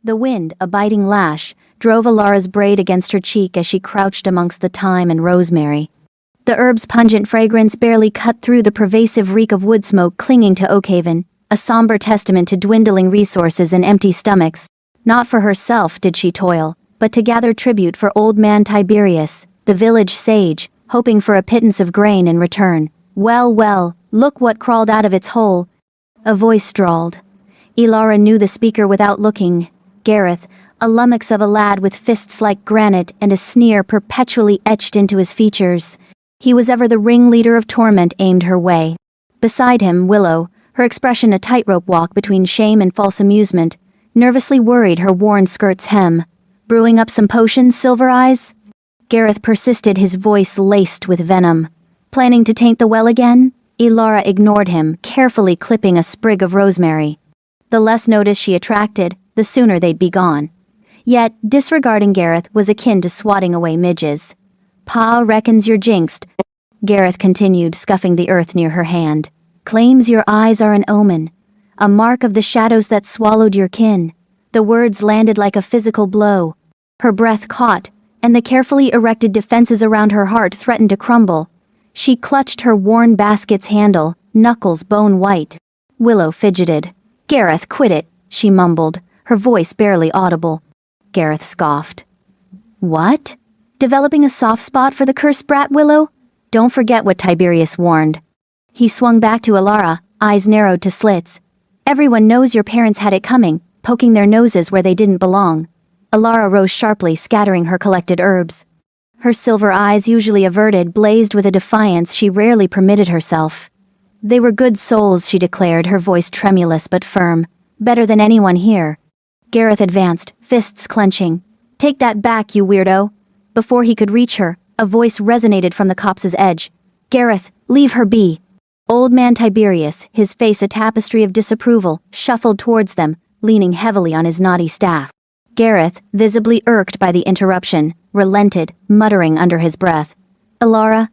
The wind, a biting lash, drove Alara's braid against her cheek as she crouched amongst the thyme and rosemary. The herb's pungent fragrance barely cut through the pervasive reek of wood smoke clinging to Oakhaven, a somber testament to dwindling resources and empty stomachs. Not for herself did she toil, but to gather tribute for old man Tiberius, the village sage, hoping for a pittance of grain in return. Well, look what crawled out of its hole. A voice drawled. Alara knew the speaker without looking. Gareth, a lummox of a lad with fists like granite and a sneer perpetually etched into his features. He was ever the ringleader of torment aimed her way. Beside him, Willow, her expression a tightrope walk between shame and false amusement, nervously worried her worn skirt's hem. Brewing up some potions, Silver Eyes? Gareth persisted, his voice laced with venom. Planning to taint the well again? Alara ignored him, carefully clipping a sprig of rosemary. The less notice she attracted, the sooner they'd be gone. Yet, disregarding Gareth was akin to swatting away midges. Pa reckons you're jinxed, Gareth continued, scuffing the earth near her hand. Claims your eyes are an omen, a mark of the shadows that swallowed your kin. The words landed like a physical blow. Her breath caught, and the carefully erected defenses around her heart threatened to crumble. She clutched her worn basket's handle, knuckles bone white. Willow fidgeted. Gareth, quit it, she mumbled, her voice barely audible. Gareth scoffed. What? Developing a soft spot for the cursed brat, Willow? Don't forget what Tiberius warned. He swung back to Alara, eyes narrowed to slits. Everyone knows your parents had it coming, poking their noses where they didn't belong. Alara rose sharply, scattering her collected herbs. Her silver eyes, usually averted, blazed with a defiance she rarely permitted herself. They were good souls, she declared, her voice tremulous but firm. Better than anyone here. Gareth advanced, fists clenching. Take that back, you weirdo. Before he could reach her, a voice resonated from the copse's edge. Gareth, leave her be. Old man Tiberius, his face a tapestry of disapproval, shuffled towards them, leaning heavily on his knotty staff. Gareth, visibly irked by the interruption, relented, muttering under his breath. Alara?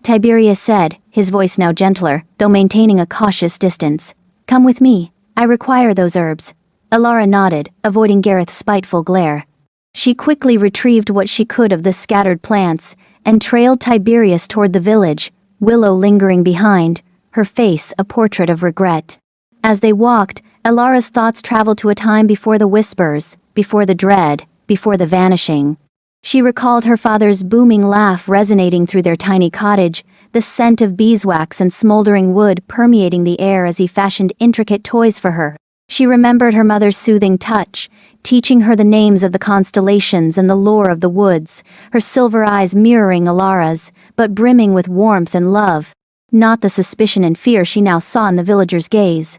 Tiberius said, his voice now gentler, though maintaining a cautious distance. Come with me. I require those herbs. Alara nodded, avoiding Gareth's spiteful glare. She quickly retrieved what she could of the scattered plants, and trailed Tiberius toward the village, Willow lingering behind, her face a portrait of regret. As they walked, Alara's thoughts traveled to a time before the whispers, before the dread, before the vanishing. She recalled her father's booming laugh resonating through their tiny cottage, the scent of beeswax and smoldering wood permeating the air as he fashioned intricate toys for her. She remembered her mother's soothing touch, teaching her the names of the constellations and the lore of the woods, her silver eyes mirroring Alara's, but brimming with warmth and love, not the suspicion and fear she now saw in the villagers' gaze.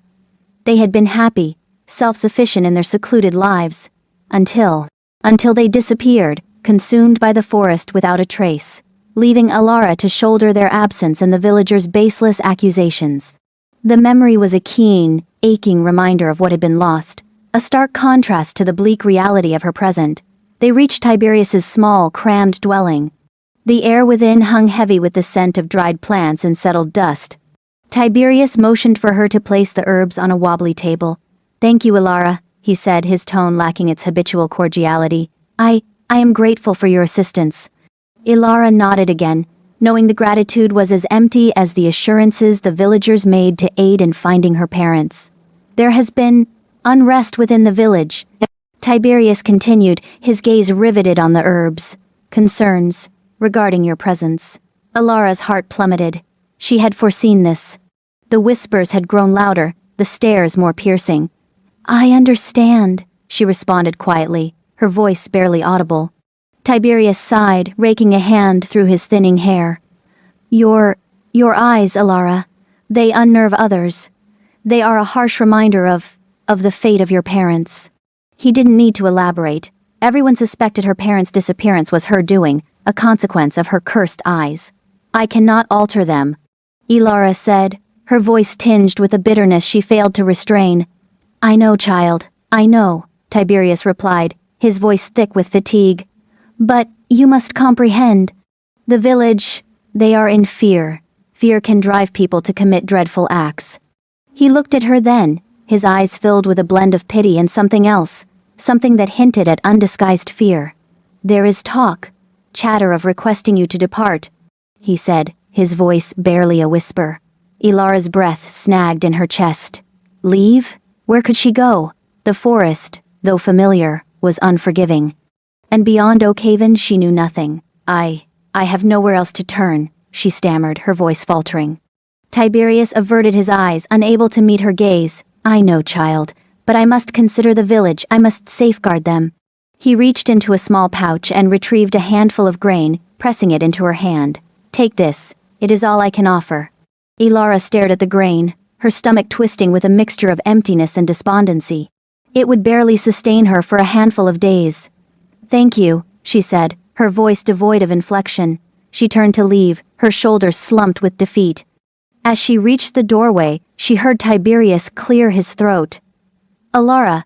They had been happy, self-sufficient in their secluded lives, until they disappeared, consumed by the forest without a trace, leaving Alara to shoulder their absence and the villagers' baseless accusations. The memory was a keen, aching reminder of what had been lost, a stark contrast to the bleak reality of her present. They reached Tiberius's small, crammed dwelling. The air within hung heavy with the scent of dried plants and settled dust. Tiberius motioned for her to place the herbs on a wobbly table. Thank you, Alara, he said, his tone lacking its habitual cordiality. I am grateful for your assistance. Alara nodded again, knowing the gratitude was as empty as the assurances the villagers made to aid in finding her parents. There has been unrest within the village. Tiberius continued, his gaze riveted on the herbs. Concerns regarding your presence. Alara's heart plummeted. She had foreseen this. The whispers had grown louder, the stares more piercing. I understand, she responded quietly, her voice barely audible. Tiberius sighed, raking a hand through his thinning hair. Your eyes, Alara. They unnerve others. They are a harsh reminder of the fate of your parents. He didn't need to elaborate. Everyone suspected her parents' disappearance was her doing, a consequence of her cursed eyes. I cannot alter them, Alara said, her voice tinged with a bitterness she failed to restrain. I know, child, I know, Tiberius replied, his voice thick with fatigue. But you must comprehend. The village, they are in fear. Fear can drive people to commit dreadful acts. He looked at her then, his eyes filled with a blend of pity and something else, something that hinted at undisguised fear. "There is talk, chatter of requesting you to depart," he said, his voice barely a whisper. Ilara's breath snagged in her chest. Leave? Where could she go? The forest, though familiar, was unforgiving. And beyond Oakhaven she knew nothing. I have nowhere else to turn," she stammered, her voice faltering. Tiberius averted his eyes, unable to meet her gaze. "I know, child, but I must consider the village, I must safeguard them." He reached into a small pouch and retrieved a handful of grain, pressing it into her hand. "Take this, it is all I can offer." Ilara stared at the grain, her stomach twisting with a mixture of emptiness and despondency. It would barely sustain her for a handful of days. "Thank you," she said, her voice devoid of inflection. She turned to leave, her shoulders slumped with defeat. As she reached the doorway, she heard Tiberius clear his throat. "Ilara,"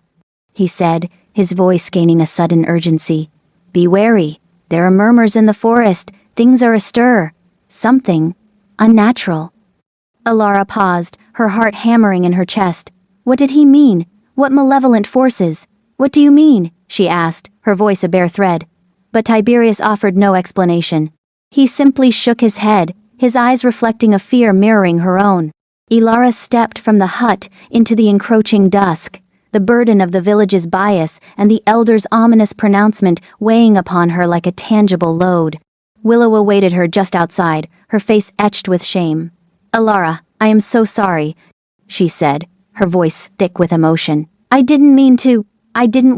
he said, his voice gaining a sudden urgency. "Be wary. There are murmurs in the forest. Things are astir. Something unnatural." Ilara paused, her heart hammering in her chest. What did he mean? What malevolent forces? "What do you mean?" she asked, her voice a bare thread. But Tiberius offered no explanation. He simply shook his head, his eyes reflecting a fear mirroring her own. Ilara stepped from the hut into the encroaching dusk, the burden of the village's bias and the elder's ominous pronouncement weighing upon her like a tangible load. Willow awaited her just outside, her face etched with shame. "Ilara, I am so sorry," she said, her voice thick with emotion. I didn't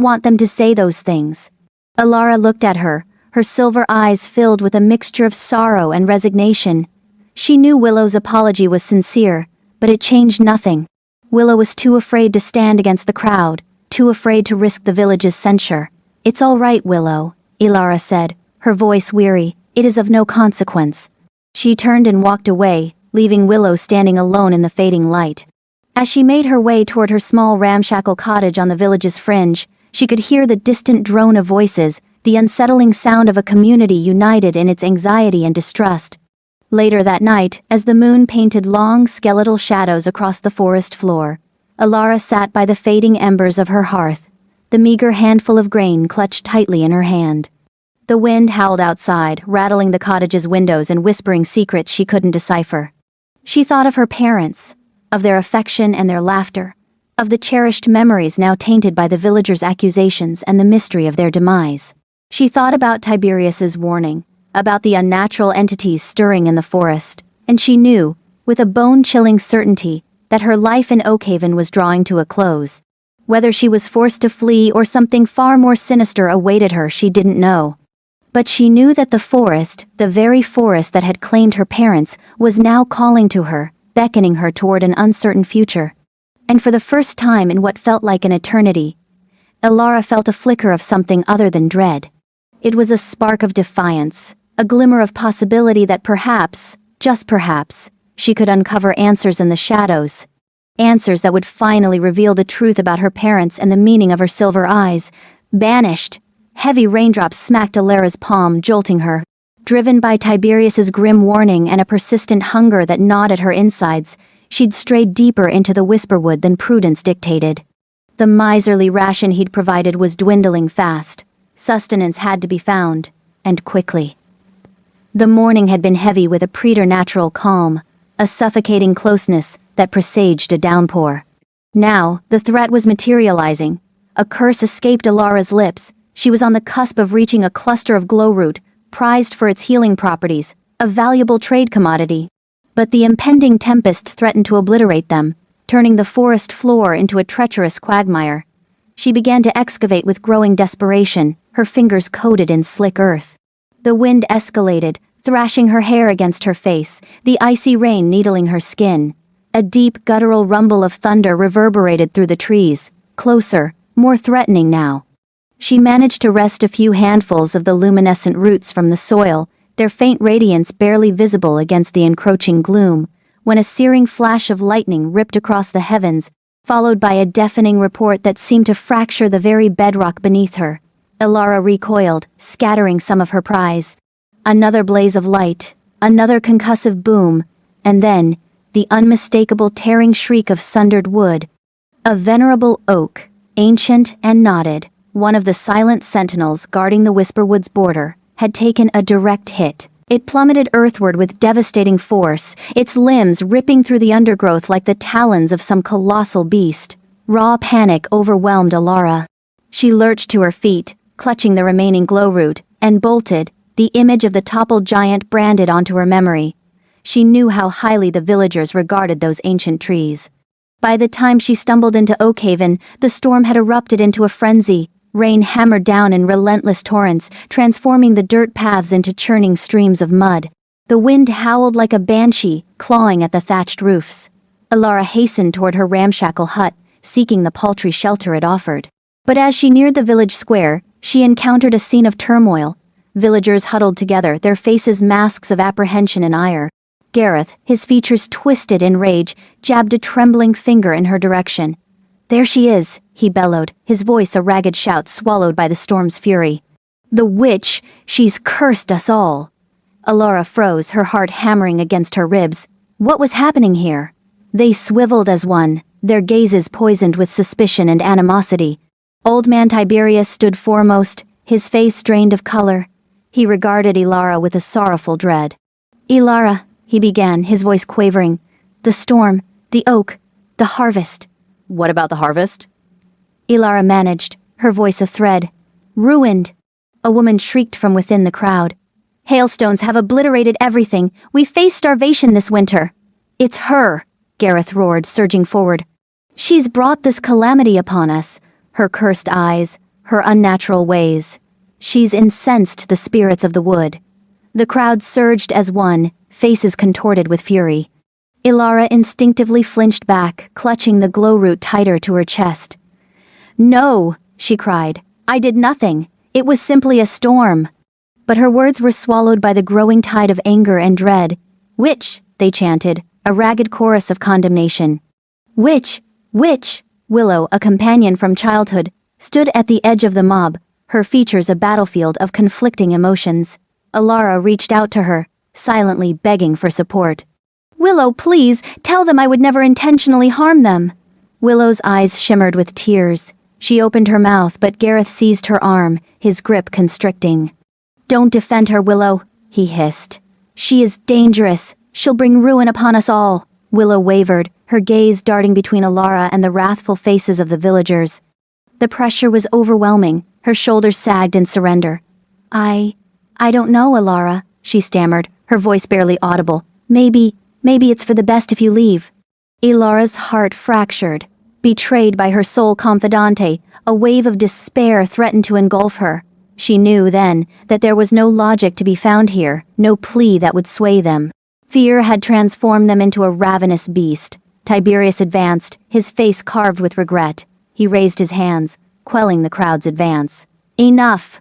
want them to say those things." Ilara looked at her, her silver eyes filled with a mixture of sorrow and resignation. She knew Willow's apology was sincere, but it changed nothing. Willow was too afraid to stand against the crowd, too afraid to risk the village's censure. "It's all right, Willow," Ilara said, her voice weary. "It is of no consequence." She turned and walked away, leaving Willow standing alone in the fading light. As she made her way toward her small ramshackle cottage on the village's fringe, she could hear the distant drone of voices, the unsettling sound of a community united in its anxiety and distrust. Later that night, as the moon painted long, skeletal shadows across the forest floor, Ilara sat by the fading embers of her hearth, the meager handful of grain clutched tightly in her hand. The wind howled outside, rattling the cottage's windows and whispering secrets she couldn't decipher. She thought of her parents, of their affection and their laughter, of the cherished memories now tainted by the villagers' accusations and the mystery of their demise. She thought about Tiberius's warning, about the unnatural entities stirring in the forest, and she knew, with a bone-chilling certainty, that her life in Oakhaven was drawing to a close. Whether she was forced to flee or something far more sinister awaited her, she didn't know. But she knew that the forest, the very forest that had claimed her parents, was now calling to her, beckoning her toward an uncertain future. And for the first time in what felt like an eternity, Ilara felt a flicker of something other than dread. It was a spark of defiance, a glimmer of possibility that perhaps, just perhaps, she could uncover answers in the shadows. Answers that would finally reveal the truth about her parents and the meaning of her silver eyes. Banished. Heavy raindrops smacked Ilara's palm, jolting her. Driven by Tiberius's grim warning and a persistent hunger that gnawed at her insides, she'd strayed deeper into the whisperwood than prudence dictated. The miserly ration he'd provided was dwindling fast. Sustenance had to be found, and quickly. The morning had been heavy with a preternatural calm, a suffocating closeness that presaged a downpour. Now, the threat was materializing. A curse escaped Ilara's lips. She was on the cusp of reaching a cluster of glowroot, prized for its healing properties, a valuable trade commodity. But the impending tempest threatened to obliterate them, turning the forest floor into a treacherous quagmire. She began to excavate with growing desperation, her fingers coated in slick earth. The wind escalated, thrashing her hair against her face, the icy rain needling her skin. A deep, guttural rumble of thunder reverberated through the trees, closer, more threatening now. She managed to wrest a few handfuls of the luminescent roots from the soil, their faint radiance barely visible against the encroaching gloom, when a searing flash of lightning ripped across the heavens, followed by a deafening report that seemed to fracture the very bedrock beneath her. Ilara recoiled, scattering some of her prize. Another blaze of light, another concussive boom, and then, the unmistakable tearing shriek of sundered wood. A venerable oak, ancient and knotted, one of the silent sentinels guarding the Whisperwood's border, had taken a direct hit. It plummeted earthward with devastating force, its limbs ripping through the undergrowth like the talons of some colossal beast. Raw panic overwhelmed Alara. She lurched to her feet, clutching the remaining glow root, and bolted, the image of the toppled giant branded onto her memory. She knew how highly the villagers regarded those ancient trees. By the time she stumbled into Oakhaven, the storm had erupted into a frenzy. Rain hammered down in relentless torrents, transforming the dirt paths into churning streams of mud. The wind howled like a banshee, clawing at the thatched roofs. Alara hastened toward her ramshackle hut, seeking the paltry shelter it offered. But as she neared the village square, she encountered a scene of turmoil. Villagers huddled together, their faces masks of apprehension and ire. Gareth, his features twisted in rage, jabbed a trembling finger in her direction. "There she is," he bellowed, his voice a ragged shout swallowed by the storm's fury. "The witch! She's cursed us all!" Alara froze, her heart hammering against her ribs. What was happening here? They swiveled as one, their gazes poisoned with suspicion and animosity. Old man Tiberius stood foremost, his face drained of color. He regarded Ilara with a sorrowful dread. "Ilara," he began, his voice quavering. "The storm, the oak, the harvest." "What about the harvest?" Ilara managed, her voice a thread. "Ruined." A woman shrieked from within the crowd. "Hailstones have obliterated everything. We face starvation this winter." "It's her," Gareth roared, surging forward. "She's brought this calamity upon us. Her cursed eyes, her unnatural ways. She's incensed the spirits of the wood." The crowd surged as one, faces contorted with fury. Ilara instinctively flinched back, clutching the glow root tighter to her chest. "No," she cried. "I did nothing. It was simply a storm." But her words were swallowed by the growing tide of anger and dread. "Witch," they chanted, a ragged chorus of condemnation. "Witch! Witch!" Willow, a companion from childhood, stood at the edge of the mob, her features a battlefield of conflicting emotions. Alara reached out to her, silently begging for support. "Willow, please, tell them I would never intentionally harm them." Willow's eyes shimmered with tears. She opened her mouth, but Gareth seized her arm, his grip constricting. "Don't defend her, Willow," he hissed. "She is dangerous. She'll bring ruin upon us all." Willow wavered, her gaze darting between Alara and the wrathful faces of the villagers. The pressure was overwhelming, her shoulders sagged in surrender. I don't know, Alara," she stammered, her voice barely audible. Maybe it's for the best if you leave." Ilara's heart fractured. Betrayed by her sole confidante, a wave of despair threatened to engulf her. She knew then that there was no logic to be found here, no plea that would sway them. Fear had transformed them into a ravenous beast. Tiberius advanced, his face carved with regret. He raised his hands, quelling the crowd's advance. "Enough!"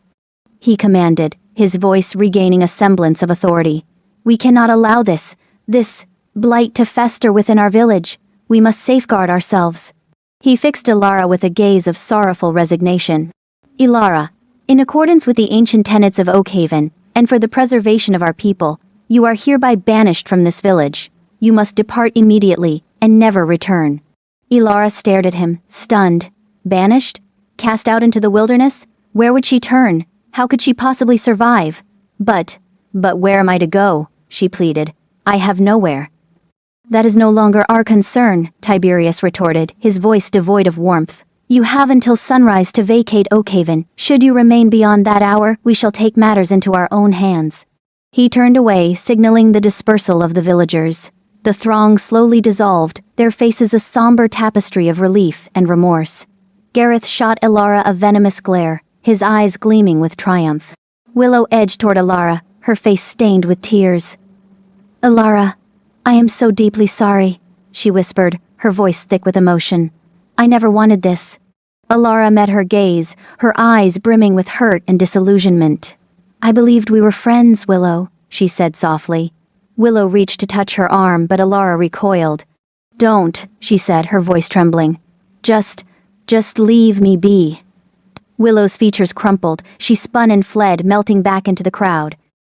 he commanded, his voice regaining a semblance of authority. "We cannot allow this blight to fester within our village. We must safeguard ourselves." He fixed Ilara with a gaze of sorrowful resignation. "Ilara, in accordance with the ancient tenets of Oakhaven, and for the preservation of our people, you are hereby banished from this village. You must depart immediately, and never return." Ilara stared at him, stunned. Banished? Cast out into the wilderness? Where would she turn? How could she possibly survive? But where am I to go?" she pleaded. "I have nowhere." "That is no longer our concern," Tiberius retorted, his voice devoid of warmth. "You have until sunrise to vacate Oakhaven. Should you remain beyond that hour, we shall take matters into our own hands." He turned away, signaling the dispersal of the villagers. The throng slowly dissolved, their faces a somber tapestry of relief and remorse. Gareth shot Ilara a venomous glare, his eyes gleaming with triumph. Willow edged toward Ilara, her face stained with tears. "Ilara, I am so deeply sorry," she whispered, her voice thick with emotion. "I never wanted this." Ilara met her gaze, her eyes brimming with hurt and disillusionment. "I believed we were friends, Willow," she said softly. Willow reached to touch her arm, but Ilara recoiled. "Don't," she said, her voice trembling. Just leave me be." Willow's features crumpled, she spun and fled, melting back into the crowd.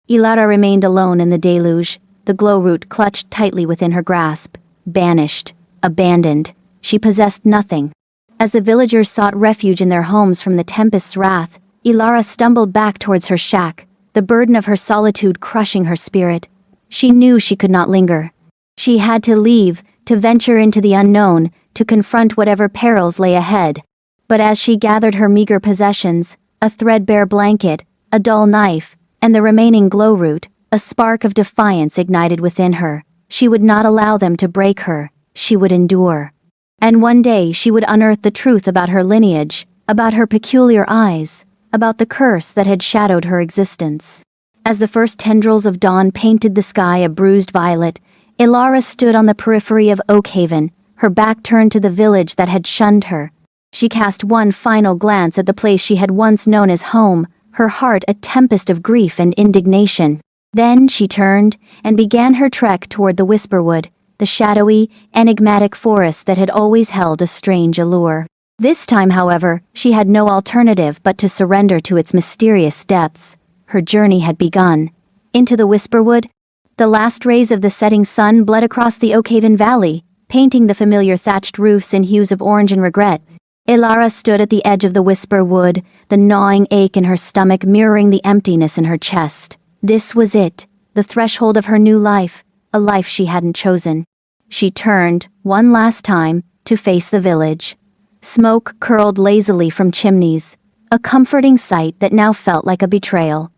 Ilara remained alone in the deluge, the glow root clutched tightly within her grasp. Banished, abandoned, she possessed nothing. As the villagers sought refuge in their homes from the tempest's wrath, Ilara stumbled back towards her shack, the burden of her solitude crushing her spirit. She knew she could not linger. She had to leave, to venture into the unknown, to confront whatever perils lay ahead. But as she gathered her meager possessions, a threadbare blanket, a dull knife, and the remaining glow root, a spark of defiance ignited within her. She would not allow them to break her. She would endure. And one day she would unearth the truth about her lineage, about her peculiar eyes, about the curse that had shadowed her existence. As the first tendrils of dawn painted the sky a bruised violet, Ilara stood on the periphery of Oakhaven, her back turned to the village that had shunned her. She cast one final glance at the place she had once known as home, her heart a tempest of grief and indignation. Then she turned and began her trek toward the Whisperwood, the shadowy, enigmatic forest that had always held a strange allure. This time, however, she had no alternative but to surrender to its mysterious depths. Her journey had begun. Into the Whisperwood, the last rays of the setting sun bled across the Oakhaven Valley, painting the familiar thatched roofs in hues of orange and regret. Ilara stood at the edge of the Whisperwood, the gnawing ache in her stomach mirroring the emptiness in her chest. This was it, the threshold of her new life, a life she hadn't chosen. She turned, one last time, to face the village. Smoke curled lazily from chimneys, a comforting sight that now felt like a betrayal.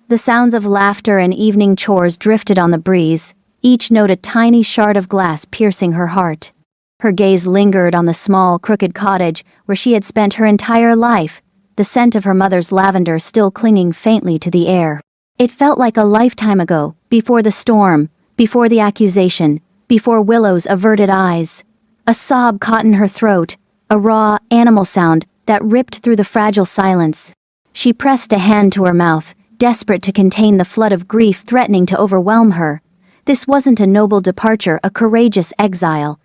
The sounds of laughter and evening chores drifted on the breeze, each note a tiny shard of glass piercing her heart. Her gaze lingered on the small, crooked cottage where she had spent her entire life, the scent of her mother's lavender still clinging faintly to the air. It felt like a lifetime ago, before the storm, before the accusation, before Willow's averted eyes. A sob caught in her throat, a raw, animal sound that ripped through the fragile silence. She pressed a hand to her mouth, desperate to contain the flood of grief threatening to overwhelm her. This wasn't a noble departure, a courageous exile.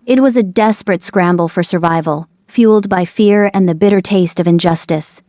It was a desperate scramble for survival, fueled by fear and the bitter taste of injustice.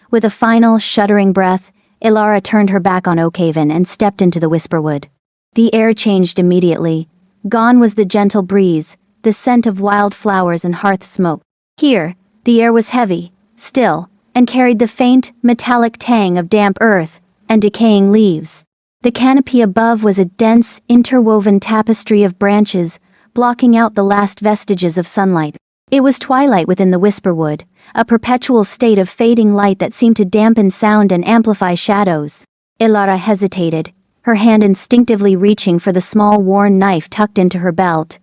With a final, shuddering breath, Ilara turned her back on Oakhaven and stepped into the Whisperwood. The air changed immediately. Gone was the gentle breeze, the scent of wild flowers and hearth smoke. Here, the air was heavy, still, and carried the faint, metallic tang of damp earth and decaying leaves. The canopy above was a dense, interwoven tapestry of branches, blocking out the last vestiges of sunlight. It was twilight within the Whisperwood, a perpetual state of fading light that seemed to dampen sound and amplify shadows. Ilara hesitated, her hand instinctively reaching for the small worn knife tucked into her belt.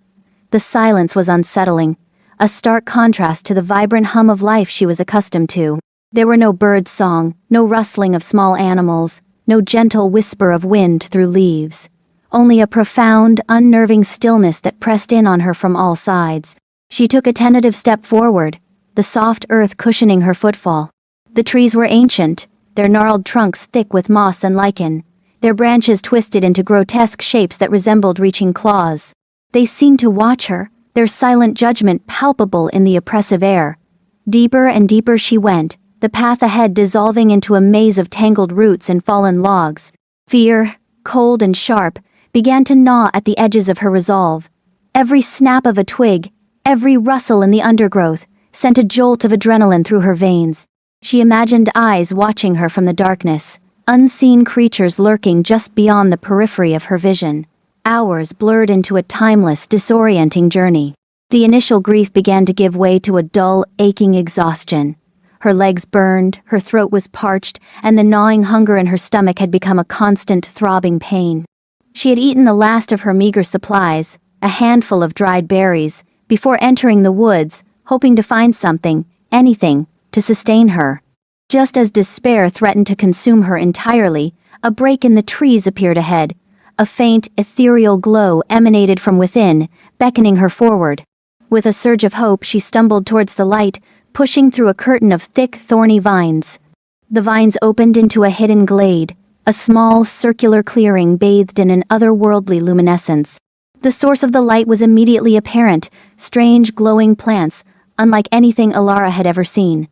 The silence was unsettling, a stark contrast to the vibrant hum of life she was accustomed to. There were no bird song, no rustling of small animals, no gentle whisper of wind through leaves. Only a profound, unnerving stillness that pressed in on her from all sides. She took a tentative step forward, the soft earth cushioning her footfall. The trees were ancient, their gnarled trunks thick with moss and lichen, their branches twisted into grotesque shapes that resembled reaching claws. They seemed to watch her, their silent judgment palpable in the oppressive air. Deeper and deeper she went, the path ahead dissolving into a maze of tangled roots and fallen logs. Fear, cold and sharp, began to gnaw at the edges of her resolve. Every snap of a twig, every rustle in the undergrowth, sent a jolt of adrenaline through her veins. She imagined eyes watching her from the darkness, unseen creatures lurking just beyond the periphery of her vision. Hours blurred into a timeless, disorienting journey. The initial grief began to give way to a dull, aching exhaustion. Her legs burned, her throat was parched, and the gnawing hunger in her stomach had become a constant, throbbing pain. She had eaten the last of her meager supplies, a handful of dried berries, before entering the woods, hoping to find something, anything, to sustain her. Just as despair threatened to consume her entirely, a break in the trees appeared ahead. A faint, ethereal glow emanated from within, beckoning her forward. With a surge of hope, she stumbled towards the light, pushing through a curtain of thick, thorny vines. The vines opened into a hidden glade, a small, circular clearing bathed in an otherworldly luminescence. The source of the light was immediately apparent, strange, glowing plants, unlike anything Ilara had ever seen.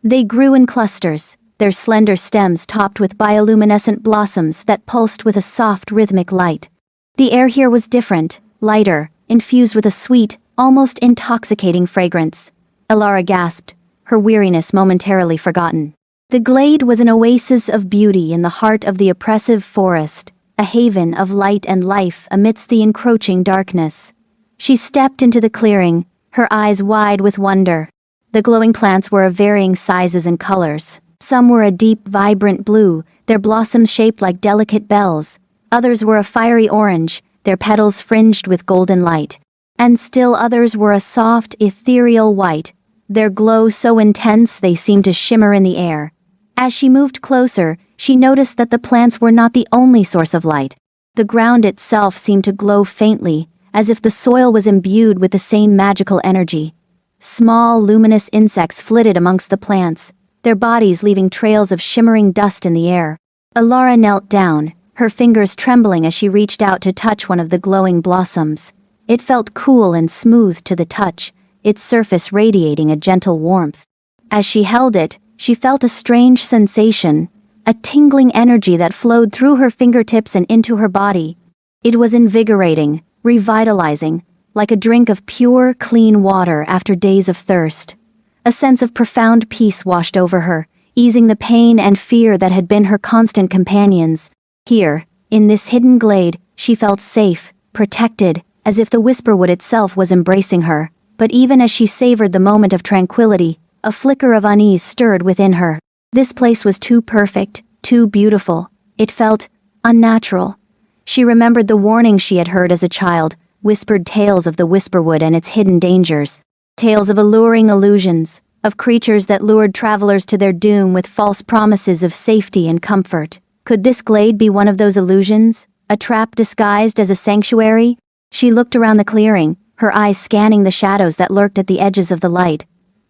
They grew in clusters, their slender stems topped with bioluminescent blossoms that pulsed with a soft, rhythmic light. The air here was different, lighter, infused with a sweet, almost intoxicating fragrance. Elara gasped, her weariness momentarily forgotten. The glade was an oasis of beauty in the heart of the oppressive forest, a haven of light and life amidst the encroaching darkness. She stepped into the clearing, her eyes wide with wonder. The glowing plants were of varying sizes and colors. Some were a deep, vibrant blue, their blossoms shaped like delicate bells. Others were a fiery orange, their petals fringed with golden light. And still others were a soft, ethereal white, their glow so intense they seemed to shimmer in the air. As she moved closer, she noticed that the plants were not the only source of light. The ground itself seemed to glow faintly, as if the soil was imbued with the same magical energy. Small, luminous insects flitted amongst the plants, their bodies leaving trails of shimmering dust in the air. Elara knelt down, her fingers trembling as she reached out to touch one of the glowing blossoms. It felt cool and smooth to the touch, its surface radiating a gentle warmth. As she held it, she felt a strange sensation, a tingling energy that flowed through her fingertips and into her body. It was invigorating, revitalizing, like a drink of pure, clean water after days of thirst. A sense of profound peace washed over her, easing the pain and fear that had been her constant companions. Here, in this hidden glade, she felt safe, protected, as if the whisperwood itself was embracing her. But even as she savored the moment of tranquility, a flicker of unease stirred within her. This place was too perfect, too beautiful. It felt unnatural. She remembered the warnings she had heard as a child, whispered tales of the whisperwood and its hidden dangers. Tales of alluring illusions, of creatures that lured travelers to their doom with false promises of safety and comfort. Could this glade be one of those illusions? A trap disguised as a sanctuary? She looked around the clearing, her eyes scanning the shadows that lurked at the edges of the light.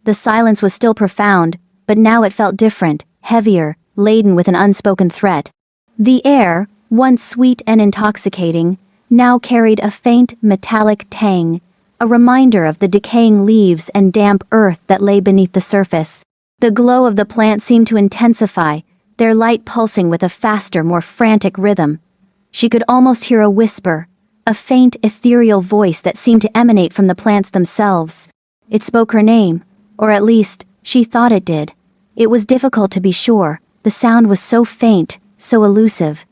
The silence was still profound, but now it felt different, heavier, laden with an unspoken threat. The air, once sweet and intoxicating, now carried a faint, metallic tang, a reminder of the decaying leaves and damp earth that lay beneath the surface. The glow of the plant seemed to intensify, their light pulsing with a faster, more frantic rhythm. She could almost hear a whisper, a faint, ethereal voice that seemed to emanate from the plants themselves. It spoke her name, or at least, she thought it did. It was difficult to be sure, the sound was so faint, so elusive.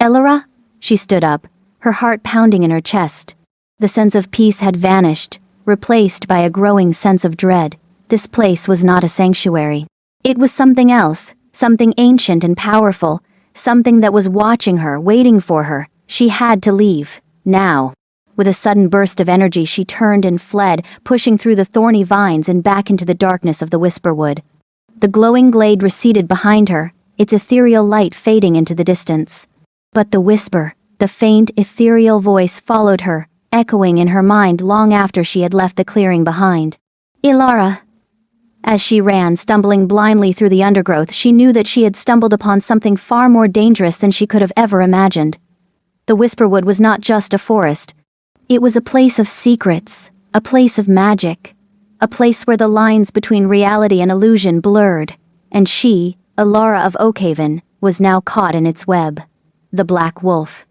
Elara? She stood up, her heart pounding in her chest. The sense of peace had vanished, replaced by a growing sense of dread. This place was not a sanctuary. It was something else, something ancient and powerful, something that was watching her, waiting for her. She had to leave, now. With a sudden burst of energy, she turned and fled, pushing through the thorny vines and back into the darkness of the whisperwood. The glowing glade receded behind her, its ethereal light fading into the distance. But the whisper, the faint, ethereal voice followed her, echoing in her mind long after she had left the clearing behind. Elara. As she ran, stumbling blindly through the undergrowth, she knew that she had stumbled upon something far more dangerous than she could have ever imagined. The whisperwood was not just a forest. It was a place of secrets, a place of magic, a place where the lines between reality and illusion blurred, and she, Elara of Oakhaven, was now caught in its web. The Black Wolf.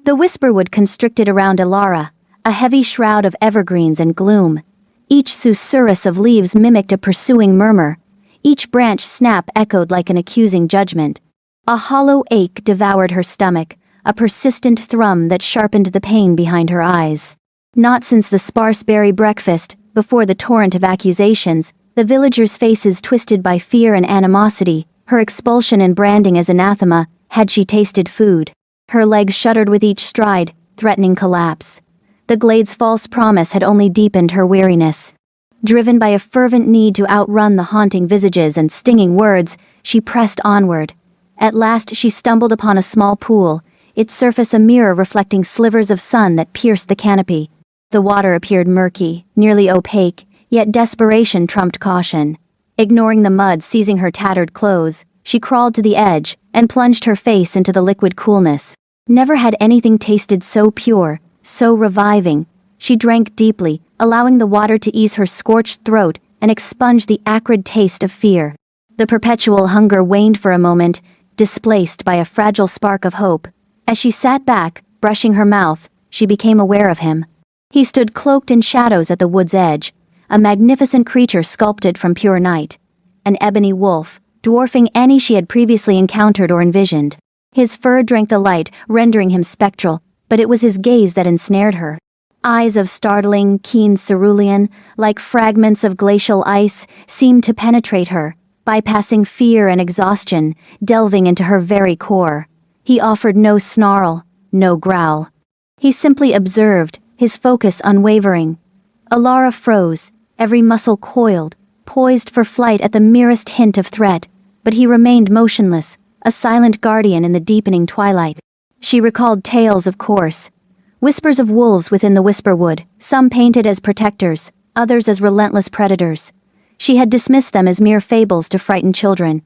The whisperwood constricted around Elara, a heavy shroud of evergreens and gloom. Each susurrus of leaves mimicked a pursuing murmur. Each branch snap echoed like an accusing judgment. A hollow ache devoured her stomach, a persistent thrum that sharpened the pain behind her eyes. Not since the sparse berry breakfast, before the torrent of accusations, the villagers' faces twisted by fear and animosity, her expulsion and branding as anathema, had she tasted food. Her legs shuddered with each stride, threatening collapse. The glade's false promise had only deepened her weariness. Driven by a fervent need to outrun the haunting visages and stinging words, she pressed onward. At last she stumbled upon a small pool, its surface a mirror reflecting slivers of sun that pierced the canopy. The water appeared murky, nearly opaque, yet desperation trumped caution. Ignoring the mud seizing her tattered clothes, she crawled to the edge and plunged her face into the liquid coolness. Never had anything tasted so pure, so reviving. She drank deeply, allowing the water to ease her scorched throat and expunge the acrid taste of fear. The perpetual hunger waned for a moment, displaced by a fragile spark of hope. As she sat back, brushing her mouth, she became aware of him. He stood cloaked in shadows at the wood's edge, a magnificent creature sculpted from pure night. An ebony wolf, dwarfing any she had previously encountered or envisioned. His fur drank the light, rendering him spectral, but it was his gaze that ensnared her. Eyes of startling, keen cerulean, like fragments of glacial ice, seemed to penetrate her, bypassing fear and exhaustion, delving into her very core. He offered no snarl, no growl. He simply observed, his focus unwavering. Alara froze, every muscle coiled, poised for flight at the merest hint of threat, but he remained motionless, a silent guardian in the deepening twilight. She recalled tales, of course. Whispers of wolves within the Whisperwood, some painted as protectors, others as relentless predators. She had dismissed them as mere fables to frighten children.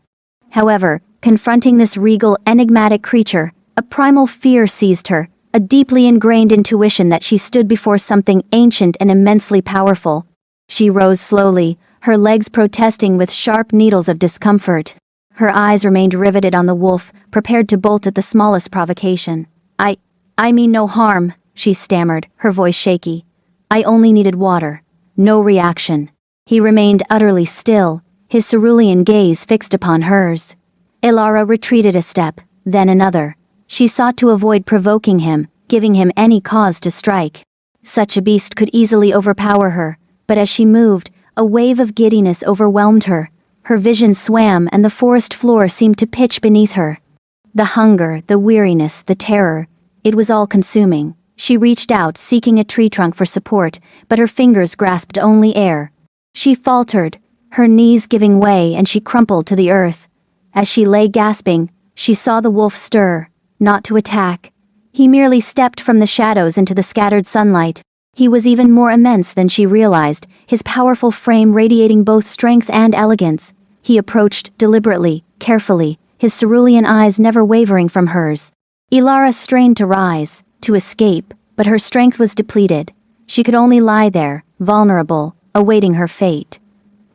However, confronting this regal, enigmatic creature, a primal fear seized her, a deeply ingrained intuition that she stood before something ancient and immensely powerful. She rose slowly, her legs protesting with sharp needles of discomfort. Her eyes remained riveted on the wolf, prepared to bolt at the smallest provocation. I mean no harm, she stammered, her voice shaky. I only needed water. No reaction. He remained utterly still, his cerulean gaze fixed upon hers. Alara retreated a step, then another. She sought to avoid provoking him, giving him any cause to strike. Such a beast could easily overpower her, but as she moved, a wave of giddiness overwhelmed her. Her vision swam and the forest floor seemed to pitch beneath her. The hunger, the weariness, the terror, it was all consuming. She reached out, seeking a tree trunk for support, but her fingers grasped only air. She faltered, her knees giving way, and she crumpled to the earth. As she lay gasping, she saw the wolf stir, not to attack. He merely stepped from the shadows into the scattered sunlight. He was even more immense than she realized, his powerful frame radiating both strength and elegance. He approached deliberately, carefully, his cerulean eyes never wavering from hers. Alara strained to rise, to escape, but her strength was depleted. She could only lie there, vulnerable, awaiting her fate.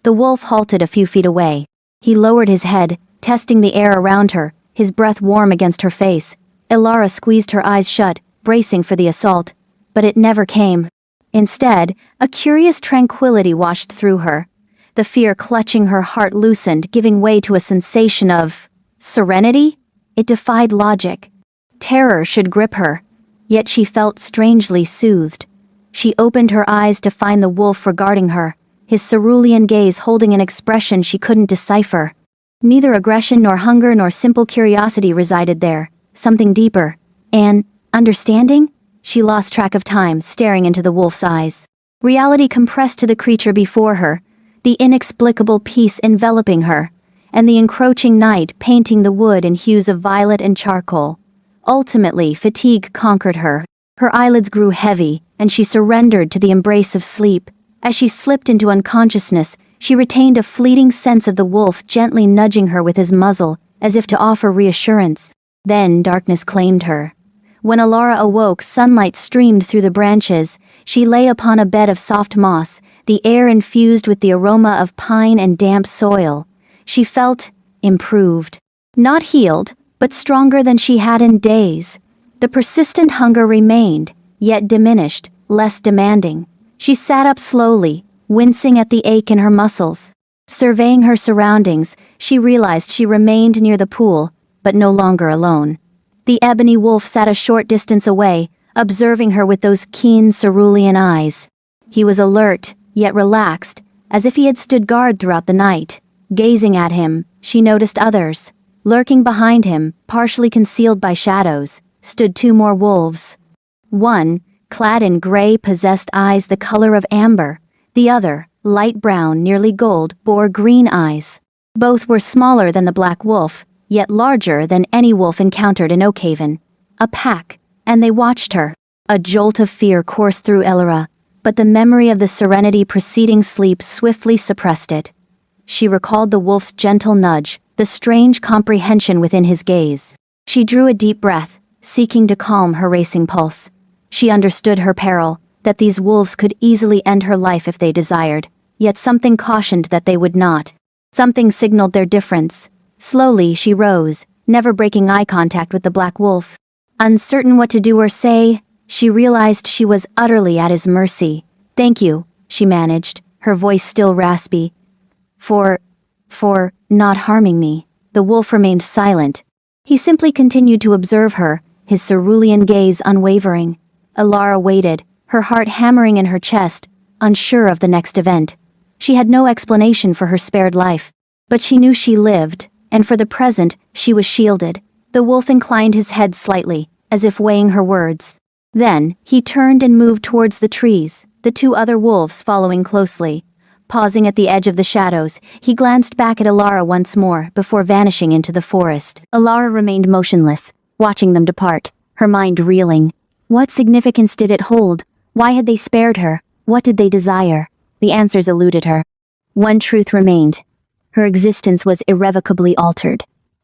The wolf halted a few feet away. He lowered his head, testing the air around her, his breath warm against her face. Alara squeezed her eyes shut, bracing for the assault. But it never came. Instead, a curious tranquility washed through her. The fear clutching her heart loosened, giving way to a sensation of serenity? It defied logic. Terror should grip her, yet she felt strangely soothed. She opened her eyes to find the wolf regarding her, his cerulean gaze holding an expression she couldn't decipher. Neither aggression nor hunger nor simple curiosity resided there, something deeper. An understanding? She lost track of time, staring into the wolf's eyes. Reality compressed to the creature before her, the inexplicable peace enveloping her, and the encroaching night painting the wood in hues of violet and charcoal. Ultimately, fatigue conquered her. Her eyelids grew heavy, and she surrendered to the embrace of sleep. As she slipped into unconsciousness, she retained a fleeting sense of the wolf gently nudging her with his muzzle, as if to offer reassurance. Then darkness claimed her. When Alara awoke, sunlight streamed through the branches. She lay upon a bed of soft moss, the air infused with the aroma of pine and damp soil. She felt improved. Not healed, but stronger than she had in days. The persistent hunger remained, yet diminished, less demanding. She sat up slowly, wincing at the ache in her muscles. Surveying her surroundings, she realized she remained near the pool, but no longer alone. The ebony wolf sat a short distance away, observing her with those keen cerulean eyes. He was alert, yet relaxed, as if he had stood guard throughout the night. Gazing at him, she noticed others. Lurking behind him, partially concealed by shadows, stood two more wolves. One, clad in gray, possessed eyes the color of amber. The other, light brown, nearly gold, bore green eyes. Both were smaller than the black wolf, yet larger than any wolf encountered in Oakhaven. A pack, and they watched her. A jolt of fear coursed through Alara, but the memory of the serenity preceding sleep swiftly suppressed it. She recalled the wolf's gentle nudge, the strange comprehension within his gaze. She drew a deep breath, seeking to calm her racing pulse. She understood her peril, that these wolves could easily end her life if they desired, yet something cautioned that they would not. Something signaled their difference. Slowly she rose, never breaking eye contact with the black wolf. Uncertain what to do or say, she realized she was utterly at his mercy. "Thank you," she managed, her voice still raspy. For not harming me. The wolf remained silent. He simply continued to observe her, his cerulean gaze unwavering. Alara waited, her heart hammering in her chest, unsure of the next event. She had no explanation for her spared life, but she knew she lived, and for the present, she was shielded. The wolf inclined his head slightly, as if weighing her words. Then, he turned and moved towards the trees, the two other wolves following closely. Pausing at the edge of the shadows, he glanced back at Alara once more before vanishing into the forest. Alara remained motionless, watching them depart, her mind reeling. What significance did it hold? Why had they spared her? What did they desire? The answers eluded her. One truth remained. Her existence was irrevocably altered.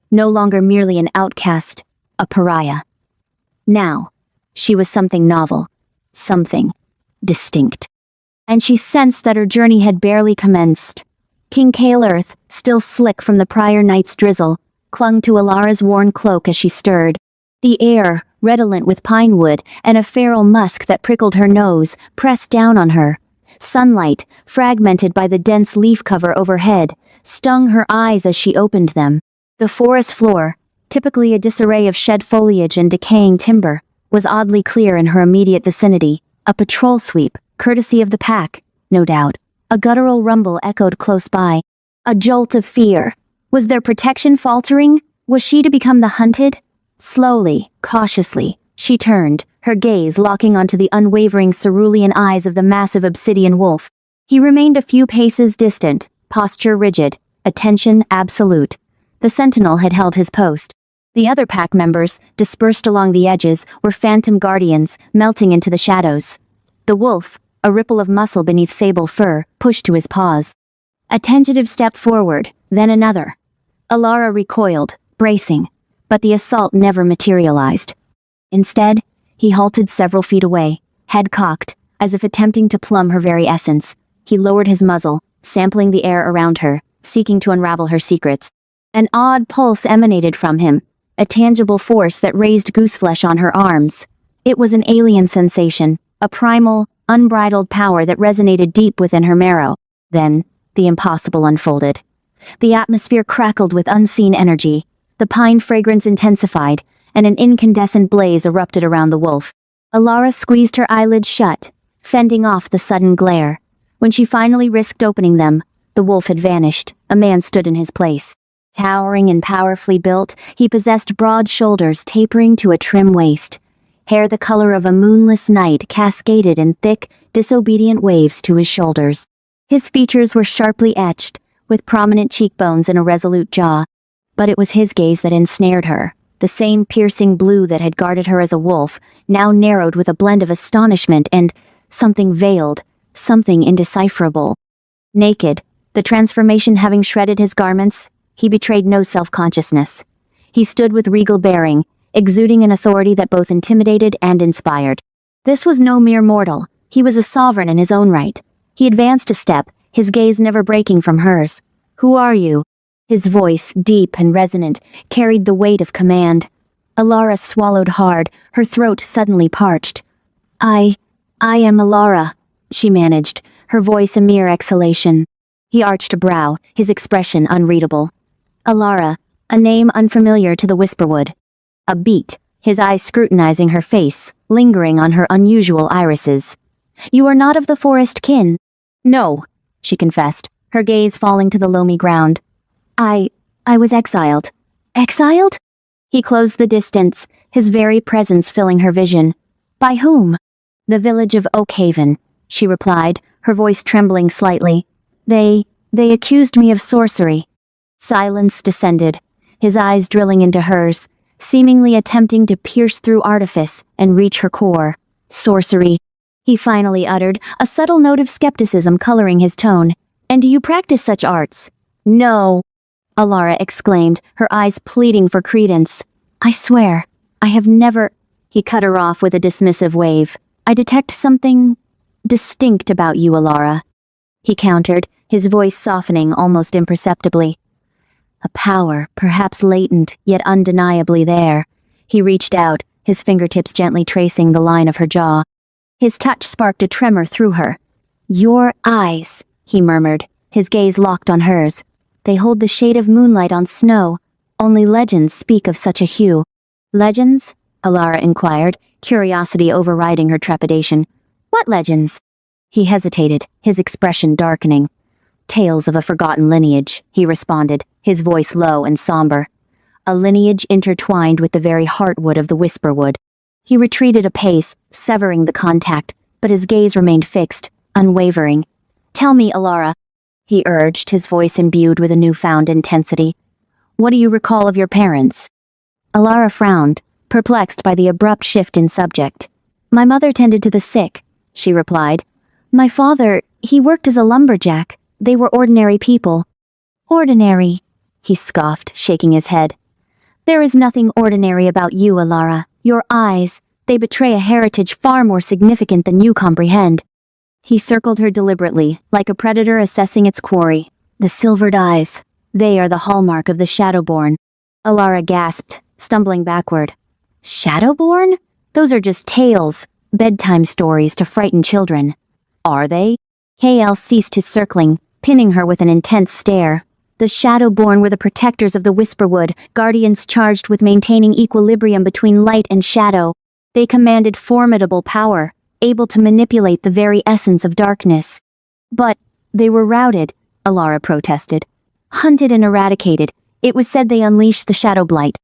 No longer merely an outcast, a pariah. Now, she was something novel, something distinct. And she sensed that her journey had barely commenced. King Kale Earth, still slick from the prior night's drizzle, clung to Alara's worn cloak as she stirred. The air, redolent with pine wood and a feral musk that prickled her nose, pressed down on her. Sunlight, fragmented by the dense leaf cover overhead, stung her eyes as she opened them. The forest floor, typically a disarray of shed foliage and decaying timber, was oddly clear in her immediate vicinity. A patrol sweep, courtesy of the pack, no doubt. A guttural rumble echoed close by. A jolt of fear. Was their protection faltering? Was she to become the hunted? Slowly, cautiously, she turned, her gaze locking onto the unwavering cerulean eyes of the massive obsidian wolf. He remained a few paces distant, posture rigid, attention absolute. The sentinel had held his post. The other pack members, dispersed along the edges, were phantom guardians, melting into the shadows. The wolf, a ripple of muscle beneath sable fur, pushed to his paws. A tentative step forward, then another. Alara recoiled, bracing, but the assault never materialized. Instead, he halted several feet away, head cocked, as if attempting to plumb her very essence. He lowered his muzzle, sampling the air around her, seeking to unravel her secrets. An odd pulse emanated from him, a tangible force that raised gooseflesh on her arms. It was an alien sensation, a primal, unbridled power that resonated deep within her marrow. Then, the impossible unfolded. The atmosphere crackled with unseen energy. The pine fragrance intensified, and an incandescent blaze erupted around the wolf. Alara squeezed her eyelids shut, fending off the sudden glare. When she finally risked opening them, the wolf had vanished. A man stood in his place. Towering and powerfully built, he possessed broad shoulders tapering to a trim waist. Hair the color of a moonless night cascaded in thick, disobedient waves to his shoulders. His features were sharply etched, with prominent cheekbones and a resolute jaw. But it was his gaze that ensnared her. The same piercing blue that had guarded her as a wolf, now narrowed with a blend of astonishment and something veiled, something indecipherable. Naked, the transformation having shredded his garments, he betrayed no self-consciousness. He stood with regal bearing, exuding an authority that both intimidated and inspired. This was no mere mortal. He was a sovereign in his own right. He advanced a step, his gaze never breaking from hers. "Who are you?" His voice, deep and resonant, carried the weight of command. Alara swallowed hard, her throat suddenly parched. I am Alara," she managed, her voice a mere exhalation. He arched a brow, his expression unreadable. Alara, a name unfamiliar to the Whisperwood. A beat, his eyes scrutinizing her face, lingering on her unusual irises. "You are not of the forest kin." "No," she confessed, her gaze falling to the loamy ground. I was exiled." "Exiled?" He closed the distance, his very presence filling her vision. "By whom?" "The village of Oakhaven," she replied, her voice trembling slightly. They accused me of sorcery." Silence descended, his eyes drilling into hers, seemingly attempting to pierce through artifice and reach her core. "Sorcery," he finally uttered, a subtle note of skepticism coloring his tone. "And do you practice such arts?" "No," Alara exclaimed, her eyes pleading for credence. "I swear, I have never—" He cut her off with a dismissive wave. "I detect something distinct about you, Alara," he countered, his voice softening almost imperceptibly. A power, perhaps latent, yet undeniably there. He reached out, his fingertips gently tracing the line of her jaw. His touch sparked a tremor through her. "Your eyes," he murmured, his gaze locked on hers. They hold the shade of moonlight on snow. Only legends speak of such a hue. Legends? Alara inquired, curiosity overriding her trepidation. What legends? He hesitated, his expression darkening. Tales of a forgotten lineage, he responded, his voice low and somber. A lineage intertwined with the very heartwood of the Whisperwood. He retreated a pace, severing the contact, but his gaze remained fixed, unwavering. Tell me, Alara, he urged, his voice imbued with a newfound intensity. What do you recall of your parents? Alara frowned, perplexed by the abrupt shift in subject. My mother tended to the sick, she replied. My father, he worked as a lumberjack. They were ordinary people. Ordinary, he scoffed, shaking his head. There is nothing ordinary about you, Alara. Your eyes, they betray a heritage far more significant than you comprehend. He circled her deliberately, like a predator assessing its quarry. The silvered eyes, they are the hallmark of the Shadowborn. Alara gasped, stumbling backward. Shadowborn? Those are just tales, bedtime stories to frighten children. Are they? Kael ceased his circling, pinning her with an intense stare. The Shadowborn were the protectors of the Whisperwood, guardians charged with maintaining equilibrium between light and shadow. They commanded formidable power, able to manipulate the very essence of darkness. But they were routed, Alara protested. Hunted and eradicated, it was said they unleashed the Shadow Blight.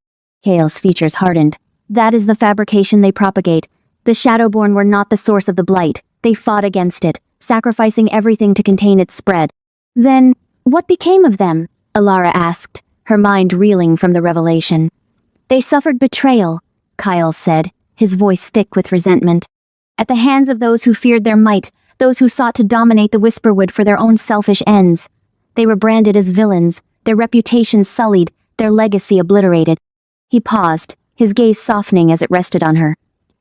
Kael's features hardened. That is the fabrication they propagate. The Shadowborn were not the source of the Blight. They fought against it, sacrificing everything to contain its spread. Then, what became of them? Alara asked, her mind reeling from the revelation. They suffered betrayal, Kyle said, his voice thick with resentment. At the hands of those who feared their might, those who sought to dominate the Whisperwood for their own selfish ends. They were branded as villains, their reputations sullied, their legacy obliterated. He paused, his gaze softening as it rested on her.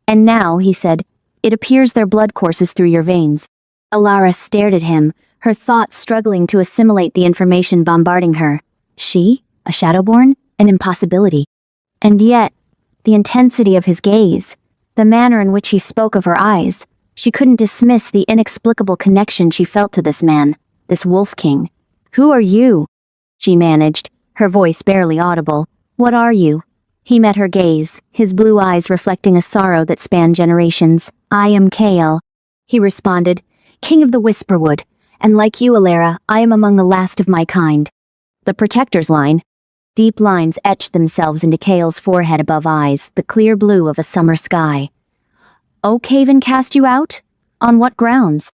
And now, he said, it appears their blood courses through your veins. Alara stared at him, her thoughts struggling to assimilate the information bombarding her. She? A Shadowborn? An impossibility. And yet, the intensity of his gaze, the manner in which he spoke of her eyes, she couldn't dismiss the inexplicable connection she felt to this man, this Wolf King. Who are you? She managed, her voice barely audible. What are you? He met her gaze, his blue eyes reflecting a sorrow that spanned generations. I am Kael, he responded, King of the Whisperwood, and like you, Alara, I am among the last of my kind. The Protector's line. Deep lines etched themselves into Kael's forehead above eyes, the clear blue of a summer sky. Oakhaven cast you out? On what grounds?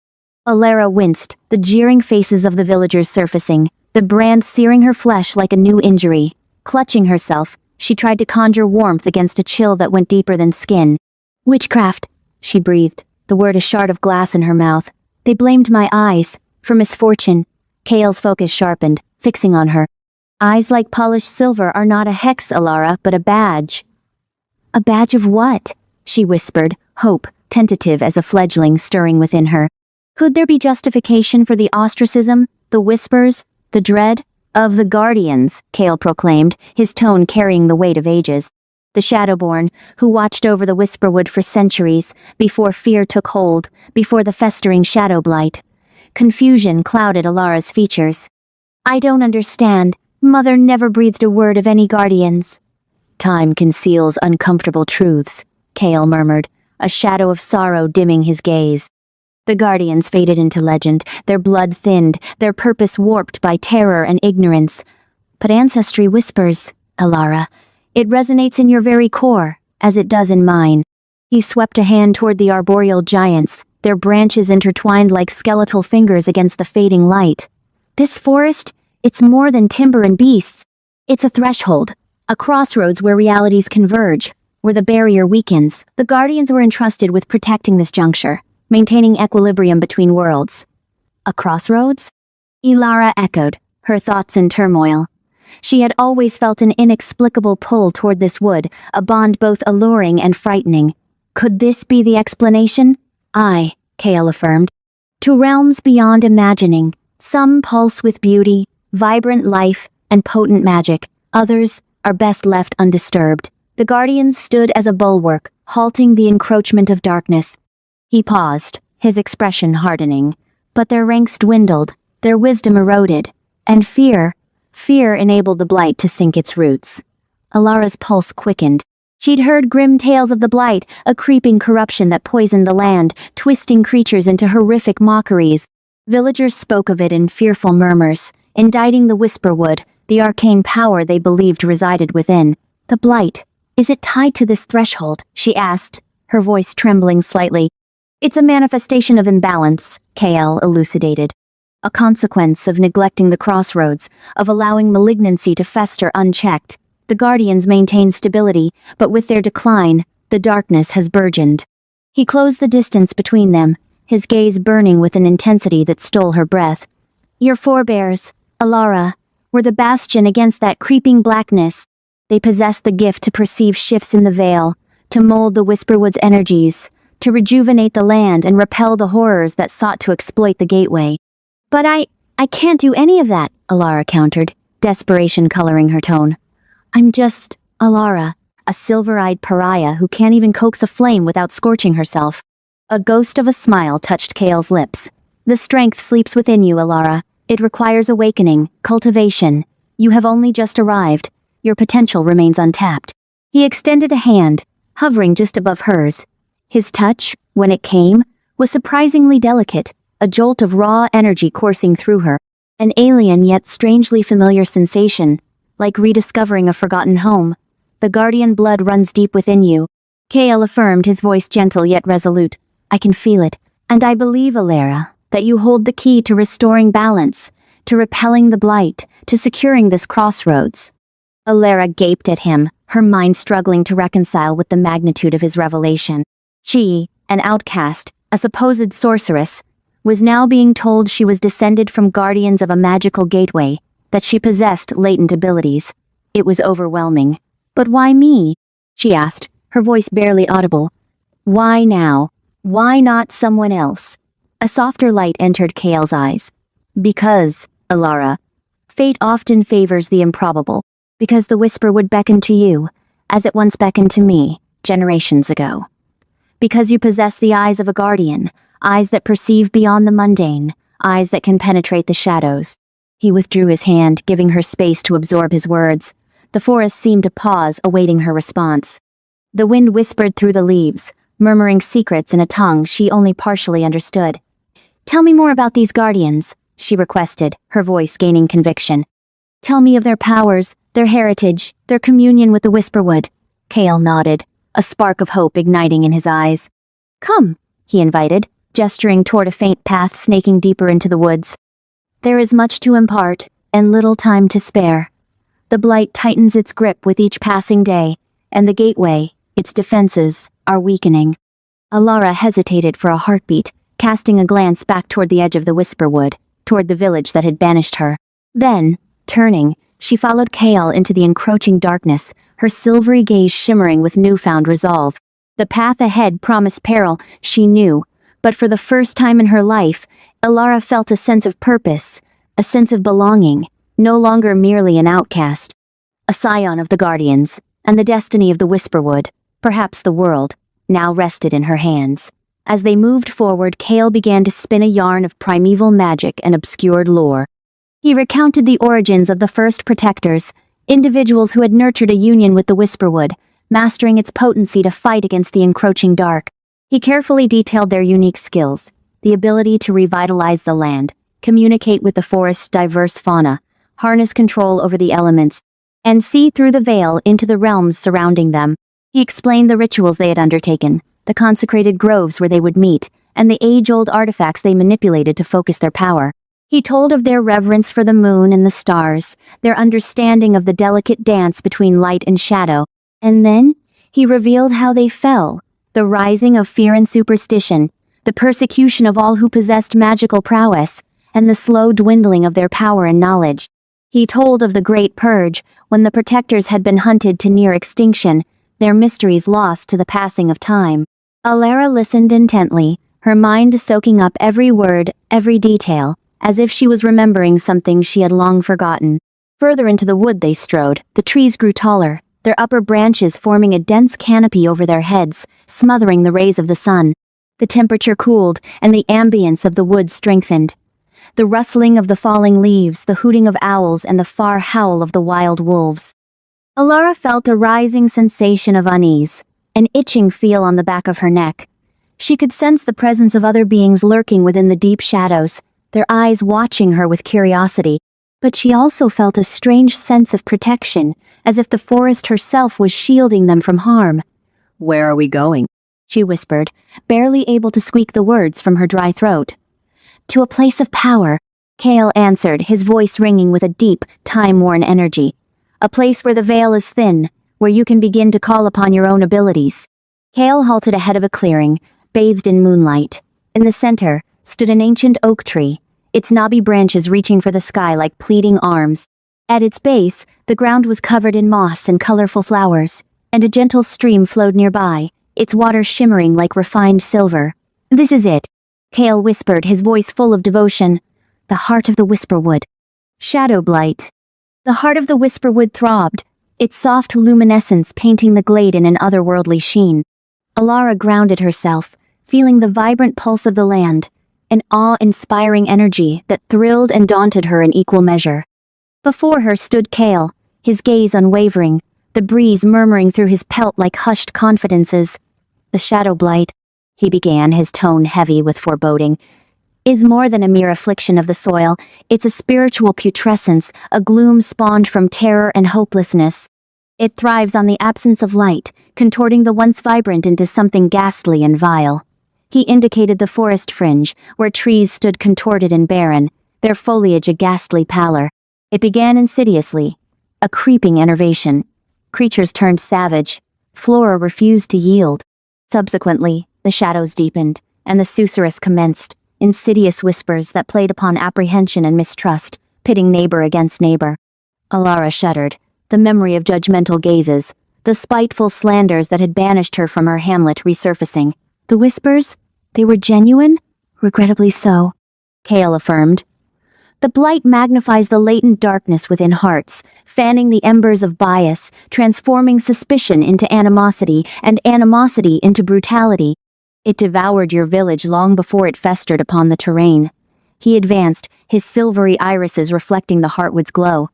Alara winced, the jeering faces of the villagers surfacing, the brand searing her flesh like a new injury. Clutching herself, she tried to conjure warmth against a chill that went deeper than skin. Witchcraft, she breathed, the word a shard of glass in her mouth. They blamed my eyes, for misfortune. Kael's focus sharpened, fixing on her. Eyes like polished silver are not a hex, Alara, but a badge. A badge of what? She whispered, hope, tentative as a fledgling stirring within her. Could there be justification for the ostracism, the whispers, the dread? Of the Guardians, Kael proclaimed, his tone carrying the weight of ages. The Shadowborn, who watched over the Whisperwood for centuries, before fear took hold, before the festering Shadow Blight. Confusion clouded Alara's features. I don't understand. Mother never breathed a word of any Guardians. Time conceals uncomfortable truths, Kael murmured, a shadow of sorrow dimming his gaze. The Guardians faded into legend, their blood thinned, their purpose warped by terror and ignorance. But ancestry whispers, Alara. It resonates in your very core, as it does in mine. He swept a hand toward the arboreal giants, their branches intertwined like skeletal fingers against the fading light. This forest, it's more than timber and beasts. It's a threshold, a crossroads where realities converge, where the barrier weakens. The Guardians were entrusted with protecting this juncture, maintaining equilibrium between worlds. A crossroads? Alara echoed, her thoughts in turmoil. She had always felt an inexplicable pull toward this wood, a bond both alluring and frightening. Could this be the explanation? Aye, Kael affirmed. To realms beyond imagining, some pulse with beauty, vibrant life, and potent magic. Others are best left undisturbed. The Guardians stood as a bulwark, halting the encroachment of darkness. He paused, his expression hardening. But their ranks dwindled, Their wisdom eroded, and fear enabled the blight to sink its roots. Alara's pulse quickened. She'd heard grim tales of the blight, a creeping corruption that poisoned the land, twisting creatures into horrific mockeries. Villagers spoke of it in fearful murmurs, indicting the Whisperwood, the arcane power they believed resided within. The blight, is it tied to this threshold? She asked, her voice trembling slightly. It's a manifestation of imbalance, KL elucidated. A consequence of neglecting the crossroads, of allowing malignancy to fester unchecked. The Guardians maintain stability, but with their decline, the darkness has burgeoned. He closed the distance between them, his gaze burning with an intensity that stole her breath. Your forebears, Alara, were the bastion against that creeping blackness. They possessed the gift to perceive shifts in the veil, to mold the Whisperwood's energies, to rejuvenate the land and repel the horrors that sought to exploit the gateway. But I can't do any of that, Alara countered, desperation coloring her tone. I'm just Alara, a silver-eyed pariah who can't even coax a flame without scorching herself. A ghost of a smile touched Kale's lips. The strength sleeps within you, Alara. It requires awakening, cultivation. You have only just arrived. Your potential remains untapped. He extended a hand, hovering just above hers. His touch, when it came, was surprisingly delicate, a jolt of raw energy coursing through her. An alien yet strangely familiar sensation, like rediscovering a forgotten home. The guardian blood runs deep within you. Kale affirmed, his voice gentle yet resolute. I can feel it, and I believe, Alara, that you hold the key to restoring balance, to repelling the blight, to securing this crossroads. Alara gaped at him, her mind struggling to reconcile with the magnitude of his revelation. She, an outcast, a supposed sorceress, was now being told she was descended from guardians of a magical gateway, that she possessed latent abilities. It was overwhelming. But why me? She asked, her voice barely audible. Why now? Why not someone else? A softer light entered Kale's eyes. Because, Alara, fate often favors the improbable. Because the whisper would beckon to you, as it once beckoned to me, generations ago. Because you possess the eyes of a guardian, eyes that perceive beyond the mundane, eyes that can penetrate the shadows. He withdrew his hand, giving her space to absorb his words. The forest seemed to pause, awaiting her response. The wind whispered through the leaves, murmuring secrets in a tongue she only partially understood. Tell me more about these guardians, she requested, her voice gaining conviction. Tell me of their powers, their heritage, their communion with the Whisperwood. Kale nodded, a spark of hope igniting in his eyes. Come, he invited, gesturing toward a faint path snaking deeper into the woods. There is much to impart, and little time to spare. The blight tightens its grip with each passing day, and the gateway, its defenses, are weakening. Alara hesitated for a heartbeat, casting a glance back toward the edge of the Whisperwood, toward the village that had banished her. Then, turning, she followed Kale into the encroaching darkness, her silvery gaze shimmering with newfound resolve. The path ahead promised peril, she knew, but for the first time in her life, Alara felt a sense of purpose, a sense of belonging, no longer merely an outcast. A scion of the Guardians, and the destiny of the Whisperwood, perhaps the world, now rested in her hands. As they moved forward, Kale began to spin a yarn of primeval magic and obscured lore. He recounted the origins of the first protectors, individuals who had nurtured a union with the Whisperwood, mastering its potency to fight against the encroaching dark. He carefully detailed their unique skills, the ability to revitalize the land, communicate with the forest's diverse fauna, harness control over the elements, and see through the veil into the realms surrounding them. He explained the rituals they had undertaken, the consecrated groves where they would meet, and the age-old artifacts they manipulated to focus their power. He told of their reverence for the moon and the stars, their understanding of the delicate dance between light and shadow, and then he revealed how they fell, the rising of fear and superstition, the persecution of all who possessed magical prowess, and the slow dwindling of their power and knowledge. He told of the Great Purge, when the protectors had been hunted to near extinction, their mysteries lost to the passing of time. Alara listened intently, her mind soaking up every word, every detail, as if she was remembering something she had long forgotten. Further into the wood they strode, the trees grew taller, their upper branches forming a dense canopy over their heads, smothering the rays of the sun. The temperature cooled, and the ambience of the wood strengthened. the rustling of the falling leaves, the hooting of owls, and the far howl of the wild wolves. Alara felt a rising sensation of unease, an itching feel on the back of her neck. She could sense the presence of other beings lurking within the deep shadows, their eyes watching her with curiosity, but she also felt a strange sense of protection, as if the forest herself was shielding them from harm. "Where are we going?" she whispered, barely able to squeak the words from her dry throat. "To a place of power," Kale answered, his voice ringing with a deep, time-worn energy. "A place where the veil is thin, where you can begin to call upon your own abilities." Kale halted ahead of a clearing, bathed in moonlight. In the center stood an ancient oak tree, its knobby branches reaching for the sky like pleading arms. At its base, the ground was covered in moss and colorful flowers, and a gentle stream flowed nearby, its water shimmering like refined silver. "This is it," Kale whispered, his voice full of devotion. "The heart of the Whisperwood." Shadow Blight. The heart of the Whisperwood throbbed, its soft luminescence painting the glade in an otherworldly sheen. Alara grounded herself, feeling the vibrant pulse of the land, an awe-inspiring energy that thrilled and daunted her in equal measure. Before her stood Kale, his gaze unwavering, the breeze murmuring through his pelt like hushed confidences. "The Shadow Blight," he began, his tone heavy with foreboding, "is more than a mere affliction of the soil. It's a spiritual putrescence, a gloom spawned from terror and hopelessness. It thrives on the absence of light, contorting the once vibrant into something ghastly and vile." He indicated the forest fringe, where trees stood contorted and barren, their foliage a ghastly pallor. It began insidiously, a creeping enervation. Creatures turned savage. Flora refused to yield. Subsequently, the shadows deepened, and the susurrus commenced, insidious whispers that played upon apprehension and mistrust, pitting neighbor against neighbor. Alara shuddered, the memory of judgmental gazes, the spiteful slanders that had banished her from her hamlet resurfacing. The whispers? They were genuine? Regrettably so, Kale affirmed. The blight magnifies the latent darkness within hearts, fanning the embers of bias, transforming suspicion into animosity, and animosity into brutality. It devoured your village long before it festered upon the terrain. He advanced, his silvery irises reflecting the heartwood's glow.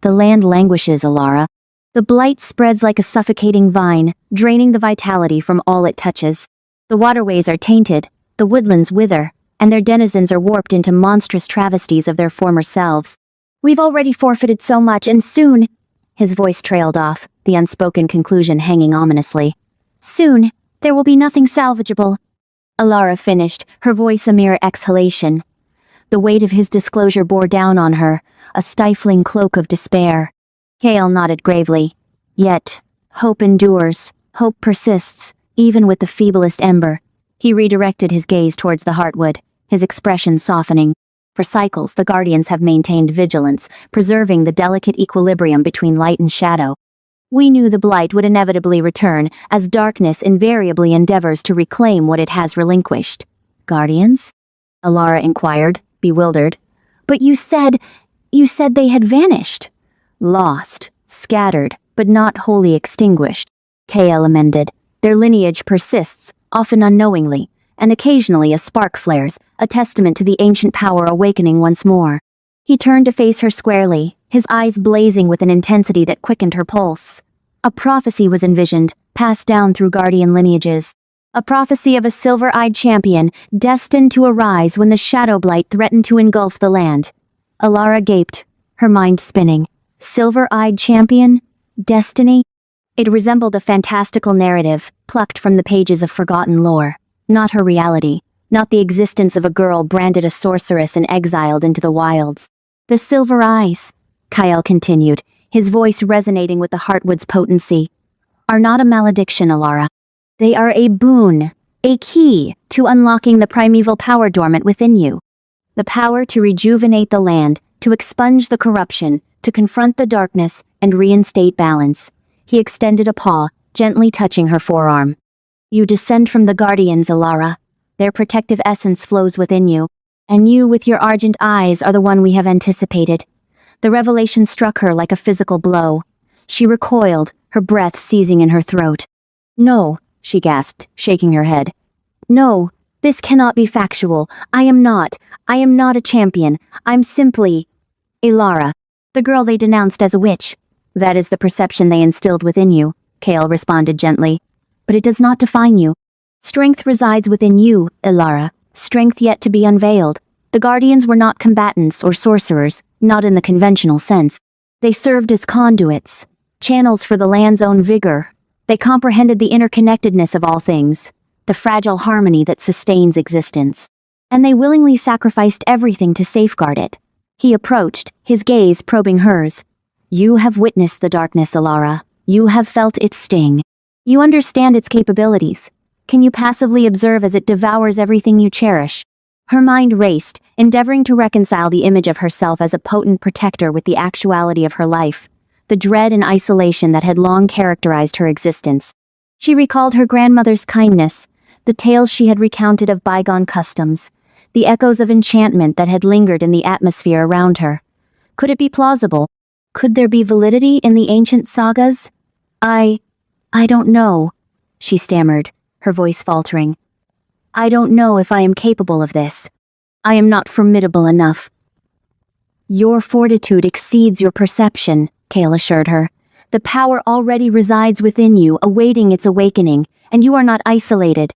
The land languishes, Alara. The blight spreads like a suffocating vine, draining the vitality from all it touches. The waterways are tainted, the woodlands wither, and their denizens are warped into monstrous travesties of their former selves. "We've already forfeited so much, and soon—" His voice trailed off, the unspoken conclusion hanging ominously. "Soon, there will be nothing salvageable." Alara finished, her voice a mere exhalation. The weight of his disclosure bore down on her, a stifling cloak of despair. Kale nodded gravely. "Yet, hope endures, hope persists, even with the feeblest ember." He redirected his gaze towards the heartwood, his expression softening. For cycles, the Guardians have maintained vigilance, preserving the delicate equilibrium between light and shadow. "We knew the blight would inevitably return, as darkness invariably endeavors to reclaim what it has relinquished." "Guardians?" Alara inquired, bewildered. "But you said they had vanished." "Lost, scattered, but not wholly extinguished," Kale amended. "Their lineage persists, often unknowingly, and occasionally a spark flares, a testament to the ancient power awakening once more." He turned to face her squarely, his eyes blazing with an intensity that quickened her pulse. A prophecy was envisioned, passed down through Guardian lineages. A prophecy of a silver-eyed champion, destined to arise when the Shadow Blight threatened to engulf the land. Alara gaped, her mind spinning. Silver-eyed champion? Destiny? It resembled a fantastical narrative, plucked from the pages of forgotten lore. Not her reality, not the existence of a girl branded a sorceress and exiled into the wilds. "The silver eyes," Kyle continued, his voice resonating with the heartwood's potency, "are not a malediction, Alara. They are a boon, a key to unlocking the primeval power dormant within you. The power to rejuvenate the land, to expunge the corruption, to confront the darkness, and reinstate balance." He extended a paw, gently touching her forearm. "You descend from the Guardians, Alara. Their protective essence flows within you, and you with your argent eyes are the one we have anticipated." The revelation struck her like a physical blow. She recoiled, her breath seizing in her throat. "No," she gasped, shaking her head. "No, This cannot be factual. I am not a champion. I'm simply Ilara, the girl they denounced as a witch. That is the perception they instilled within you, Kale responded gently. But it does not define you. Strength resides within you, Ilara, strength yet to be unveiled. The Guardians were not combatants or sorcerers, not in the conventional sense. They served as conduits, channels for the land's own vigor. They comprehended the interconnectedness of all things, the fragile harmony that sustains existence. And they willingly sacrificed everything to safeguard it. He approached, his gaze probing hers. You have witnessed the darkness, Ilara. You have felt its sting. You understand its capabilities. Can you passively observe as it devours everything you cherish? Her mind raced, endeavoring to reconcile the image of herself as a potent protector with the actuality of her life, the dread and isolation that had long characterized her existence. She recalled her grandmother's kindness, the tales she had recounted of bygone customs, the echoes of enchantment that had lingered in the atmosphere around her. Could it be plausible? Could there be validity in the ancient sagas? I don't know, she stammered, her voice faltering. I don't know if I am capable of this. I am not formidable enough. Your fortitude exceeds your perception, Kale assured her. The power already resides within you, awaiting its awakening, and you are not isolated.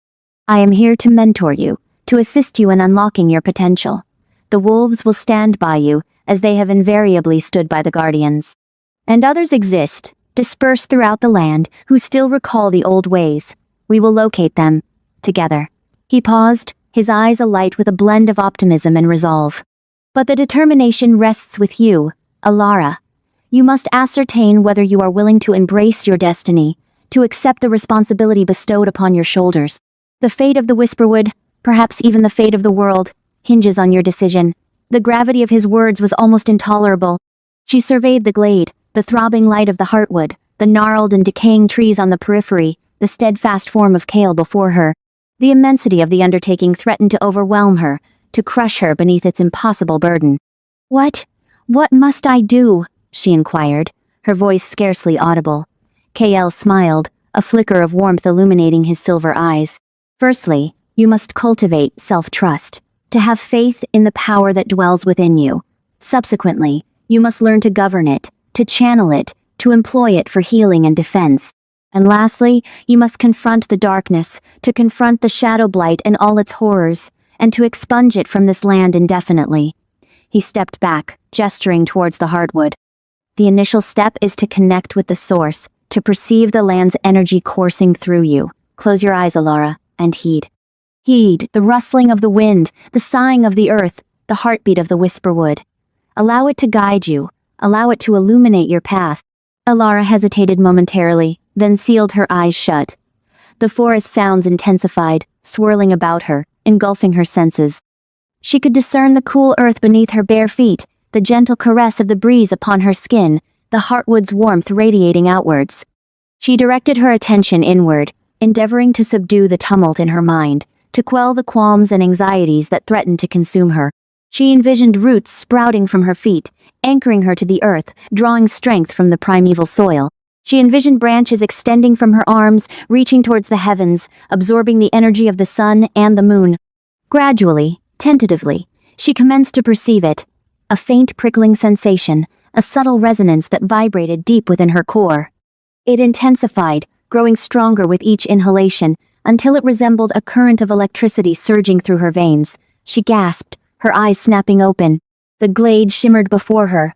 I am here to mentor you, to assist you in unlocking your potential. The wolves will stand by you, as they have invariably stood by the Guardians. And others exist, dispersed throughout the land, who still recall the old ways. We will locate them, together. He paused, his eyes alight with a blend of optimism and resolve. But the determination rests with you, Ilara. You must ascertain whether you are willing to embrace your destiny, to accept the responsibility bestowed upon your shoulders. The fate of the Whisperwood, perhaps even the fate of the world, hinges on your decision. The gravity of his words was almost intolerable. She surveyed the glade, the throbbing light of the heartwood, the gnarled and decaying trees on the periphery, the steadfast form of Kale before her. The immensity of the undertaking threatened to overwhelm her, to crush her beneath its impossible burden. What must I do? She inquired, her voice scarcely audible. Kale smiled, a flicker of warmth illuminating his silver eyes. Firstly, you must cultivate self-trust, to have faith in the power that dwells within you. Subsequently, you must learn to govern it, to channel it, to employ it for healing and defense. And lastly, you must confront the darkness, to confront the shadow blight and all its horrors, and to expunge it from this land indefinitely. He stepped back, gesturing towards the hardwood. The initial step is to connect with the source, to perceive the land's energy coursing through you. Close your eyes, Ilara, and heed. Heed the rustling of the wind, the sighing of the earth, the heartbeat of the Whisperwood. Allow it to guide you, allow it to illuminate your path. Ilara hesitated momentarily, then sealed her eyes shut. The forest sounds intensified, swirling about her, engulfing her senses. She could discern the cool earth beneath her bare feet, the gentle caress of the breeze upon her skin, the heartwood's warmth radiating outwards. She directed her attention inward, endeavoring to subdue the tumult in her mind, to quell the qualms and anxieties that threatened to consume her. She envisioned roots sprouting from her feet, anchoring her to the earth, drawing strength from the primeval soil. She envisioned branches extending from her arms, reaching towards the heavens, absorbing the energy of the sun and the moon. Gradually, tentatively, she commenced to perceive it, a faint prickling sensation, a subtle resonance that vibrated deep within her core. It intensified, growing stronger with each inhalation, until it resembled a current of electricity surging through her veins. She gasped, her eyes snapping open. The glade shimmered before her,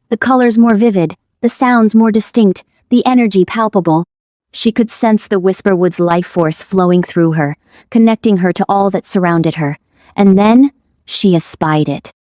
the colors more vivid, the sounds more distinct, the energy palpable. She could sense the Whisperwood's life force flowing through her, connecting her to all that surrounded her. And then, she espied it.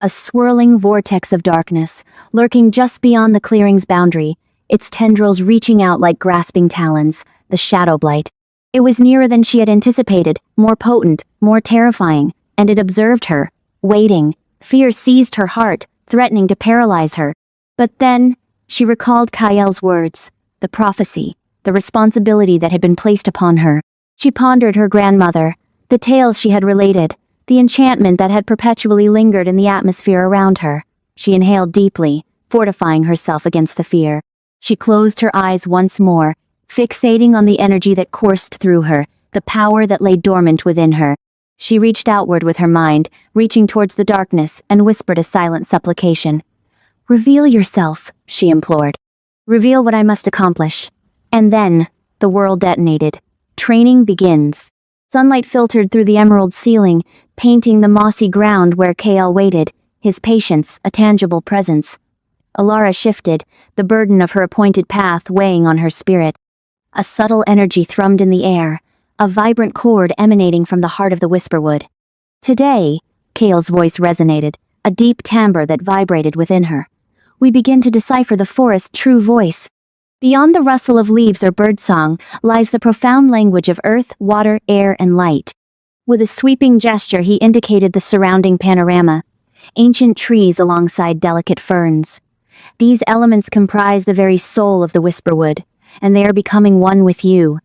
A swirling vortex of darkness, lurking just beyond the clearing's boundary, its tendrils reaching out like grasping talons, the shadow blight. It was nearer than she had anticipated, more potent, more terrifying, and it observed her, waiting. Fear seized her heart, threatening to paralyze her. But then, she recalled Kayel's words, the prophecy, the responsibility that had been placed upon her. She pondered her grandmother, the tales she had related, the enchantment that had perpetually lingered in the atmosphere around her. She inhaled deeply, fortifying herself against the fear. She closed her eyes once more, fixating on the energy that coursed through her, the power that lay dormant within her. She reached outward with her mind, reaching towards the darkness, and whispered a silent supplication. "Reveal yourself," she implored. "Reveal what I must accomplish." And then, the world detonated. Training begins. Sunlight filtered through the emerald ceiling, painting the mossy ground where Kael waited, his patience a tangible presence. Alara shifted, the burden of her appointed path weighing on her spirit. A subtle energy thrummed in the air, a vibrant chord emanating from the heart of the Whisperwood. "Today," Kael's voice resonated, a deep timbre that vibrated within her. "We begin to decipher the forest's true voice. Beyond the rustle of leaves or birdsong lies the profound language of earth, water, air, and light." With a sweeping gesture he indicated the surrounding panorama. Ancient trees alongside delicate ferns. These elements comprise the very soul of the Whisperwood, and they are becoming one with you.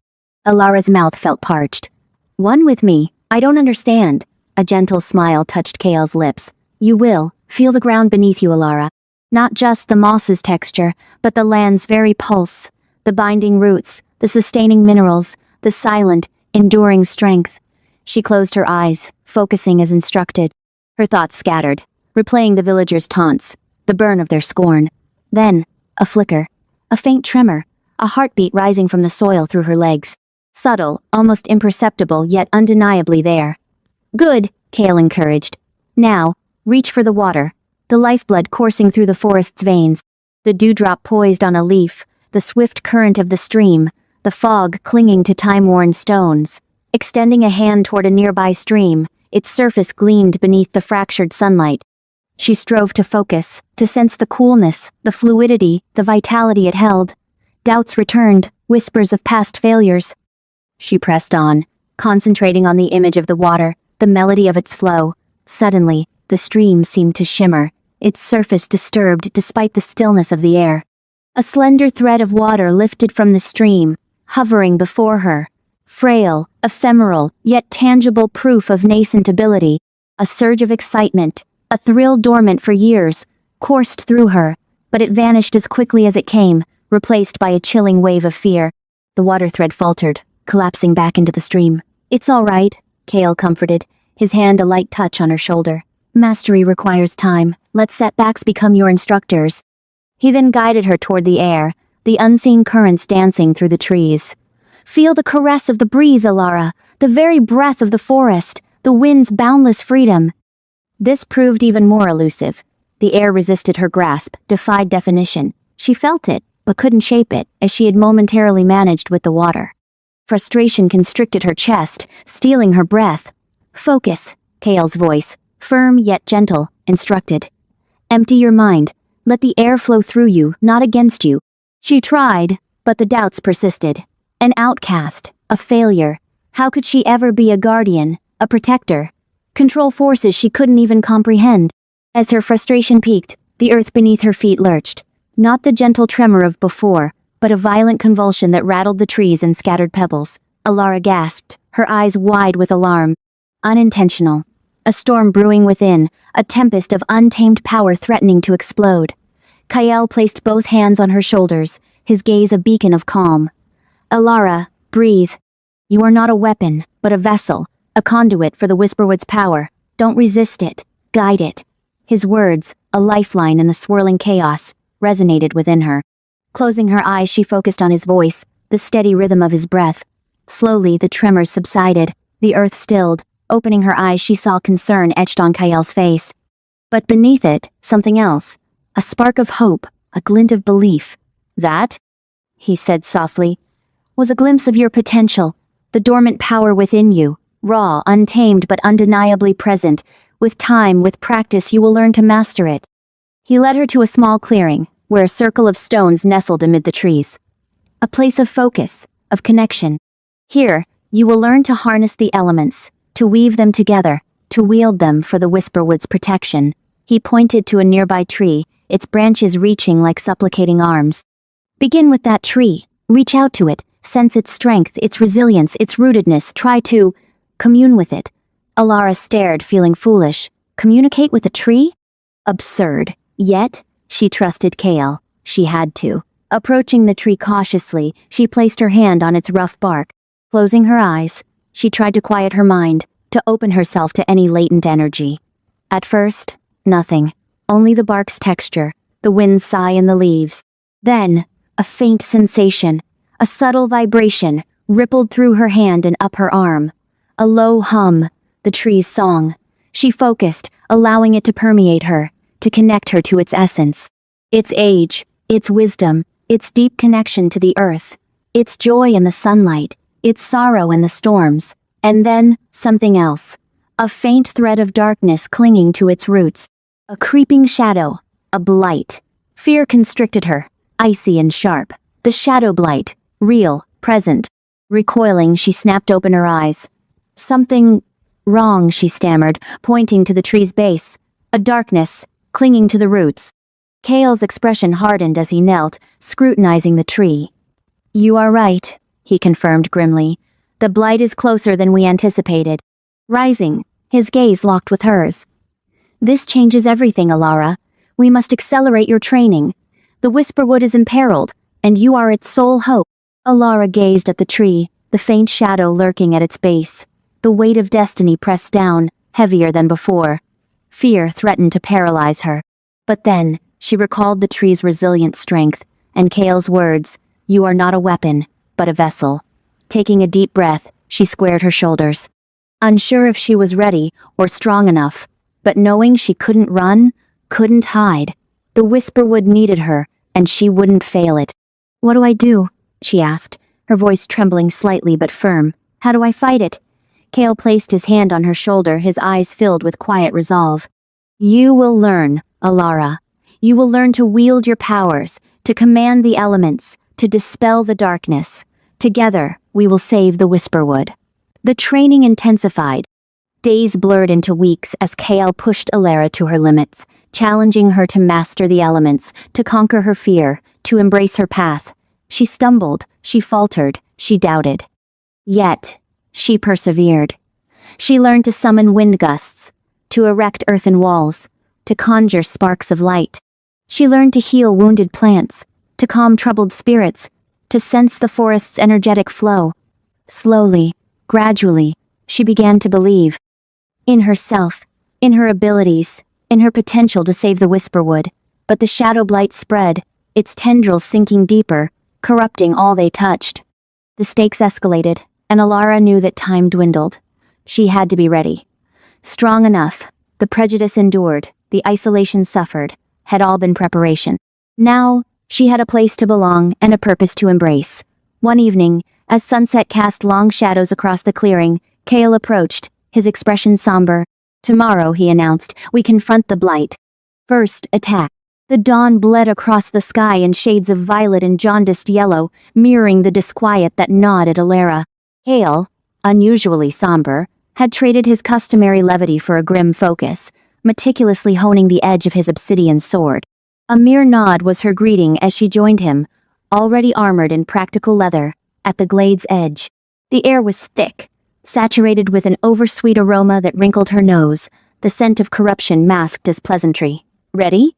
Alara's mouth felt parched. "One with me? I don't understand." A gentle smile touched Kael's lips. "You will. Feel the ground beneath you, Alara. Not just the moss's texture, but the land's very pulse. The binding roots, the sustaining minerals, the silent, enduring strength." She closed her eyes, focusing as instructed. Her thoughts scattered, replaying the villagers' taunts, the burn of their scorn. Then, a flicker, a faint tremor, a heartbeat rising from the soil through her legs. Subtle, almost imperceptible, yet undeniably there. "Good," Kael encouraged. "Now, reach for the water, the lifeblood coursing through the forest's veins. The dewdrop poised on a leaf, the swift current of the stream, the fog clinging to time-worn stones." Extending a hand toward a nearby stream, its surface gleamed beneath the fractured sunlight. She strove to focus, to sense the coolness, the fluidity, the vitality it held. Doubts returned, whispers of past failures. She pressed on, concentrating on the image of the water, the melody of its flow. Suddenly, the stream seemed to shimmer, its surface disturbed despite the stillness of the air. A slender thread of water lifted from the stream, hovering before her. Frail, ephemeral, yet tangible proof of nascent ability. A surge of excitement, a thrill dormant for years, coursed through her, but it vanished as quickly as it came, replaced by a chilling wave of fear. The water thread faltered, collapsing back into the stream. "It's all right," Kael comforted, his hand a light touch on her shoulder. "Mastery requires time. Let setbacks become your instructors." He then guided her toward the air, the unseen currents dancing through the trees. "Feel the caress of the breeze, Alara, the very breath of the forest, the wind's boundless freedom." This proved even more elusive. The air resisted her grasp, defied definition. She felt it, but couldn't shape it, as she had momentarily managed with the water. Frustration constricted her chest, stealing her breath. "Focus," Kael's voice, firm yet gentle, instructed. "Empty your mind. Let the air flow through you, not against you." She tried, but the doubts persisted. An outcast, a failure. How could she ever be a guardian, a protector? Control forces she couldn't even comprehend. As her frustration peaked, the earth beneath her feet lurched. Not the gentle tremor of before, but a violent convulsion that rattled the trees and scattered pebbles. Alara gasped, her eyes wide with alarm. Unintentional. A storm brewing within, a tempest of untamed power threatening to explode. Kael placed both hands on her shoulders, his gaze a beacon of calm. "Alara, breathe. You are not a weapon, but a vessel, a conduit for the Whisperwood's power. Don't resist it, guide it." His words, a lifeline in the swirling chaos, resonated within her. Closing her eyes, she focused on his voice, the steady rhythm of his breath. Slowly, the tremors subsided, the earth stilled. Opening her eyes, she saw concern etched on Kael's face. But beneath it, something else. A spark of hope, a glint of belief. "That," he said softly, "was a glimpse of your potential, the dormant power within you, raw, untamed, but undeniably present. With time, with practice, you will learn to master it." He led her to a small clearing, where a circle of stones nestled amid the trees. A place of focus, of connection. "Here, you will learn to harness the elements, to weave them together, to wield them for the Whisperwood's protection." He pointed to a nearby tree, its branches reaching like supplicating arms. "Begin with that tree. Reach out to it, sense its strength, its resilience, its rootedness. Try to commune with it." Alara stared, feeling foolish. Communicate with a tree? Absurd. Yet, she trusted Kael. She had to. Approaching the tree cautiously, she placed her hand on its rough bark. Closing her eyes, she tried to quiet her mind, to open herself to any latent energy. At first, nothing. Only the bark's texture, the wind's sigh in the leaves. Then, a faint sensation, a subtle vibration, rippled through her hand and up her arm. A low hum, the tree's song. She focused, allowing it to permeate her, to connect her to its essence. Its age, its wisdom, its deep connection to the earth, its joy in the sunlight, its sorrow in the storms, and then something else. A faint thread of darkness clinging to its roots. A creeping shadow, a blight. Fear constricted her, icy and sharp. The shadow blight, real, present. Recoiling, she snapped open her eyes. Something wrong, she stammered, pointing to the tree's base. A darkness, clinging to the roots. Kale's expression hardened as he knelt, scrutinizing the tree. "You are right," he confirmed grimly. "The blight is closer than we anticipated." Rising, his gaze locked with hers. "This changes everything, Alara. We must accelerate your training. The Whisperwood is imperiled, and you are its sole hope." Alara gazed at the tree, the faint shadow lurking at its base. The weight of destiny pressed down, heavier than before. Fear threatened to paralyze her. But then, she recalled the tree's resilient strength, and Kale's words, "You are not a weapon, but a vessel." Taking a deep breath, she squared her shoulders. Unsure if she was ready or strong enough, but knowing she couldn't run, couldn't hide. The Whisperwood needed her, and she wouldn't fail it. "What do I do?" she asked, her voice trembling slightly but firm. "How do I fight it?" Kale placed his hand on her shoulder, his eyes filled with quiet resolve. "You will learn, Alara. You will learn to wield your powers, to command the elements, to dispel the darkness. Together, we will save the Whisperwood." The training intensified. Days blurred into weeks as Kale pushed Alara to her limits, challenging her to master the elements, to conquer her fear, to embrace her path. She stumbled, she faltered, she doubted. Yet, she persevered. She learned to summon wind gusts, to erect earthen walls, to conjure sparks of light. She learned to heal wounded plants, to calm troubled spirits, to sense the forest's energetic flow. Slowly, gradually, she began to believe. In herself, in her abilities, in her potential to save the Whisperwood. But the shadow blight spread, its tendrils sinking deeper, corrupting all they touched. The stakes escalated, and Alara knew that time dwindled. She had to be ready. Strong enough, the prejudice endured, the isolation suffered, had all been preparation. Now, she had a place to belong and a purpose to embrace. One evening, as sunset cast long shadows across the clearing, Kale approached, his expression somber. "Tomorrow," he announced, "we confront the blight. First, attack." The dawn bled across the sky in shades of violet and jaundiced yellow, mirroring the disquiet that gnawed at Alara. Kale, unusually somber, had traded his customary levity for a grim focus, meticulously honing the edge of his obsidian sword. A mere nod was her greeting as she joined him, already armored in practical leather, at the glade's edge. The air was thick, saturated with an oversweet aroma that wrinkled her nose, the scent of corruption masked as pleasantry. "Ready?"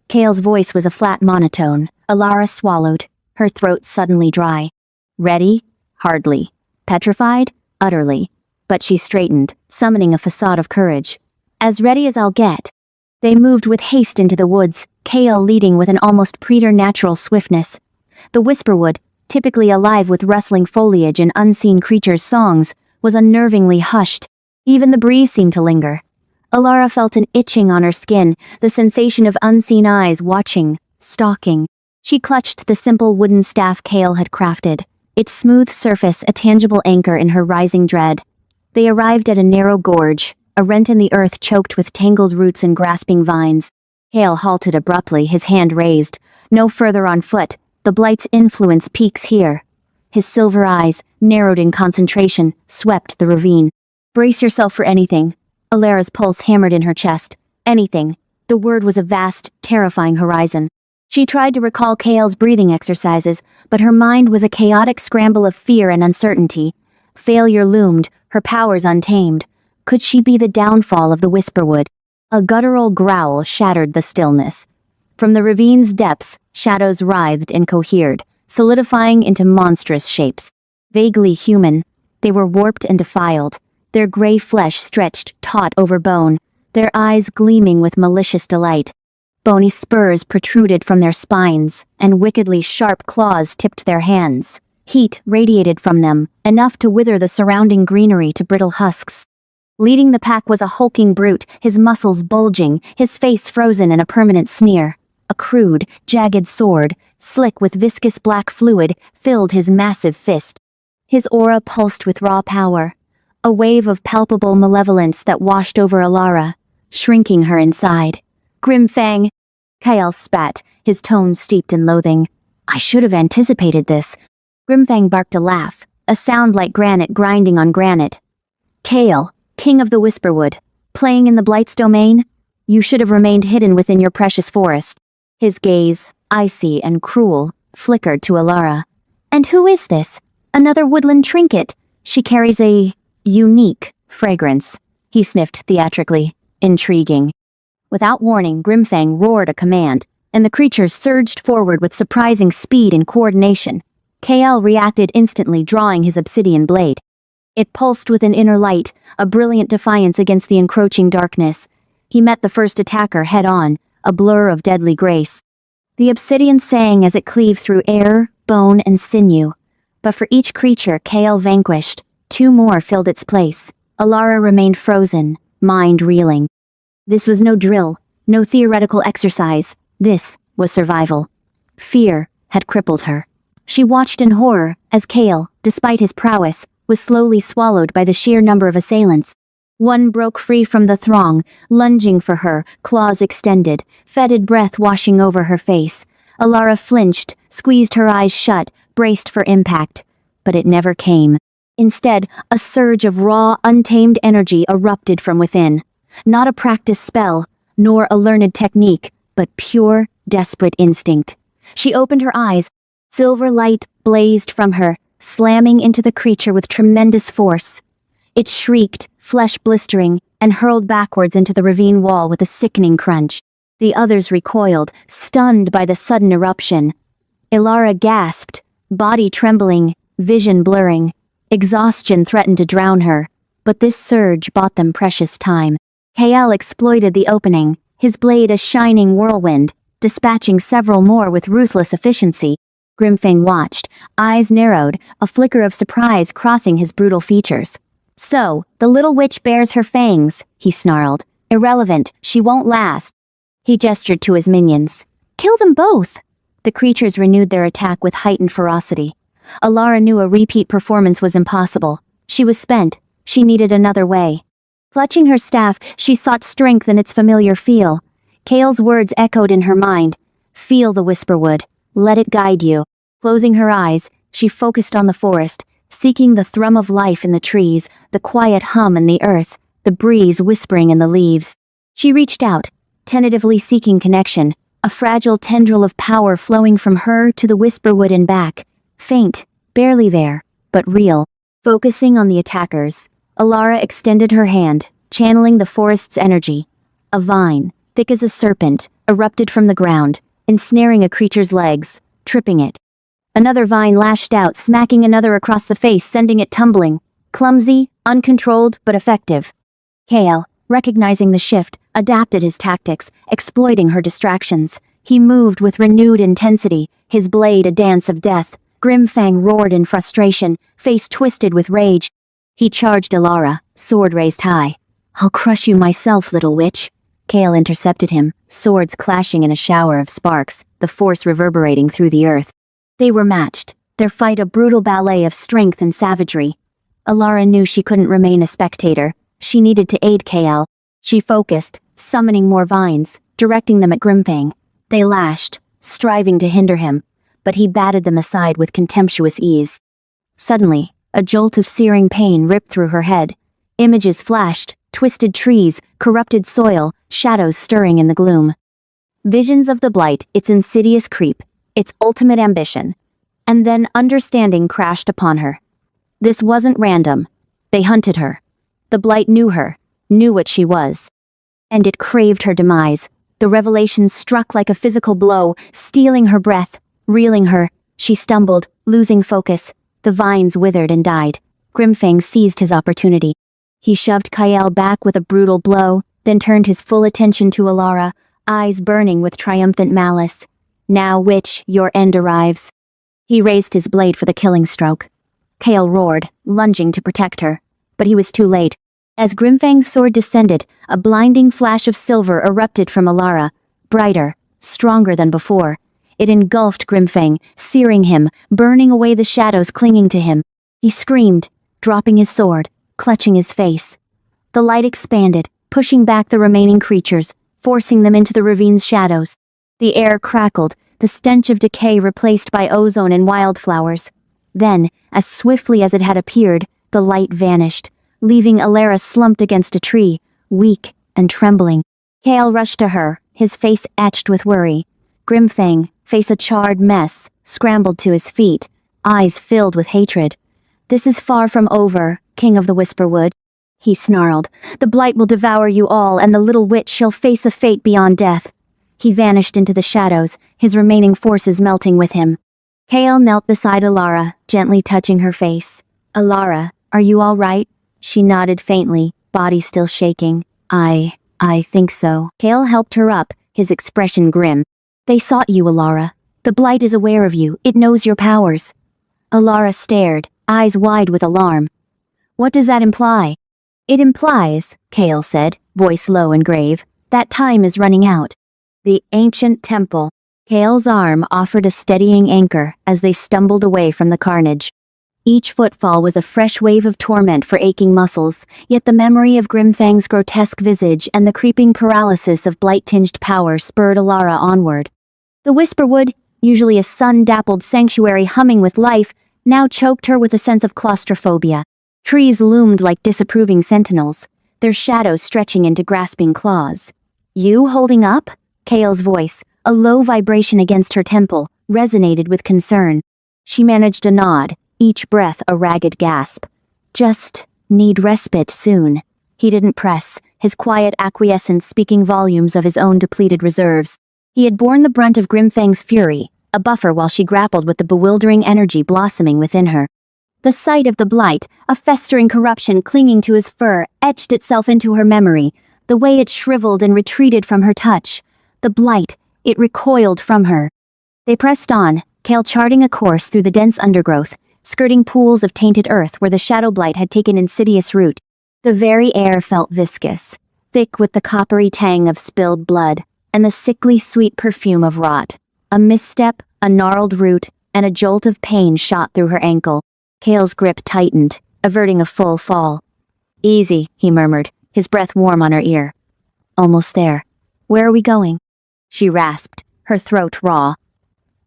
Kale's voice was a flat monotone. Alara swallowed, her throat suddenly dry. "Ready? Hardly. Petrified? Utterly." But she straightened, summoning a facade of courage. "As ready as I'll get." They moved with haste into the woods, Kale leading with an almost preternatural swiftness. The Whisperwood, typically alive with rustling foliage and unseen creatures' songs, was unnervingly hushed. Even the breeze seemed to linger. Alara felt an itching on her skin, the sensation of unseen eyes watching, stalking. She clutched the simple wooden staff Kale had crafted, its smooth surface a tangible anchor in her rising dread. They arrived at a narrow gorge, a rent in the earth choked with tangled roots and grasping vines. Kale halted abruptly, his hand raised. No further on foot, the blight's influence peaks here. His silver eyes, narrowed in concentration, swept the ravine. "Brace yourself for anything." Alara's pulse hammered in her chest. Anything. The word was a vast, terrifying horizon. She tried to recall Kale's breathing exercises, but her mind was a chaotic scramble of fear and uncertainty. Failure loomed, her powers untamed. Could she be the downfall of the Whisperwood? A guttural growl shattered the stillness. From the ravine's depths, shadows writhed and cohered, solidifying into monstrous shapes. Vaguely human, they were warped and defiled, their gray flesh stretched taut over bone, their eyes gleaming with malicious delight. Bony spurs protruded from their spines, and wickedly sharp claws tipped their hands. Heat radiated from them, enough to wither the surrounding greenery to brittle husks. Leading the pack was a hulking brute, his muscles bulging, his face frozen in a permanent sneer. A crude, jagged sword, slick with viscous black fluid, filled his massive fist. His aura pulsed with raw power, a wave of palpable malevolence that washed over Alara, shrinking her inside. Grimfang! Kael spat, his tone steeped in loathing. I should have anticipated this. Grimfang barked a laugh, a sound like granite grinding on granite. Kael, king of the Whisperwood, playing in the Blight's domain? You should have remained hidden within your precious forest. His gaze, icy and cruel, flickered to Alara. And who is this? Another woodland trinket. She carries a unique fragrance. He sniffed theatrically. Intriguing. Without warning, Grimfang roared a command, and the creatures surged forward with surprising speed and coordination. Kael reacted instantly, drawing his obsidian blade. It pulsed with an inner light, a brilliant defiance against the encroaching darkness. He met the first attacker head-on, a blur of deadly grace. The obsidian sang as it cleaved through air, bone, and sinew. But for each creature Kael vanquished, two more filled its place. Alara remained frozen, mind reeling. This was no drill, no theoretical exercise. This was survival. Fear had crippled her. She watched in horror as Kael, despite his prowess, was slowly swallowed by the sheer number of assailants. One broke free from the throng, lunging for her, claws extended, fetid breath washing over her face. Alara flinched, squeezed her eyes shut, braced for impact. But it never came. Instead, a surge of raw, untamed energy erupted from within. Not a practiced spell, nor a learned technique, but pure, desperate instinct. She opened her eyes. Silver light blazed from her, slamming into the creature with tremendous force. It shrieked, flesh blistering, and hurled backwards into the ravine wall with a sickening crunch. The others recoiled, stunned by the sudden eruption. Alara gasped, body trembling, vision blurring. Exhaustion threatened to drown her, but this surge bought them precious time. Kael exploited the opening, his blade a shining whirlwind, dispatching several more with ruthless efficiency. Grimfang watched, eyes narrowed, a flicker of surprise crossing his brutal features. So, the little witch bears her fangs, he snarled. Irrelevant, she won't last. He gestured to his minions. Kill them both! The creatures renewed their attack with heightened ferocity. Alara knew a repeat performance was impossible. She was spent. She needed another way. Clutching her staff, she sought strength in its familiar feel. Kael's words echoed in her mind. Feel the Whisperwood. Let it guide you. Closing her eyes, she focused on the forest, seeking the thrum of life in the trees, the quiet hum in the earth, the breeze whispering in the leaves. She reached out, tentatively seeking connection, a fragile tendril of power flowing from her to the Whisperwood and back. Faint, barely there, but real. Focusing on the attackers, Alara extended her hand, channeling the forest's energy. A vine, thick as a serpent, erupted from the ground, ensnaring a creature's legs, tripping it. Another vine lashed out, smacking another across the face, sending it tumbling. Clumsy, uncontrolled, but effective. Kael, recognizing the shift, adapted his tactics, exploiting her distractions. He moved with renewed intensity, his blade a dance of death. Grimfang roared in frustration, face twisted with rage. He charged Alara, sword raised high. I'll crush you myself, little witch. Kael intercepted him, swords clashing in a shower of sparks, the force reverberating through the earth. They were matched, their fight a brutal ballet of strength and savagery. Alara knew she couldn't remain a spectator. She needed to aid Kael. She focused, summoning more vines, directing them at Grimfang. They lashed, striving to hinder him, but he batted them aside with contemptuous ease. Suddenly, a jolt of searing pain ripped through her head. Images flashed, twisted trees, corrupted soil, shadows stirring in the gloom. Visions of the Blight, its insidious creep, its ultimate ambition. And then understanding crashed upon her. This wasn't random. They hunted her. The Blight knew her, knew what she was. And it craved her demise. The revelation struck like a physical blow, stealing her breath, reeling her. She stumbled, losing focus. The vines withered and died. Grimfang seized his opportunity. He shoved Kael back with a brutal blow, then turned his full attention to Alara, eyes burning with triumphant malice. Now, witch, your end arrives. He raised his blade for the killing stroke. Kael roared, lunging to protect her. But he was too late. As Grimfang's sword descended, a blinding flash of silver erupted from Alara, brighter, stronger than before. It engulfed Grimfang, searing him, burning away the shadows clinging to him. He screamed, dropping his sword, clutching his face. The light expanded, pushing back the remaining creatures, forcing them into the ravine's shadows. The air crackled, the stench of decay replaced by ozone and wildflowers. Then, as swiftly as it had appeared, the light vanished, leaving Alara slumped against a tree, weak and trembling. Kael rushed to her, his face etched with worry. Grimfang, face a charred mess, scrambled to his feet, eyes filled with hatred. "This is far from over, King of the Whisperwood," he snarled. "The blight will devour you all, and the little witch shall face a fate beyond death." He vanished into the shadows, his remaining forces melting with him. Kael knelt beside Alara, gently touching her face. "Alara, are you all right?" She nodded faintly, body still shaking. I think so." Kael helped her up, his expression grim. "They sought you, Alara. The blight is aware of you, it knows your powers." Alara stared, eyes wide with alarm. "What does that imply?" "It implies," Kael said, voice low and grave, "that time is running out." The ancient temple. Kael's arm offered a steadying anchor as they stumbled away from the carnage. Each footfall was a fresh wave of torment for aching muscles, yet the memory of Grimfang's grotesque visage and the creeping paralysis of blight-tinged power spurred Alara onward. The Whisperwood, usually a sun-dappled sanctuary humming with life, now choked her with a sense of claustrophobia. Trees loomed like disapproving sentinels, their shadows stretching into grasping claws. "You holding up?" Kael's voice, a low vibration against her temple, resonated with concern. She managed a nod, each breath a ragged gasp. "Just need respite soon." He didn't press, his quiet acquiescence speaking volumes of his own depleted reserves. He had borne the brunt of Grimfang's fury, a buffer while she grappled with the bewildering energy blossoming within her. The sight of the blight, a festering corruption clinging to his fur, etched itself into her memory, the way it shriveled and retreated from her touch. The blight, it recoiled from her. They pressed on, Kael charting a course through the dense undergrowth, skirting pools of tainted earth where the shadow blight had taken insidious root. The very air felt viscous, thick with the coppery tang of spilled blood, and the sickly sweet perfume of rot. A misstep, a gnarled root, and a jolt of pain shot through her ankle. Kael's grip tightened, averting a full fall. "Easy," he murmured, his breath warm on her ear. "Almost there. Where are we going?" She rasped, her throat raw.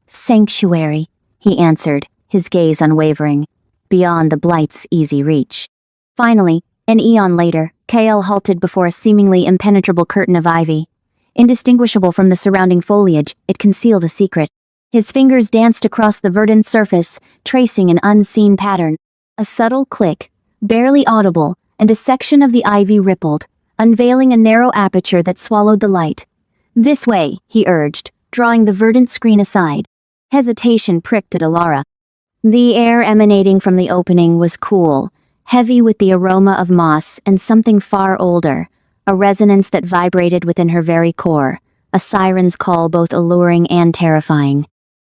"Sanctuary," he answered, his gaze unwavering, beyond the blight's easy reach. Finally, an eon later, Kael halted before a seemingly impenetrable curtain of ivy. Indistinguishable from the surrounding foliage, it concealed a secret. His fingers danced across the verdant surface, tracing an unseen pattern. A subtle click, barely audible, and a section of the ivy rippled, unveiling a narrow aperture that swallowed the light. "This way," he urged, drawing the verdant screen aside. Hesitation pricked at Alara. The air emanating from the opening was cool, heavy with the aroma of moss and something far older, a resonance that vibrated within her very core, a siren's call both alluring and terrifying.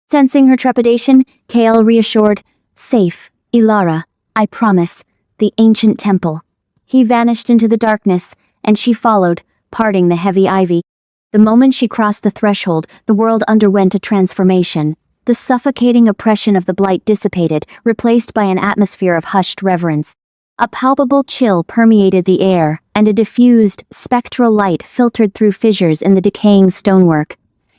Sensing her trepidation, Kael reassured, "Safe, Ilara, I promise, the ancient temple." He vanished into the darkness, and she followed, parting the heavy ivy. The moment she crossed the threshold, the world underwent a transformation. The suffocating oppression of the blight dissipated, replaced by an atmosphere of hushed reverence. A palpable chill permeated the air, and a diffused, spectral light filtered through fissures in the decaying stonework.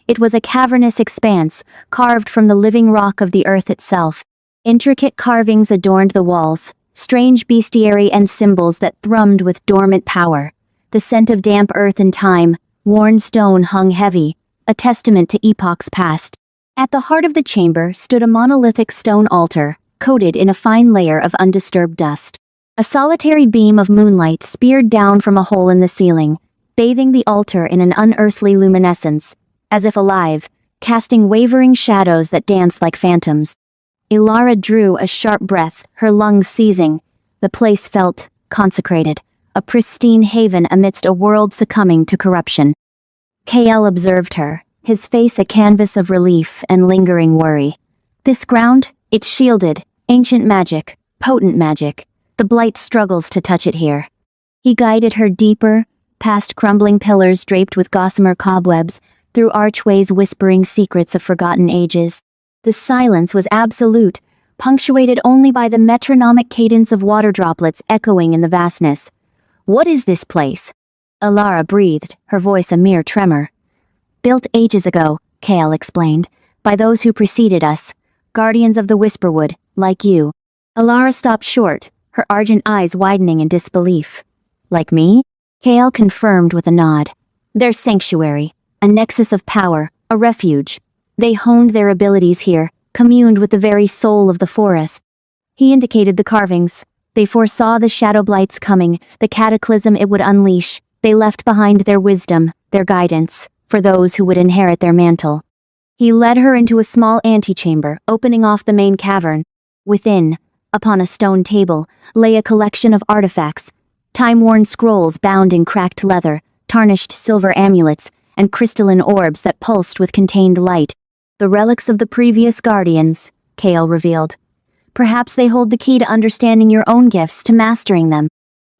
It was a cavernous expanse, carved from the living rock of the earth itself. Intricate carvings adorned the walls, strange bestiary and symbols that thrummed with dormant power. The scent of damp earth and time, worn stone hung heavy, a testament to epochs past. At the heart of the chamber stood a monolithic stone altar, coated in a fine layer of undisturbed dust. A solitary beam of moonlight speared down from a hole in the ceiling, bathing the altar in an unearthly luminescence, as if alive, casting wavering shadows that danced like phantoms. Ilara drew a sharp breath, her lungs seizing. The place felt consecrated, a pristine haven amidst a world succumbing to corruption. KL observed her, his face a canvas of relief and lingering worry. This ground, it's shielded, ancient magic, potent magic. The blight struggles to touch it here. He guided her deeper, past crumbling pillars draped with gossamer cobwebs, through archways whispering secrets of forgotten ages. The silence was absolute, punctuated only by the metronomic cadence of water droplets echoing in the vastness. "What is this place?" Alara breathed, her voice a mere tremor. "Built ages ago," Kale explained, "by those who preceded us, guardians of the Whisperwood, like you." Alara stopped short, her argent eyes widening in disbelief. "Like me?" Kale confirmed with a nod. "Their sanctuary, a nexus of power, a refuge. They honed their abilities here, communed with the very soul of the forest." He indicated the carvings. They foresaw the shadow blights coming, the cataclysm it would unleash. They left behind their wisdom, their guidance, for those who would inherit their mantle. He led her into a small antechamber, opening off the main cavern. Within, upon a stone table, lay a collection of artifacts, time-worn scrolls bound in cracked leather, tarnished silver amulets, and crystalline orbs that pulsed with contained light. "The relics of the previous guardians," Kale revealed. "Perhaps they hold the key to understanding your own gifts, to mastering them."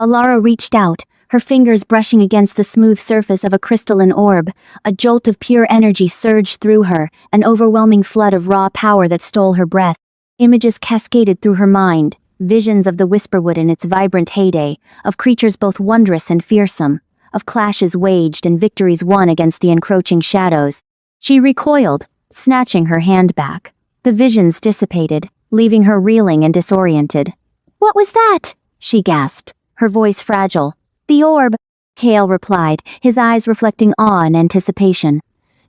Alara reached out, her fingers brushing against the smooth surface of a crystalline orb. A jolt of pure energy surged through her, an overwhelming flood of raw power that stole her breath. Images cascaded through her mind, visions of the Whisperwood in its vibrant heyday, of creatures both wondrous and fearsome, of clashes waged and victories won against the encroaching shadows. She recoiled, snatching her hand back. The visions dissipated, leaving her reeling and disoriented. "What was that?" she gasped, her voice fragile. "The orb," Kale replied, his eyes reflecting awe and anticipation.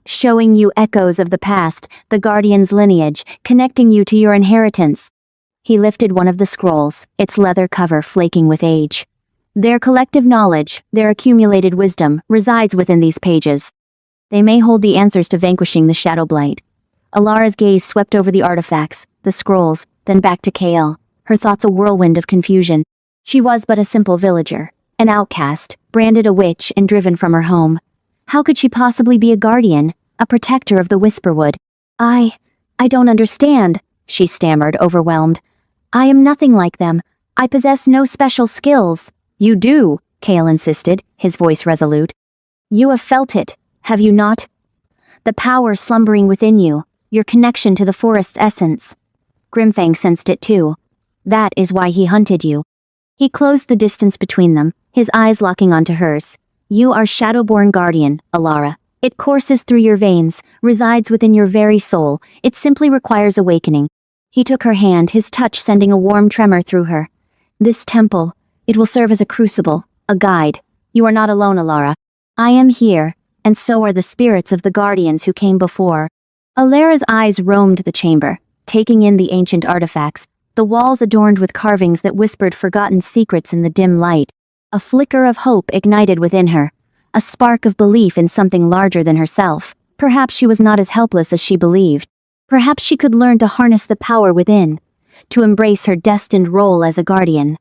"Showing you echoes of the past, the Guardian's lineage, connecting you to your inheritance." He lifted one of the scrolls, its leather cover flaking with age. "Their collective knowledge, their accumulated wisdom, resides within these pages. They may hold the answers to vanquishing the Shadow Blight." Alara's gaze swept over the artifacts, the scrolls, then back to Kale, her thoughts a whirlwind of confusion. She was but a simple villager, an outcast, branded a witch and driven from her home. How could she possibly be a guardian, a protector of the Whisperwood? I don't understand," she stammered, overwhelmed. "I am nothing like them. I possess no special skills." "You do," Kale insisted, his voice resolute. "You have felt it, have you not? The power slumbering within you, your connection to the forest's essence." Grimfang sensed it too. "That is why he hunted you." He closed the distance between them, his eyes locking onto hers. "You are Shadowborn Guardian, Alara. It courses through your veins, resides within your very soul. It simply requires awakening." He took her hand, his touch sending a warm tremor through her. "This temple, it will serve as a crucible, a guide. You are not alone, Alara. I am here, and so are the spirits of the guardians who came before." Alara's eyes roamed the chamber, taking in the ancient artifacts, the walls adorned with carvings that whispered forgotten secrets in the dim light. A flicker of hope ignited within her, a spark of belief in something larger than herself. Perhaps she was not as helpless as she believed. Perhaps she could learn to harness the power within, to embrace her destined role as a guardian.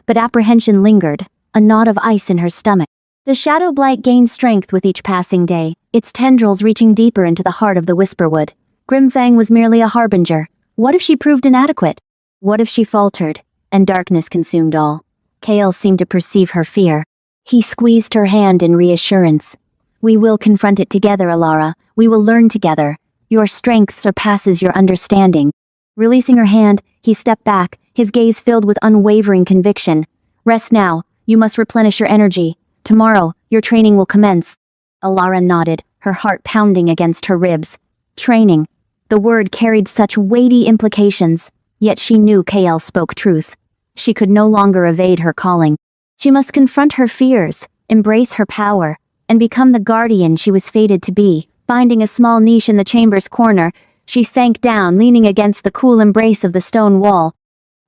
But apprehension lingered, a knot of ice in her stomach. The Shadow Blight gained strength with each passing day, its tendrils reaching deeper into the heart of the Whisperwood. Grimfang was merely a harbinger. What if she proved inadequate? What if she faltered, and darkness consumed all? Kale seemed to perceive her fear. He squeezed her hand in reassurance. "We will confront it together, Alara. We will learn together. Your strength surpasses your understanding." Releasing her hand, he stepped back, his gaze filled with unwavering conviction. "Rest now. You must replenish your energy. Tomorrow, your training will commence." Alara nodded, her heart pounding against her ribs. Training. The word carried such weighty implications, yet she knew Kale spoke truth. She could no longer evade her calling. She must confront her fears, embrace her power, and become the guardian she was fated to be. Finding a small niche in the chamber's corner, she sank down, leaning against the cool embrace of the stone wall.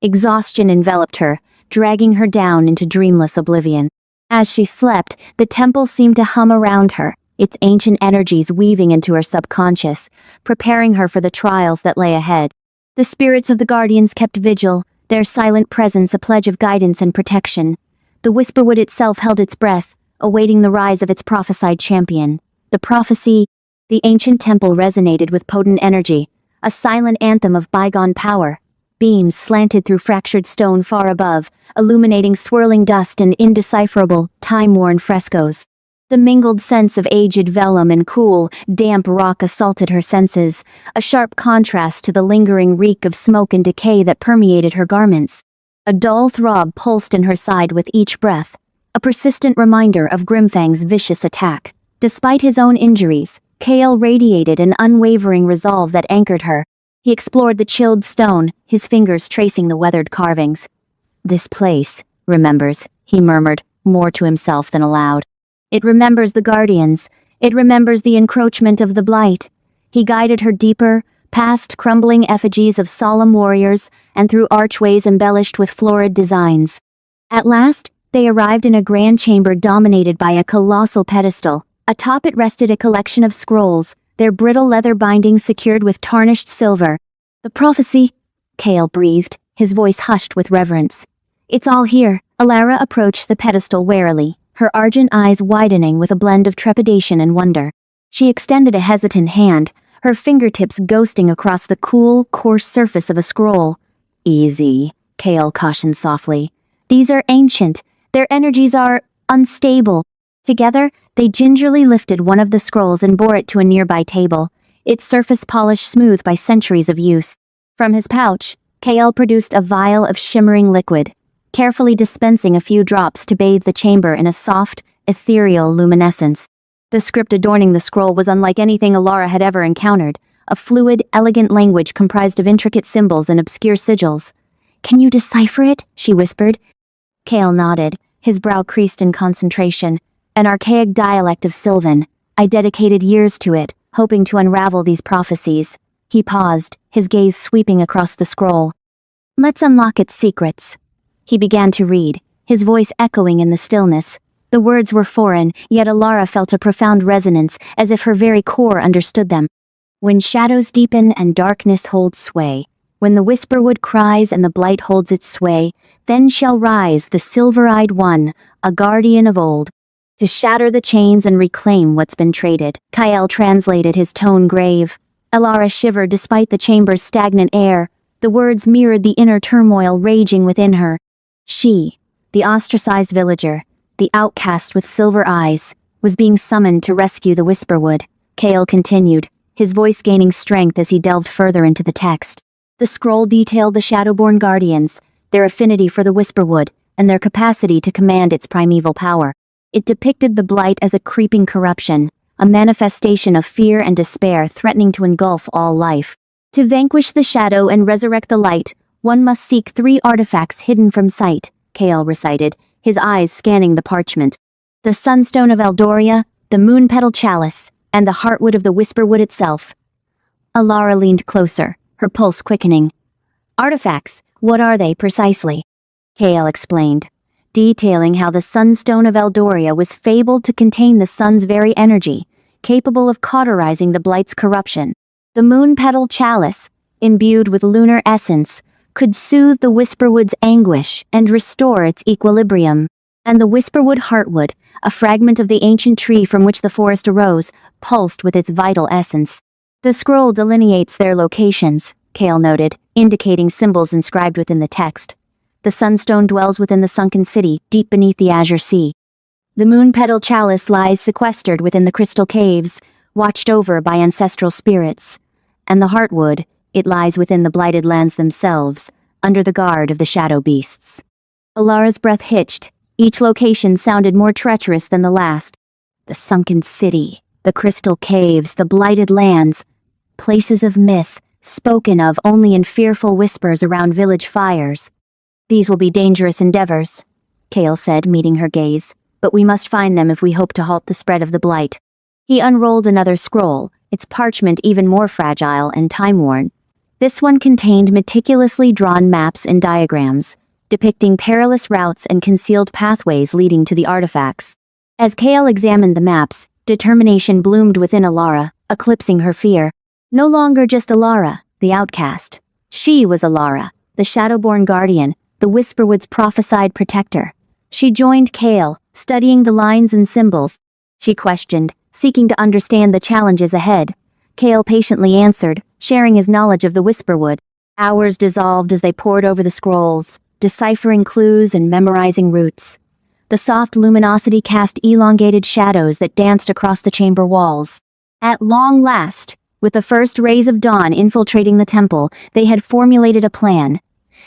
Exhaustion enveloped her, dragging her down into dreamless oblivion. As she slept, the temple seemed to hum around her, its ancient energies weaving into her subconscious, preparing her for the trials that lay ahead. The spirits of the guardians kept vigil, their silent presence a pledge of guidance and protection. The Whisperwood itself held its breath, awaiting the rise of its prophesied champion. The prophecy, the ancient temple resonated with potent energy, a silent anthem of bygone power. Beams slanted through fractured stone far above, illuminating swirling dust and indecipherable, time-worn frescoes. The mingled sense of aged vellum and cool, damp rock assaulted her senses, a sharp contrast to the lingering reek of smoke and decay that permeated her garments. A dull throb pulsed in her side with each breath, a persistent reminder of Grimfang's vicious attack. Despite his own injuries, Kale radiated an unwavering resolve that anchored her. He explored the chilled stone, his fingers tracing the weathered carvings. "This place remembers," he murmured, more to himself than aloud. "It remembers the Guardians. It remembers the encroachment of the Blight." He guided her deeper, past crumbling effigies of solemn warriors, and through archways embellished with florid designs. At last, they arrived in a grand chamber dominated by a colossal pedestal. Atop it rested a collection of scrolls, their brittle leather bindings secured with tarnished silver. "The prophecy," Kale breathed, his voice hushed with reverence. "It's all here." Alara approached the pedestal warily, her argent eyes widening with a blend of trepidation and wonder. She extended a hesitant hand, her fingertips ghosting across the cool, coarse surface of a scroll. "Easy," Kale cautioned softly. "These are ancient. Their energies are unstable." Together, they gingerly lifted one of the scrolls and bore it to a nearby table, its surface polished smooth by centuries of use. From his pouch, Kale produced a vial of shimmering liquid, carefully dispensing a few drops to bathe the chamber in a soft, ethereal luminescence. The script adorning the scroll was unlike anything Alara had ever encountered, a fluid, elegant language comprised of intricate symbols and obscure sigils. "Can you decipher it?" she whispered. Kale nodded, his brow creased in concentration. "An archaic dialect of Sylvan. I dedicated years to it, hoping to unravel these prophecies." He paused, his gaze sweeping across the scroll. "Let's unlock its secrets." He began to read, his voice echoing in the stillness. The words were foreign, yet Alara felt a profound resonance, as if her very core understood them. "When shadows deepen and darkness holds sway, when the Whisperwood cries and the Blight holds its sway, then shall rise the silver-eyed one, a guardian of old, to shatter the chains and reclaim what's been traded." Kyle translated, his tone grave. Alara shivered despite the chamber's stagnant air. The words mirrored the inner turmoil raging within her. She, the ostracized villager, the outcast with silver eyes, was being summoned to rescue the Whisperwood. Kale continued, his voice gaining strength as he delved further into the text. The scroll detailed the Shadowborn Guardians, their affinity for the Whisperwood, and their capacity to command its primeval power. It depicted the Blight as a creeping corruption, a manifestation of fear and despair threatening to engulf all life. To vanquish the shadow and resurrect the light, one must seek 3 artifacts hidden from sight, Kale recited, his eyes scanning the parchment. The Sunstone of Eldoria, the Moonpetal Chalice, and the Heartwood of the Whisperwood itself. Alara leaned closer, her pulse quickening. "Artifacts, what are they precisely?" Kale explained, detailing how the Sunstone of Eldoria was fabled to contain the sun's very energy, capable of cauterizing the Blight's corruption. The Moonpetal Chalice, imbued with lunar essence, could soothe the Whisperwood's anguish and restore its equilibrium. And the Whisperwood Heartwood, a fragment of the ancient tree from which the forest arose, pulsed with its vital essence. The scroll delineates their locations, Kale noted, indicating symbols inscribed within the text. The Sunstone dwells within the sunken city, deep beneath the azure sea. The Moonpetal Chalice lies sequestered within the crystal caves, watched over by ancestral spirits. And the Heartwood, it lies within the blighted lands themselves, under the guard of the shadow beasts. Alara's breath hitched. Each location sounded more treacherous than the last. The sunken city, the crystal caves, the blighted lands. Places of myth, spoken of only in fearful whispers around village fires. "These will be dangerous endeavors," Kale said, meeting her gaze, "but we must find them if we hope to halt the spread of the blight." He unrolled another scroll, its parchment even more fragile and time-worn. This one contained meticulously drawn maps and diagrams, depicting perilous routes and concealed pathways leading to the artifacts. As Kale examined the maps, determination bloomed within Alara, eclipsing her fear. No longer just Alara, the outcast. She was Alara, the Shadowborn Guardian, the Whisperwood's prophesied protector. She joined Kale, studying the lines and symbols. She questioned, seeking to understand the challenges ahead. Kale patiently answered, sharing his knowledge of the Whisperwood. Hours dissolved as they pored over the scrolls, deciphering clues and memorizing roots. The soft luminosity cast elongated shadows that danced across the chamber walls. At long last, with the first rays of dawn infiltrating the temple, they had formulated a plan.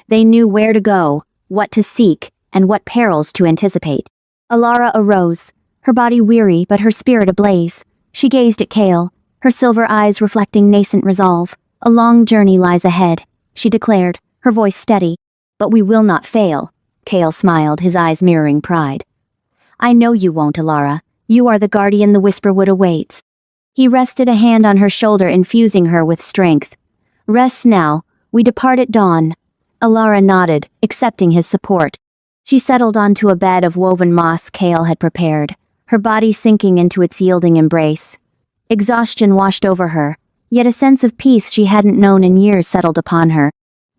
They knew where to go, what to seek, and what perils to anticipate. Alara arose, her body weary but her spirit ablaze. She gazed at Kale, her silver eyes reflecting nascent resolve. A long journey lies ahead, she declared, her voice steady. But we will not fail. Kale smiled, his eyes mirroring pride. I know you won't, Alara. You are the guardian the Whisperwood awaits. He rested a hand on her shoulder, infusing her with strength. Rest now. We depart at dawn. Alara nodded, accepting his support. She settled onto a bed of woven moss Kale had prepared, her body sinking into its yielding embrace. Exhaustion washed over her, yet a sense of peace she hadn't known in years settled upon her.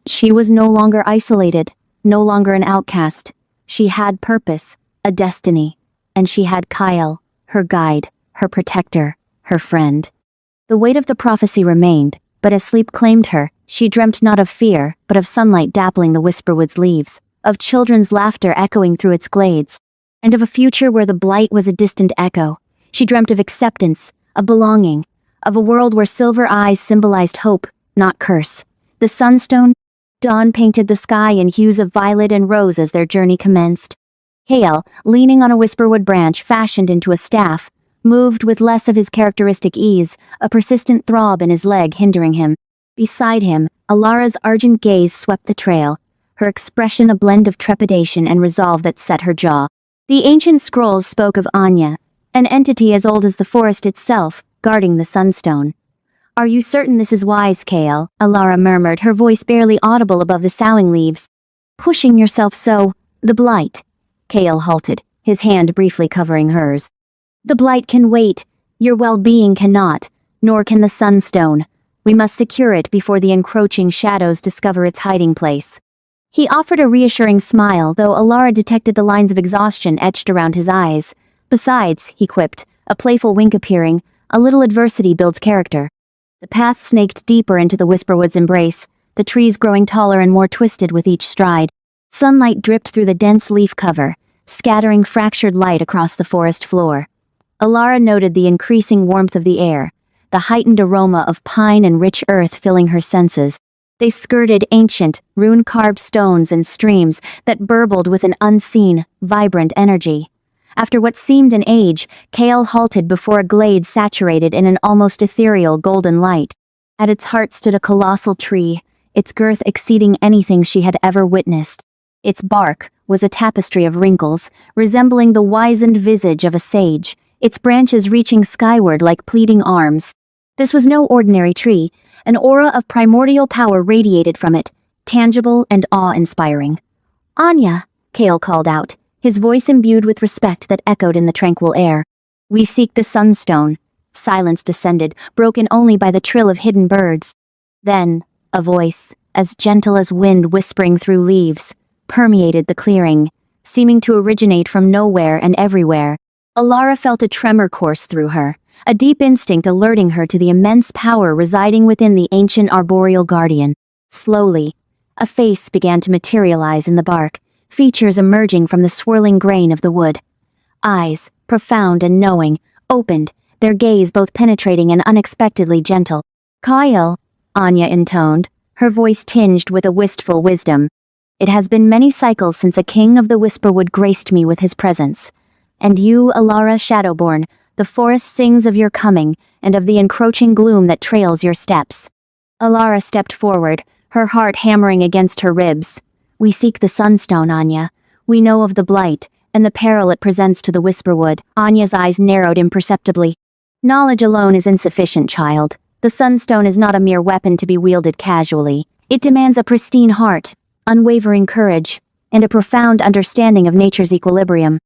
She was no longer isolated, no longer an outcast. She had purpose, a destiny, and she had Kyle, her guide, her protector, her friend. The weight of the prophecy remained, but as sleep claimed her, she dreamt not of fear, but of sunlight dappling the Whisperwood's leaves, of children's laughter echoing through its glades, and of a future where the blight was a distant echo. She dreamt of acceptance, of belonging, of a world where silver eyes symbolized hope, not curse. The sunstone, dawn painted the sky in hues of violet and rose as their journey commenced. Kale, leaning on a Whisperwood branch fashioned into a staff, moved with less of his characteristic ease, a persistent throb in his leg hindering him. Beside him, Alara's argent gaze swept the trail, her expression a blend of trepidation and resolve that set her jaw. The ancient scrolls spoke of Anya, an entity as old as the forest itself, guarding the sunstone. Are you certain this is wise, Kale? Alara murmured, her voice barely audible above the soughing leaves. Pushing yourself so. The blight. Kale halted, his hand briefly covering hers. The blight can wait. Your well-being cannot, nor can the sunstone. We must secure it before the encroaching shadows discover its hiding place. He offered a reassuring smile, though Alara detected the lines of exhaustion etched around his eyes. Besides, he quipped, a playful wink appearing, a little adversity builds character. The path snaked deeper into the Whisperwood's embrace, the trees growing taller and more twisted with each stride. Sunlight dripped through the dense leaf cover, scattering fractured light across the forest floor. Alara noted the increasing warmth of the air, the heightened aroma of pine and rich earth filling her senses. They skirted ancient, rune-carved stones and streams that burbled with an unseen, vibrant energy. After what seemed an age, Kale halted before a glade saturated in an almost ethereal golden light. At its heart stood a colossal tree, its girth exceeding anything she had ever witnessed. Its bark was a tapestry of wrinkles, resembling the wizened visage of a sage, its branches reaching skyward like pleading arms. This was no ordinary tree. An aura of primordial power radiated from it, tangible and awe-inspiring. Anya, Kale called out, his voice imbued with respect that echoed in the tranquil air. We seek the sunstone. Silence descended, broken only by the trill of hidden birds. Then, a voice, as gentle as wind whispering through leaves, permeated the clearing, seeming to originate from nowhere and everywhere. Alara felt a tremor course through her, a deep instinct alerting her to the immense power residing within the ancient arboreal guardian. Slowly, a face began to materialize in the bark, features emerging from the swirling grain of the wood. Eyes, profound and knowing, opened, their gaze both penetrating and unexpectedly gentle. Kyle, Anya intoned, her voice tinged with a wistful wisdom. It has been many cycles since a king of the Whisperwood graced me with his presence. And you, Alara Shadowborn, the forest sings of your coming, and of the encroaching gloom that trails your steps. Alara stepped forward, her heart hammering against her ribs. We seek the sunstone, Anya. We know of the blight, and the peril it presents to the Whisperwood. Anya's eyes narrowed imperceptibly. Knowledge alone is insufficient, child. The sunstone is not a mere weapon to be wielded casually. It demands a pristine heart, unwavering courage, and a profound understanding of nature's equilibrium.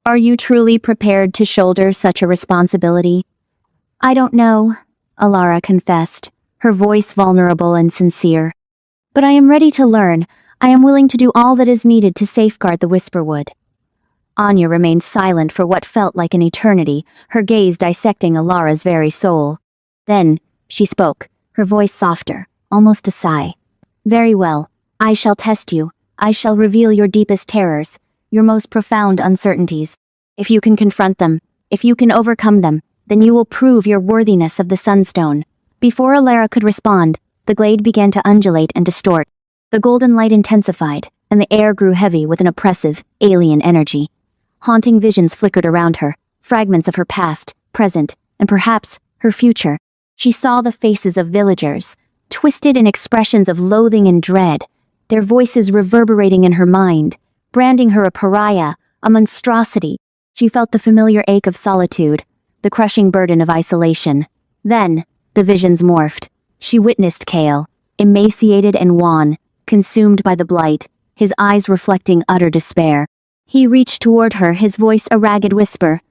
Are you truly prepared to shoulder such a responsibility? I don't know, Alara confessed, her voice vulnerable and sincere. But I am ready to learn. I am willing to do all that is needed to safeguard the Whisperwood. Anya remained silent for what felt like an eternity, her gaze dissecting Alara's very soul. Then, she spoke, her voice softer, almost a sigh. Very well, I shall test you. I shall reveal your deepest terrors, your most profound uncertainties. If you can confront them, if you can overcome them, then you will prove your worthiness of the Sunstone. Before Alara could respond, the glade began to undulate and distort. The golden light intensified, and the air grew heavy with an oppressive, alien energy. Haunting visions flickered around her, fragments of her past, present, and perhaps her future. She saw the faces of villagers, twisted in expressions of loathing and dread, their voices reverberating in her mind, branding her a pariah, a monstrosity. She felt the familiar ache of solitude, the crushing burden of isolation. Then, the visions morphed. She witnessed Kale, emaciated and wan, consumed by the blight, his eyes reflecting utter despair. He reached toward her, his voice a ragged whisper.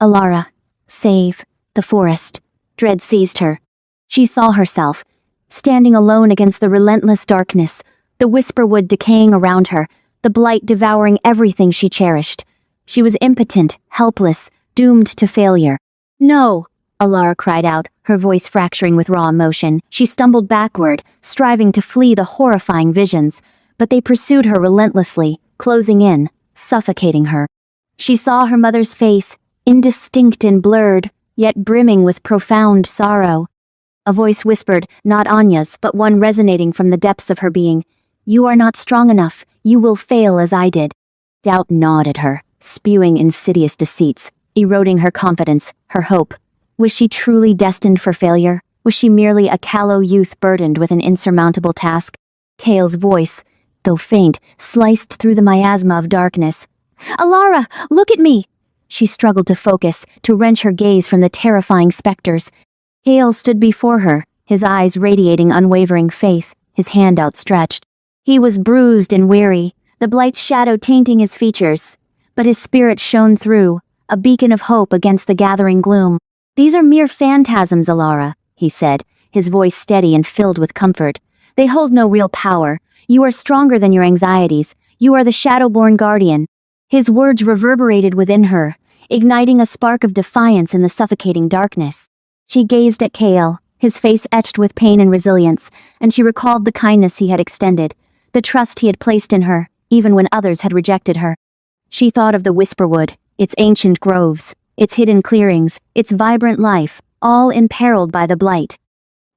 Alara, save the forest. Dread seized her. She saw herself, standing alone against the relentless darkness, the whisperwood decaying around her, the blight devouring everything she cherished. She was impotent, helpless, doomed to failure. No! Alara cried out, her voice fracturing with raw emotion. She stumbled backward, striving to flee the horrifying visions, but they pursued her relentlessly, closing in, suffocating her. She saw her mother's face, indistinct and blurred, yet brimming with profound sorrow. A voice whispered, not Anya's, but one resonating from the depths of her being. You are not strong enough. You will fail as I did. Doubt gnawed at her, spewing insidious deceits, eroding her confidence, her hope. Was she truly destined for failure? Was she merely a callow youth burdened with an insurmountable task? Kale's voice, though faint, sliced through the miasma of darkness. Alara, look at me! She struggled to focus, to wrench her gaze from the terrifying specters. Kale stood before her, his eyes radiating unwavering faith, his hand outstretched. He was bruised and weary, the blight's shadow tainting his features, but his spirit shone through, a beacon of hope against the gathering gloom. These are mere phantasms, Alara, he said, his voice steady and filled with comfort. They hold no real power. You are stronger than your anxieties. You are the Shadowborn Guardian. His words reverberated within her, igniting a spark of defiance in the suffocating darkness. She gazed at Kale, his face etched with pain and resilience, and she recalled the kindness he had extended, the trust he had placed in her, even when others had rejected her. She thought of the Whisperwood, its ancient groves, its hidden clearings, its vibrant life, all imperiled by the blight.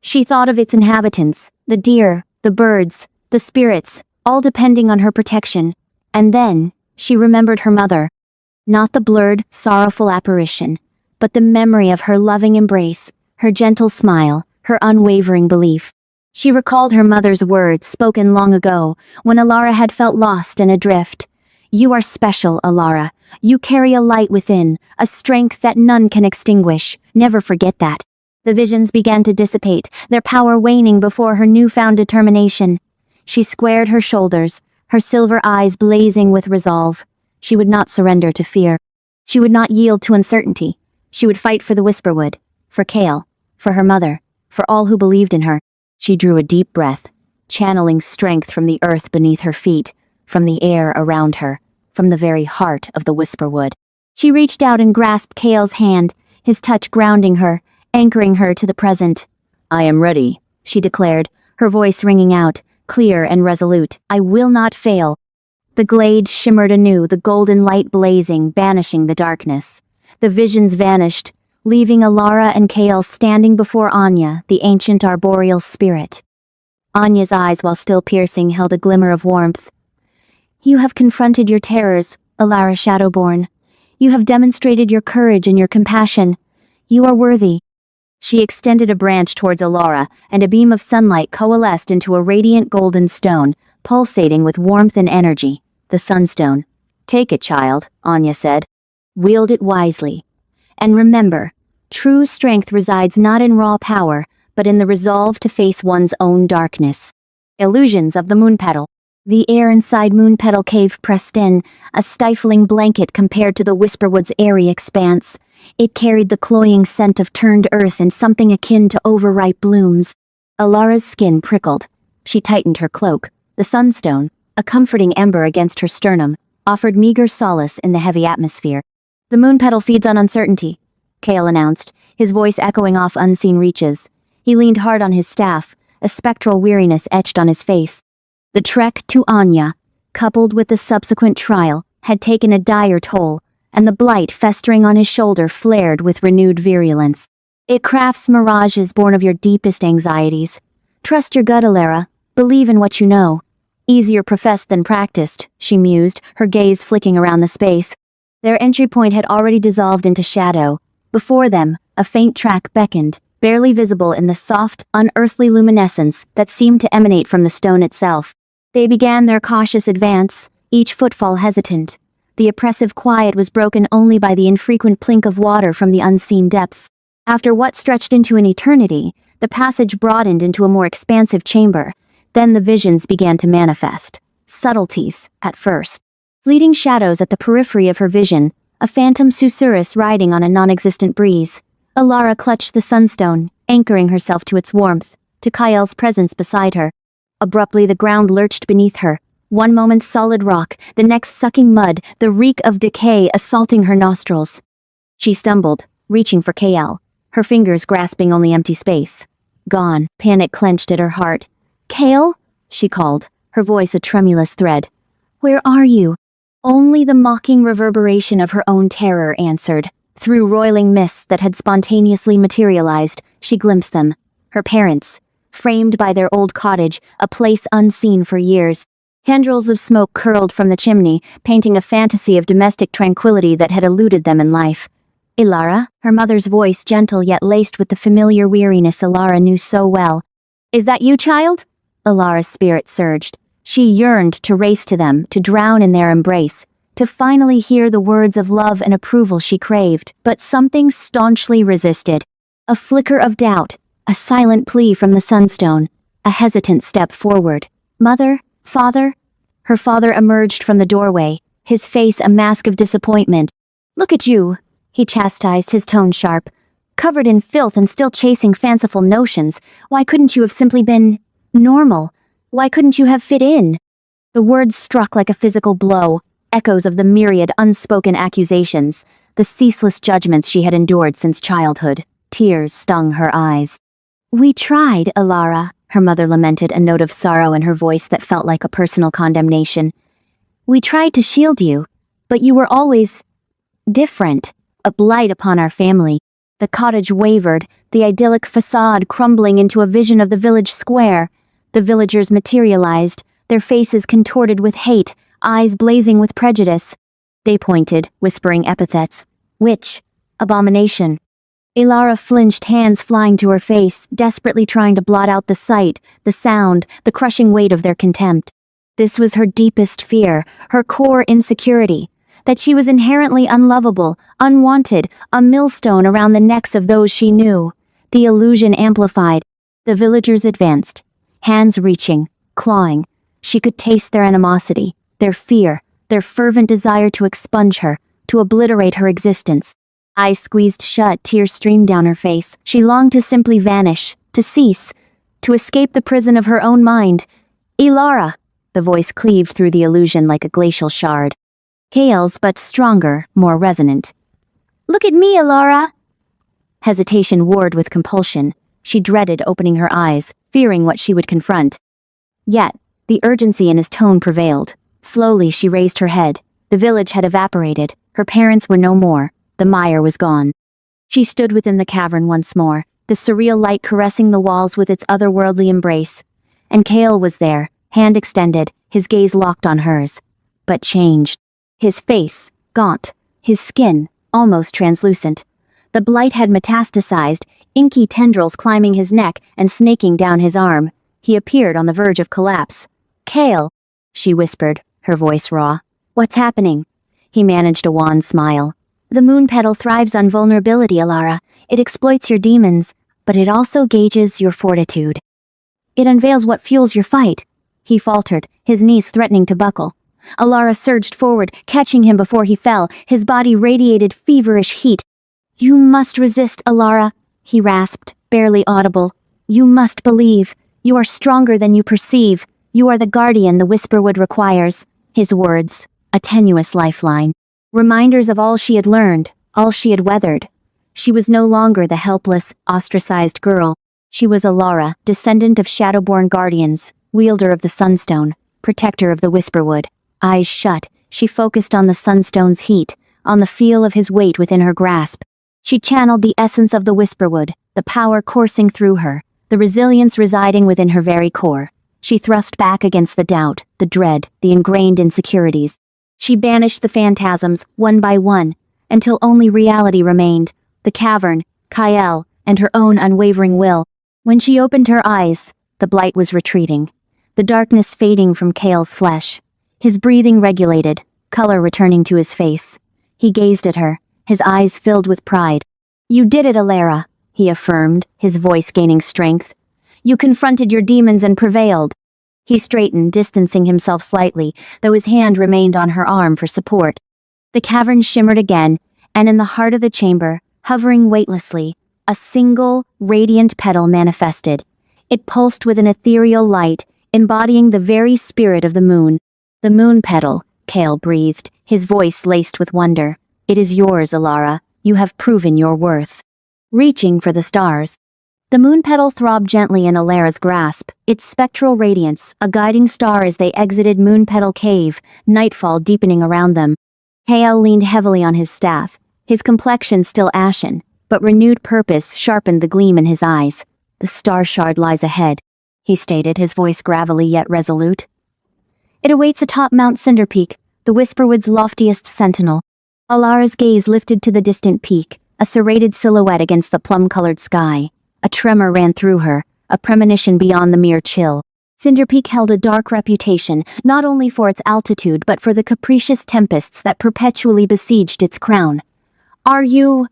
She thought of its inhabitants, the deer, the birds, the spirits, all depending on her protection. And then, she remembered her mother. Not the blurred, sorrowful apparition, but the memory of her loving embrace, her gentle smile, her unwavering belief. She recalled her mother's words spoken long ago, when Alara had felt lost and adrift. You are special, Alara. You carry a light within, a strength that none can extinguish. Never forget that. The visions began to dissipate, their power waning before her newfound determination. She squared her shoulders, her silver eyes blazing with resolve. She would not surrender to fear. She would not yield to uncertainty. She would fight for the Whisperwood, for Kale, for her mother, for all who believed in her. She drew a deep breath, channeling strength from the earth beneath her feet, from the air around her, from the very heart of the Whisperwood. She reached out and grasped Kale's hand, his touch grounding her, anchoring her to the present. I am ready, she declared, her voice ringing out, clear and resolute. I will not fail. The glade shimmered anew, the golden light blazing, banishing the darkness. The visions vanished, leaving Alara and Kale standing before Anya, the ancient arboreal spirit. Anya's eyes, while still piercing, held a glimmer of warmth. You have confronted your terrors, Alara Shadowborn. You have demonstrated your courage and your compassion. You are worthy. She extended a branch towards Alara, and a beam of sunlight coalesced into a radiant golden stone, pulsating with warmth and energy, the Sunstone. Take it, child, Anya said. Wield it wisely. And remember, true strength resides not in raw power, but in the resolve to face one's own darkness. Illusions of the Moonpetal. The air inside Moonpetal Cave pressed in, a stifling blanket compared to the Whisperwood's airy expanse. It carried the cloying scent of turned earth and something akin to overripe blooms. Alara's skin prickled. She tightened her cloak. The Sunstone, a comforting ember against her sternum, offered meager solace in the heavy atmosphere. The moon petal feeds on uncertainty, Kale announced, his voice echoing off unseen reaches. He leaned hard on his staff, a spectral weariness etched on his face. The trek to Anya, coupled with the subsequent trial, had taken a dire toll, and the blight festering on his shoulder flared with renewed virulence. It crafts mirages born of your deepest anxieties. Trust your gut, Alara. Believe in what you know. Easier professed than practiced, she mused, her gaze flicking around the space. Their entry point had already dissolved into shadow. Before them, a faint track beckoned, barely visible in the soft, unearthly luminescence that seemed to emanate from the stone itself. They began their cautious advance, each footfall hesitant. The oppressive quiet was broken only by the infrequent plink of water from the unseen depths. After what stretched into an eternity, the passage broadened into a more expansive chamber. Then the visions began to manifest. Subtleties, at first. Fleeting shadows at the periphery of her vision, a phantom susurrus riding on a non-existent breeze. Alara clutched the sunstone, anchoring herself to its warmth, to Kael's presence beside her. Abruptly the ground lurched beneath her. One moment solid rock, the next sucking mud, the reek of decay assaulting her nostrils. She stumbled, reaching for Kael, her fingers grasping only empty space. Gone, panic clenched at her heart. Kael? She called, her voice a tremulous thread. Where are you? Only the mocking reverberation of her own terror answered. Through roiling mists that had spontaneously materialized, she glimpsed them. Her parents, framed by their old cottage, a place unseen for years. Tendrils of smoke curled from the chimney, painting a fantasy of domestic tranquility that had eluded them in life. Ilara, her mother's voice gentle yet laced with the familiar weariness Ilara knew so well. Is that you, child? Ilara's spirit surged. She yearned to race to them, to drown in their embrace, to finally hear the words of love and approval she craved, but something staunchly resisted. A flicker of doubt, a silent plea from the sunstone, a hesitant step forward. Mother? Father? Her father emerged from the doorway, his face a mask of disappointment. Look at you, he chastised, his tone sharp. Covered in filth and still chasing fanciful notions, why couldn't you have simply been normal? Why couldn't you have fit in? The words struck like a physical blow, echoes of the myriad unspoken accusations, the ceaseless judgments she had endured since childhood. Tears stung her eyes. We tried, Ilara, her mother lamented, a note of sorrow in her voice that felt like a personal condemnation. We tried to shield you, but you were always different, a blight upon our family. The cottage wavered, the idyllic facade crumbling into a vision of the village square. The villagers materialized, their faces contorted with hate, eyes blazing with prejudice. They pointed, whispering epithets. Witch. Abomination. Ilara flinched, hands flying to her face, desperately trying to blot out the sight, the sound, the crushing weight of their contempt. This was her deepest fear, her core insecurity, that she was inherently unlovable, unwanted, a millstone around the necks of those she knew. The illusion amplified. The villagers advanced, hands reaching, clawing. She could taste their animosity, their fear, their fervent desire to expunge her, to obliterate her existence. Eyes squeezed shut, tears streamed down her face. She longed to simply vanish, to cease, to escape the prison of her own mind. Ilara! The voice cleaved through the illusion like a glacial shard. Kael's, but stronger, more resonant. Look at me, Ilara! Hesitation warred with compulsion. She dreaded opening her eyes, fearing what she would confront. Yet, the urgency in his tone prevailed. Slowly she raised her head. The village had evaporated. Her parents were no more. The mire was gone. She stood within the cavern once more, the surreal light caressing the walls with its otherworldly embrace. And Kael was there, hand extended, his gaze locked on hers. But changed. His face, gaunt, his skin, almost translucent. The blight had metastasized, inky tendrils climbing his neck and snaking down his arm. He appeared on the verge of collapse. Kael, she whispered, her voice raw. What's happening? He managed a wan smile. The moon petal thrives on vulnerability, Ilara. It exploits your demons, but it also gauges your fortitude. It unveils what fuels your fight. He faltered, his knees threatening to buckle. Ilara surged forward, catching him before he fell. His body radiated feverish heat. You must resist, Ilara, he rasped, barely audible. You must believe. You are stronger than you perceive. You are the guardian the Whisperwood requires. His words, a tenuous lifeline. Reminders of all she had learned, all she had weathered. She was no longer the helpless, ostracized girl. She was Alara, descendant of Shadowborn guardians, wielder of the Sunstone, protector of the Whisperwood. Eyes shut, she focused on the Sunstone's heat, on the feel of his weight within her grasp. She channeled the essence of the Whisperwood, the power coursing through her, the resilience residing within her very core. She thrust back against the doubt, the dread, the ingrained insecurities. She banished the phantasms, one by one, until only reality remained, the cavern, Kael, and her own unwavering will. When she opened her eyes, the blight was retreating, the darkness fading from Kael's flesh. His breathing regulated, color returning to his face. He gazed at her, his eyes filled with pride. "You did it, Alara," he affirmed, his voice gaining strength. "You confronted your demons and prevailed." He straightened, distancing himself slightly, though his hand remained on her arm for support. The cavern shimmered again, and in the heart of the chamber, hovering weightlessly, a single, radiant petal manifested. It pulsed with an ethereal light, embodying the very spirit of the moon. "The moon petal," Kael breathed, his voice laced with wonder. "It is yours, Alara. You have proven your worth." Reaching for the stars. The moon petal throbbed gently in Alara's grasp, its spectral radiance, a guiding star as they exited Moon Petal Cave, nightfall deepening around them. Kael leaned heavily on his staff, his complexion still ashen, but renewed purpose sharpened the gleam in his eyes. "The star shard lies ahead," he stated, his voice gravelly yet resolute. "It awaits atop Mount Cinderpeak, the Whisperwood's loftiest sentinel." Alara's gaze lifted to the distant peak, a serrated silhouette against the plum-colored sky. A tremor ran through her, a premonition beyond the mere chill. Cinderpeak held a dark reputation, not only for its altitude but for the capricious tempests that perpetually besieged its crown. "Are you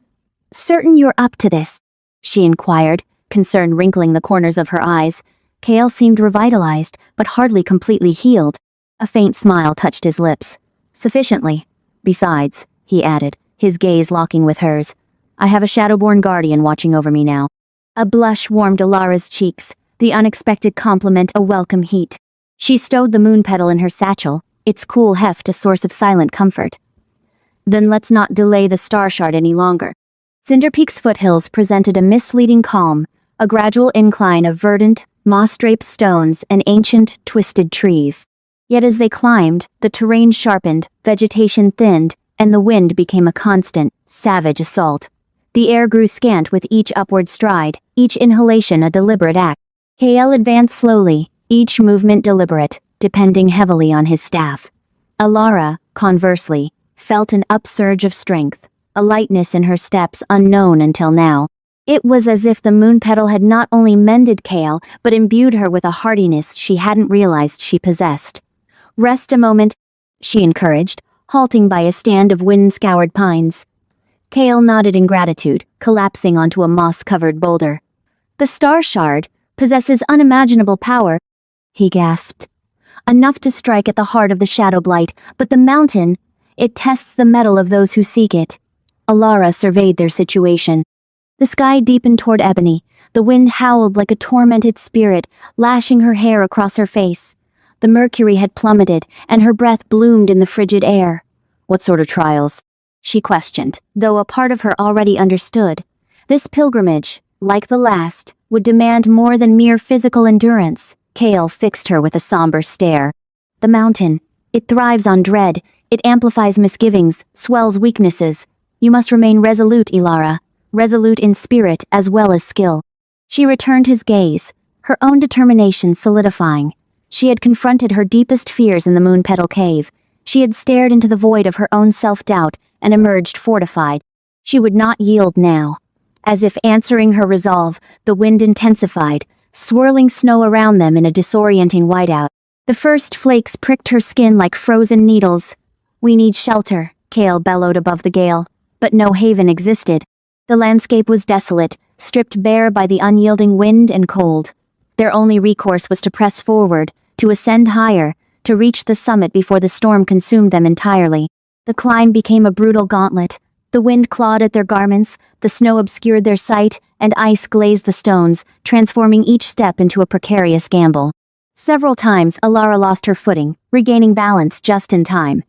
certain you're up to this?" she inquired, concern wrinkling the corners of her eyes. Kael seemed revitalized, but hardly completely healed. A faint smile touched his lips. "Sufficiently. Besides," he added, his gaze locking with hers, "I have a Shadowborn guardian watching over me now." A blush warmed Alara's cheeks, the unexpected compliment a welcome heat. She stowed the moon petal in her satchel, its cool heft a source of silent comfort. "Then let's not delay the star shard any longer." Cinderpeak's foothills presented a misleading calm, a gradual incline of verdant, moss-draped stones and ancient, twisted trees. Yet as they climbed, the terrain sharpened, vegetation thinned, and the wind became a constant, savage assault. The air grew scant with each upward stride, each inhalation a deliberate act. Kael advanced slowly, each movement deliberate, depending heavily on his staff. Alara, conversely, felt an upsurge of strength, a lightness in her steps unknown until now. It was as if the moon petal had not only mended Kael, but imbued her with a hardiness she hadn't realized she possessed. "Rest a moment," she encouraged, halting by a stand of wind-scoured pines. Kael nodded in gratitude, collapsing onto a moss-covered boulder. "The star shard possesses unimaginable power," he gasped. "Enough to strike at the heart of the shadow blight, but the mountain, it tests the mettle of those who seek it." Alara surveyed their situation. The sky deepened toward ebony. The wind howled like a tormented spirit, lashing her hair across her face. The mercury had plummeted, and her breath bloomed in the frigid air. "What sort of trials?" she questioned, though a part of her already understood. This pilgrimage, like the last, would demand more than mere physical endurance. Kael fixed her with a somber stare. "The mountain. It thrives on dread. It amplifies misgivings, swells weaknesses. You must remain resolute, Alara. Resolute in spirit as well as skill." She returned his gaze, her own determination solidifying. She had confronted her deepest fears in the Moon Petal Cave. She had stared into the void of her own self-doubt and emerged fortified. She would not yield now. As if answering her resolve, the wind intensified, swirling snow around them in a disorienting whiteout. The first flakes pricked her skin like frozen needles. "We need shelter," Kael bellowed above the gale, but no haven existed. The landscape was desolate, stripped bare by the unyielding wind and cold. Their only recourse was to press forward, to ascend higher, to reach the summit before the storm consumed them entirely. The climb became a brutal gauntlet. The wind clawed at their garments, the snow obscured their sight, and ice glazed the stones, transforming each step into a precarious gamble. Several times, Alara lost her footing, regaining balance just in time.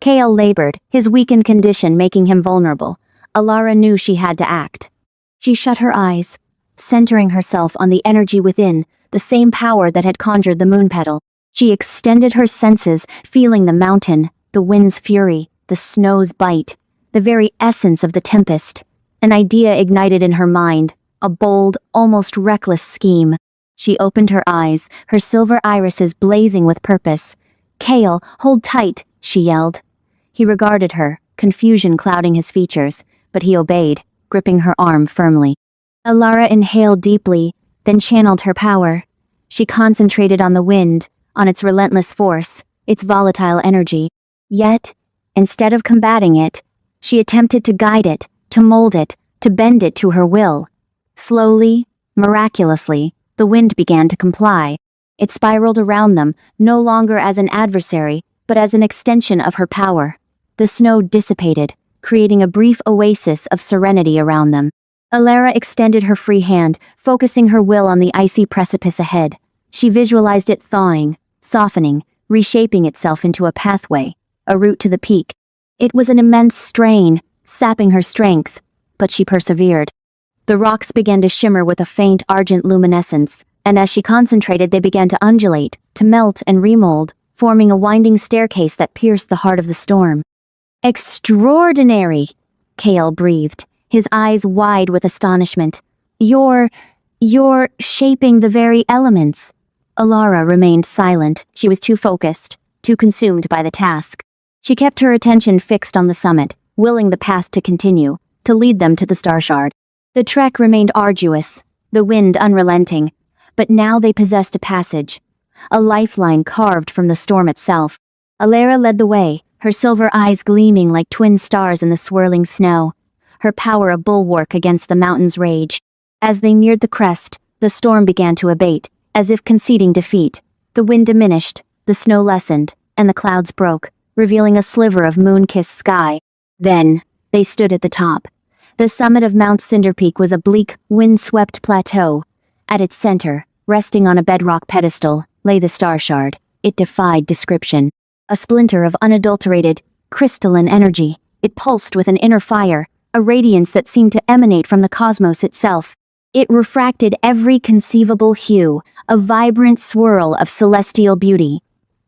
Kale labored, his weakened condition making him vulnerable. Alara knew she had to act. She shut her eyes, centering herself on the energy within, the same power that had conjured the moon petal. She extended her senses, feeling the mountain, the wind's fury, the snow's bite, the very essence of the tempest. An idea ignited in her mind, a bold, almost reckless scheme. She opened her eyes, her silver irises blazing with purpose. "Kale, hold tight," she yelled. He regarded her, confusion clouding his features, but he obeyed, gripping her arm firmly. Alara inhaled deeply, then channeled her power. She concentrated on the wind, on its relentless force, its volatile energy. Yet, instead of combating it, she attempted to guide it, to mold it, to bend it to her will. Slowly, miraculously, the wind began to comply. It spiraled around them, no longer as an adversary, but as an extension of her power. The snow dissipated, creating a brief oasis of serenity around them. Alara extended her free hand, focusing her will on the icy precipice ahead. She visualized it thawing, softening, reshaping itself into a pathway, a route to the peak. It was an immense strain, sapping her strength, but she persevered. The rocks began to shimmer with a faint argent luminescence, and as she concentrated they began to undulate, to melt and remold, forming a winding staircase that pierced the heart of the storm. "Extraordinary!" Kale breathed, his eyes wide with astonishment. You're shaping the very elements." Alara remained silent. She was too focused, too consumed by the task. She kept her attention fixed on the summit, willing the path to continue, to lead them to the star shard. The trek remained arduous, the wind unrelenting, but now they possessed a passage, a lifeline carved from the storm itself. Alara led the way, her silver eyes gleaming like twin stars in the swirling snow, her power a bulwark against the mountain's rage. As they neared the crest, the storm began to abate, as if conceding defeat. The wind diminished, the snow lessened, and the clouds broke, revealing a sliver of moon-kissed sky. Then, they stood at the top. The summit of Mount Cinderpeak was a bleak, wind-swept plateau. At its center, resting on a bedrock pedestal, lay the star shard. It defied description. A splinter of unadulterated, crystalline energy. It pulsed with an inner fire, a radiance that seemed to emanate from the cosmos itself. It refracted every conceivable hue, a vibrant swirl of celestial beauty.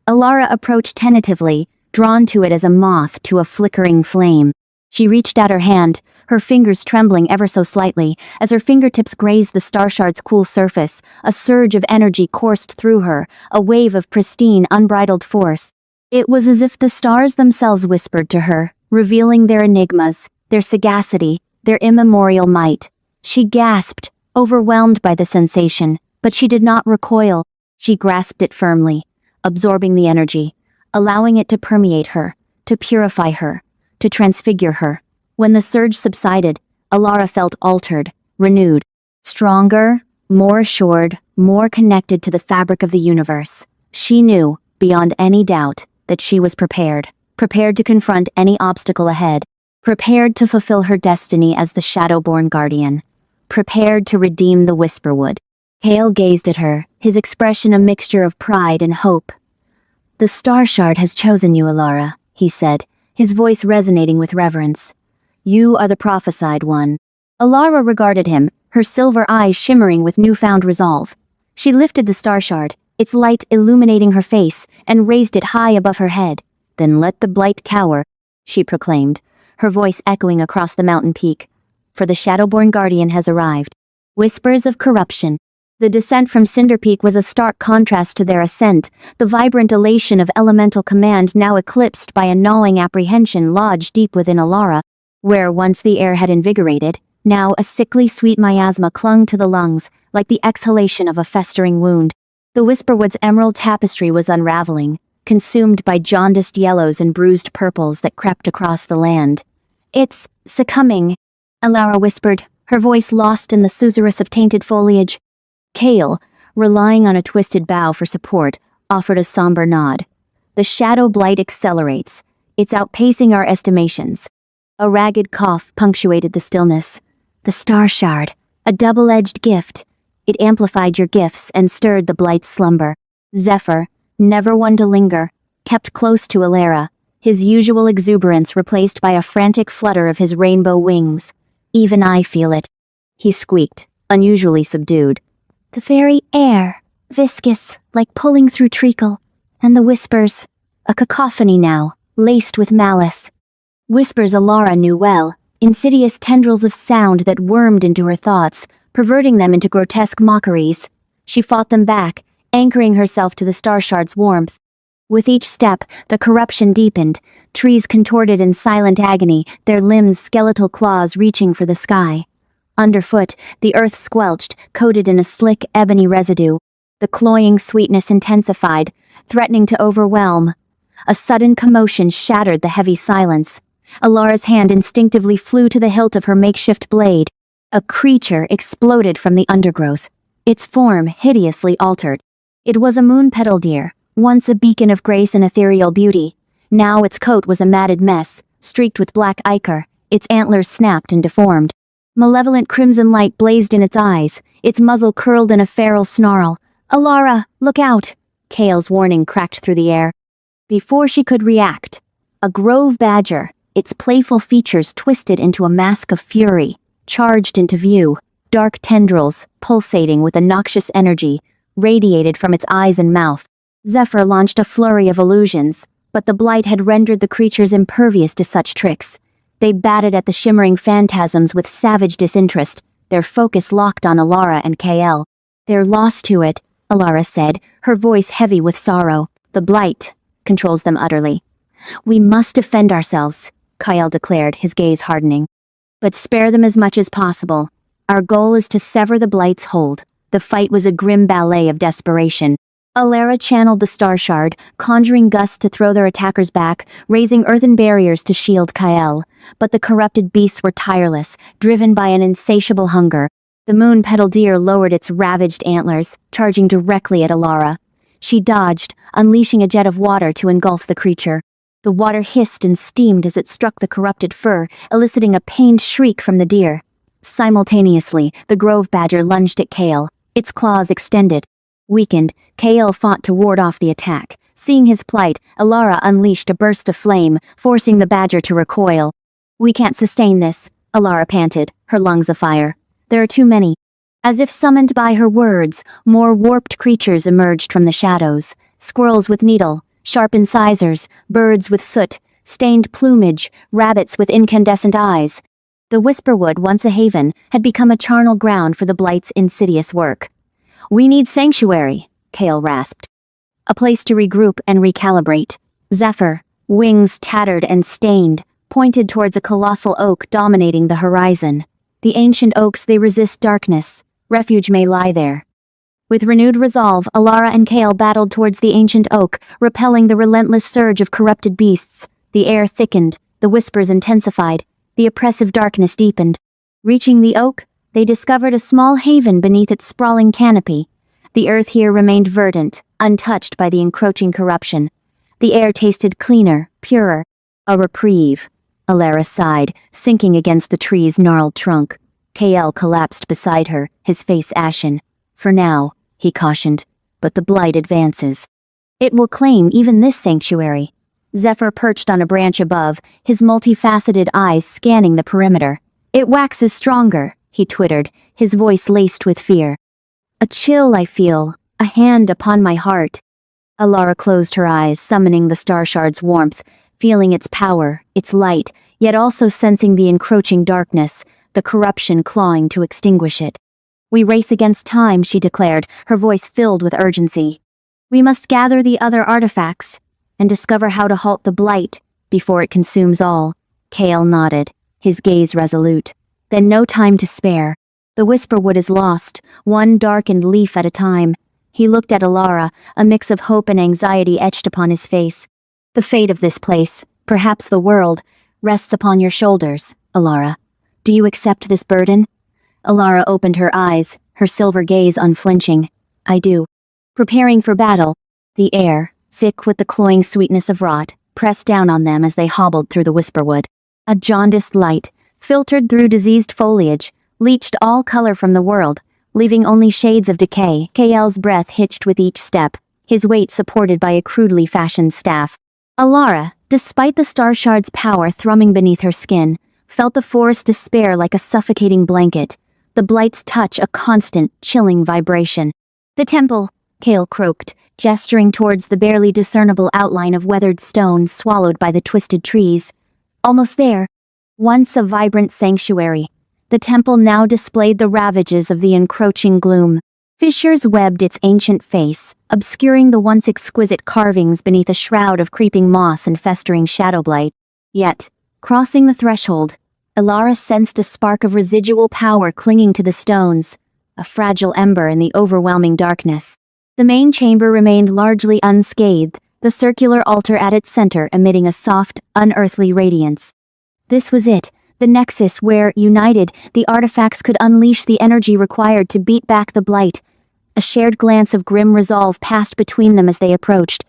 Alara approached tentatively, drawn to it as a moth to a flickering flame. She reached out her hand, her fingers trembling ever so slightly. As her fingertips grazed the star shard's cool surface, a surge of energy coursed through her, a wave of pristine, unbridled force. It was as if the stars themselves whispered to her, revealing their enigmas, their sagacity, their immemorial might. She gasped, overwhelmed by the sensation, but she did not recoil. She grasped it firmly, absorbing the energy, allowing it to permeate her, to purify her, to transfigure her. When the surge subsided, Alara felt altered, renewed, stronger, more assured, more connected to the fabric of the universe. She knew, beyond any doubt, that she was prepared to confront any obstacle ahead, prepared to fulfill her destiny as the Shadowborn Guardian, prepared to redeem the Whisperwood. Kale gazed at her, his expression a mixture of pride and hope. "The star shard has chosen you, Alara," he said, his voice resonating with reverence. "You are the prophesied one." Alara regarded him, her silver eyes shimmering with newfound resolve. She lifted the star shard, its light illuminating her face, and raised it high above her head. "Then let the blight cower," she proclaimed, her voice echoing across the mountain peak. "For the Shadowborn Guardian has arrived." Whispers of corruption. The descent from Cinderpeak was a stark contrast to their ascent, the vibrant elation of elemental command now eclipsed by a gnawing apprehension lodged deep within Alara. Where once the air had invigorated, now a sickly sweet miasma clung to the lungs, like the exhalation of a festering wound. The Whisperwood's emerald tapestry was unraveling, consumed by jaundiced yellows and bruised purples that crept across the land. "It's succumbing," Alara whispered, her voice lost in the susurrus of tainted foliage. Kale, relying on a twisted bough for support, offered a somber nod. "The shadow blight accelerates. It's outpacing our estimations." A ragged cough punctuated the stillness. "The star shard, a double-edged gift. It amplified your gifts and stirred the blight's slumber." Zephyr, never one to linger, kept close to Alara, his usual exuberance replaced by a frantic flutter of his rainbow wings. "Even I feel it," he squeaked, unusually subdued. "The very air, viscous, like pulling through treacle, and the whispers, a cacophony now, laced with malice." Whispers Alara knew well, insidious tendrils of sound that wormed into her thoughts, perverting them into grotesque mockeries. She fought them back, anchoring herself to the star shard's warmth. With each step, the corruption deepened, trees contorted in silent agony, their limbs skeletal claws reaching for the sky. Underfoot, the earth squelched, coated in a slick ebony residue. The cloying sweetness intensified, threatening to overwhelm. A sudden commotion shattered the heavy silence. Alara's hand instinctively flew to the hilt of her makeshift blade. A creature exploded from the undergrowth, its form hideously altered. It was a moon petal deer, once a beacon of grace and ethereal beauty. Now its coat was a matted mess, streaked with black ichor, its antlers snapped and deformed. Malevolent crimson light blazed in its eyes, its muzzle curled in a feral snarl. "Alara, look out!" Kale's warning cracked through the air. Before she could react, a grove badger, its playful features twisted into a mask of fury, charged into view. Dark tendrils, pulsating with a noxious energy, radiated from its eyes and mouth. Zephyr launched a flurry of illusions, but the blight had rendered the creatures impervious to such tricks. They batted at the shimmering phantasms with savage disinterest, their focus locked on Alara and Kael. "They're lost to it," Alara said, her voice heavy with sorrow. "The blight controls them utterly." "We must defend ourselves," Kael declared, his gaze hardening. "But spare them as much as possible. Our goal is to sever the blight's hold." The fight was a grim ballet of desperation. Alara channeled the star shard, conjuring gusts to throw their attackers back, raising earthen barriers to shield Kael. But the corrupted beasts were tireless, driven by an insatiable hunger. The moon petal deer lowered its ravaged antlers, charging directly at Alara. She dodged, unleashing a jet of water to engulf the creature. The water hissed and steamed as it struck the corrupted fur, eliciting a pained shriek from the deer. Simultaneously, the grove badger lunged at Kael, its claws extended. Weakened, Kael fought to ward off the attack. Seeing his plight, Alara unleashed a burst of flame, forcing the badger to recoil. "We can't sustain this," Alara panted, her lungs afire. "There are too many." As if summoned by her words, more warped creatures emerged from the shadows. Squirrels with needle, sharp incisors, birds with soot, stained plumage, rabbits with incandescent eyes. The Whisperwood, once a haven, had become a charnel ground for the blight's insidious work. "We need sanctuary," Kael rasped. "A place to regroup and recalibrate." Zephyr, wings tattered and stained, pointed towards a colossal oak dominating the horizon. "The ancient oaks, they resist darkness. Refuge may lie there." With renewed resolve, Alara and Kael battled towards the ancient oak, repelling the relentless surge of corrupted beasts. The air thickened, the whispers intensified, the oppressive darkness deepened. Reaching the oak, they discovered a small haven beneath its sprawling canopy. The earth here remained verdant, untouched by the encroaching corruption. The air tasted cleaner, purer. A reprieve. Alara sighed, sinking against the tree's gnarled trunk. Kael collapsed beside her, his face ashen. "For now," he cautioned, "but the blight advances. It will claim even this sanctuary." Zephyr perched on a branch above, his multifaceted eyes scanning the perimeter. "It waxes stronger," he twittered, his voice laced with fear. "A chill I feel, a hand upon my heart." Alara closed her eyes, summoning the star shard's warmth, feeling its power, its light, yet also sensing the encroaching darkness, the corruption clawing to extinguish it. "We race against time," she declared, her voice filled with urgency. "We must gather the other artifacts and discover how to halt the blight before it consumes all." Kael nodded, his gaze resolute. "Then no time to spare. The Whisperwood is lost, one darkened leaf at a time." He looked at Alara, a mix of hope and anxiety etched upon his face. "The fate of this place, perhaps the world, rests upon your shoulders, Alara. Do you accept this burden?" Alara opened her eyes, her silver gaze unflinching. "I do." Preparing for battle, the air, thick with the cloying sweetness of rot, pressed down on them as they hobbled through the Whisperwood. A jaundiced light, filtered through diseased foliage, leached all color from the world, leaving only shades of decay. Kael's breath hitched with each step, his weight supported by a crudely fashioned staff. Alara, despite the star shard's power thrumming beneath her skin, felt the forest despair like a suffocating blanket, the blight's touch a constant, chilling vibration. The temple, Kale croaked, gesturing towards the barely discernible outline of weathered stone swallowed by the twisted trees. Almost there. Once a vibrant sanctuary, the temple now displayed the ravages of the encroaching gloom. Fissures webbed its ancient face, obscuring the once exquisite carvings beneath a shroud of creeping moss and festering shadow blight. Yet, crossing the threshold, Alara sensed a spark of residual power clinging to the stones, a fragile ember in the overwhelming darkness. The main chamber remained largely unscathed, the circular altar at its center emitting a soft, unearthly radiance. This was it, the nexus where, united, the artifacts could unleash the energy required to beat back the blight. A shared glance of grim resolve passed between them as they approached.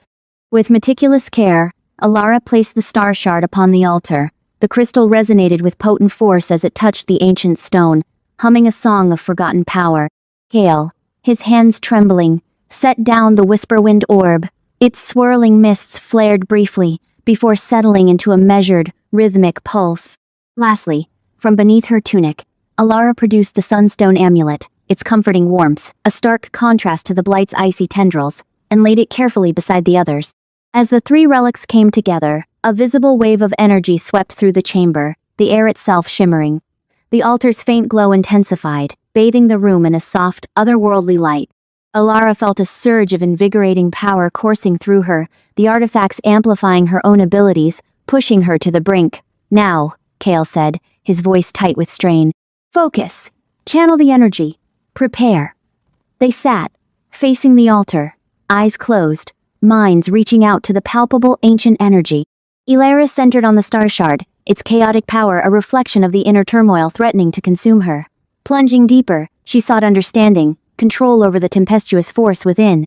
With meticulous care, Alara placed the star shard upon the altar. The crystal resonated with potent force as it touched the ancient stone, humming a song of forgotten power. Kale, his hands trembling, set down the whisper-wind orb. Its swirling mists flared briefly, before settling into a measured, rhythmic pulse. Lastly, from beneath her tunic, Alara produced the sunstone amulet, its comforting warmth, a stark contrast to the blight's icy tendrils, and laid it carefully beside the others. As the three relics came together, a visible wave of energy swept through the chamber, the air itself shimmering. The altar's faint glow intensified, bathing the room in a soft, otherworldly light. Alara felt a surge of invigorating power coursing through her, the artifacts amplifying her own abilities, pushing her to the brink. Now, Kale said, his voice tight with strain. Focus. Channel the energy. Prepare. They sat, facing the altar, eyes closed, minds reaching out to the palpable ancient energy. Ilaris centered on the star shard, its chaotic power a reflection of the inner turmoil threatening to consume her. Plunging deeper, she sought understanding, control over the tempestuous force within.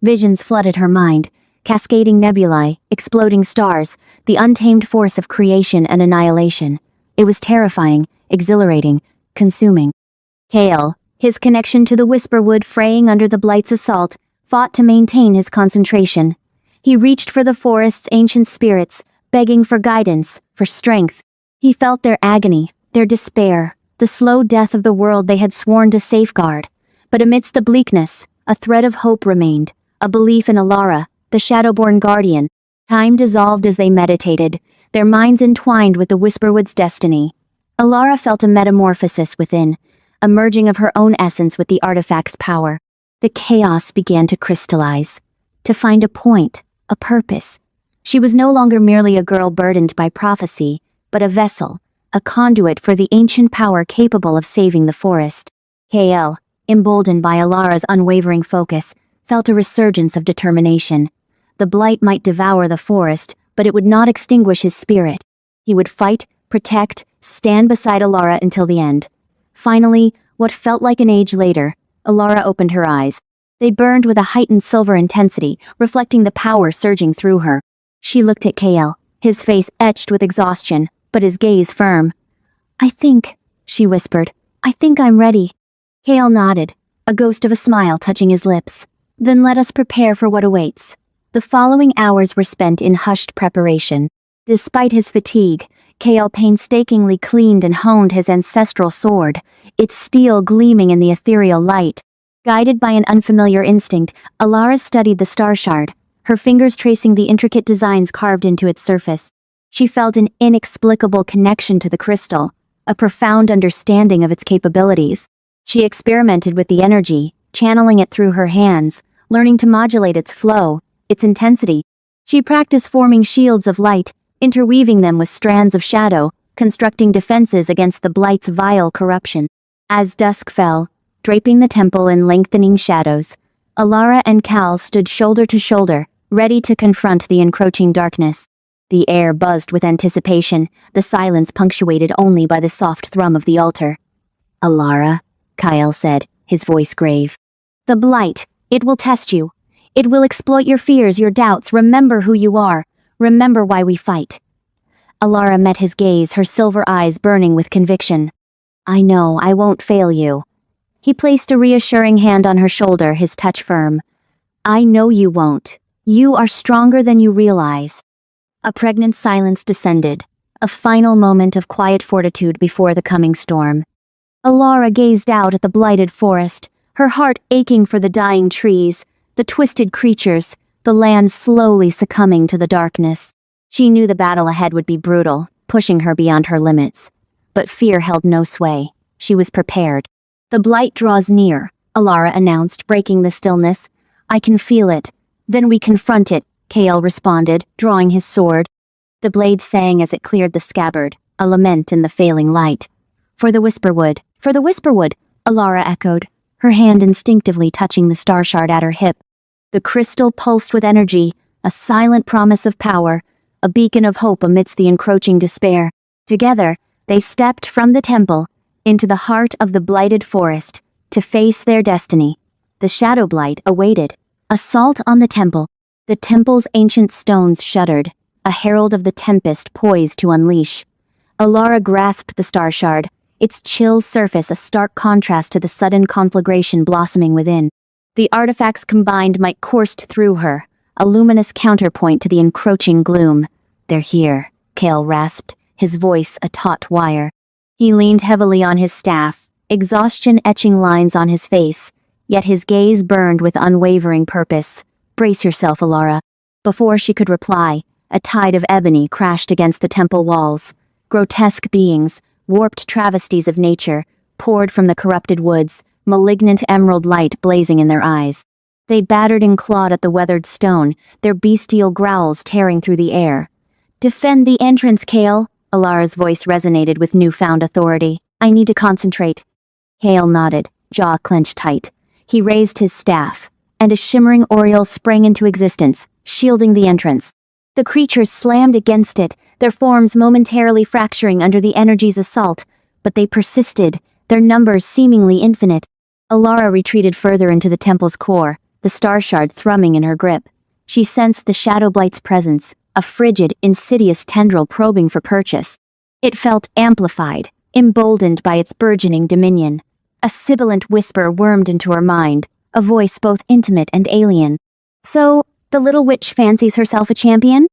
Visions flooded her mind, cascading nebulae, exploding stars, the untamed force of creation and annihilation. It was terrifying, exhilarating, consuming. Kale, his connection to the whisperwood fraying under the blight's assault, fought to maintain his concentration. He reached for the forest's ancient spirits, begging for guidance, for strength. He felt their agony, their despair, the slow death of the world they had sworn to safeguard. But amidst the bleakness, a thread of hope remained, a belief in Alara, the shadowborn guardian. Time dissolved as they meditated, their minds entwined with the whisperwood's destiny. Alara felt a metamorphosis within, a merging of her own essence with the artifact's power. The chaos began to crystallize, to find a point, a purpose. She was no longer merely a girl burdened by prophecy, but a vessel, a conduit for the ancient power capable of saving the forest. KL, emboldened by Alara's unwavering focus, felt a resurgence of determination. The blight might devour the forest, but it would not extinguish his spirit. He would fight, protect, stand beside Alara until the end. Finally, what felt like an age later, Alara opened her eyes. They burned with a heightened silver intensity, reflecting the power surging through her. She looked at Kael, his face etched with exhaustion, but his gaze firm. I think, she whispered, I think I'm ready. Kael nodded, a ghost of a smile touching his lips. Then let us prepare for what awaits. The following hours were spent in hushed preparation. Despite his fatigue, Kael painstakingly cleaned and honed his ancestral sword, its steel gleaming in the ethereal light. Guided by an unfamiliar instinct, Alara studied the star shard, her fingers tracing the intricate designs carved into its surface. She felt an inexplicable connection to the crystal, a profound understanding of its capabilities. She experimented with the energy, channeling it through her hands, learning to modulate its flow, its intensity. She practiced forming shields of light, interweaving them with strands of shadow, constructing defenses against the blight's vile corruption. As dusk fell, draping the temple in lengthening shadows, Alara and Cal stood shoulder to shoulder, ready to confront the encroaching darkness. The air buzzed with anticipation, the silence punctuated only by the soft thrum of the altar. Alara, Kyle said, his voice grave. The blight, it will test you. It will exploit your fears, your doubts. Remember who you are. Remember why we fight. Alara met his gaze, her silver eyes burning with conviction. I know, I won't fail you. He placed a reassuring hand on her shoulder, his touch firm. I know you won't. You are stronger than you realize. A pregnant silence descended, a final moment of quiet fortitude before the coming storm. Alara gazed out at the blighted forest, her heart aching for the dying trees, the twisted creatures, the land slowly succumbing to the darkness. She knew the battle ahead would be brutal, pushing her beyond her limits. But fear held no sway. She was prepared. "The blight draws near," Alara announced, breaking the stillness. "I can feel it." "Then we confront it," Kael responded, drawing his sword. The blade sang as it cleared the scabbard, a lament in the failing light. "For the Whisperwood, for the Whisperwood," Alara echoed, her hand instinctively touching the star shard at her hip. The crystal pulsed with energy, a silent promise of power, a beacon of hope amidst the encroaching despair. Together, they stepped from the temple into the heart of the blighted forest to face their destiny. The shadow blight awaited. Assault on the temple. The temple's ancient stones shuddered, a herald of the tempest poised to unleash. Alara grasped the star shard, its chill surface a stark contrast to the sudden conflagration blossoming within. The artifacts combined might course through her, a luminous counterpoint to the encroaching gloom. "They're here," Kael rasped, his voice a taut wire. He leaned heavily on his staff, exhaustion etching lines on his face, yet his gaze burned with unwavering purpose. "Brace yourself, Alara." Before she could reply, a tide of ebony crashed against the temple walls. Grotesque beings, warped travesties of nature, poured from the corrupted woods, malignant emerald light blazing in their eyes. They battered and clawed at the weathered stone, their bestial growls tearing through the air. "Defend the entrance, Kael," Alara's voice resonated with newfound authority. "I need to concentrate." Kael nodded, jaw clenched tight. He raised his staff, and a shimmering aureole sprang into existence, shielding the entrance. The creatures slammed against it, their forms momentarily fracturing under the energy's assault, but they persisted, their numbers seemingly infinite. Alara retreated further into the temple's core, the star shard thrumming in her grip. She sensed the shadow blight's presence, a frigid, insidious tendril probing for purchase. It felt amplified, emboldened by its burgeoning dominion. A sibilant whisper wormed into her mind, a voice both intimate and alien. "So, the little witch fancies herself a champion?"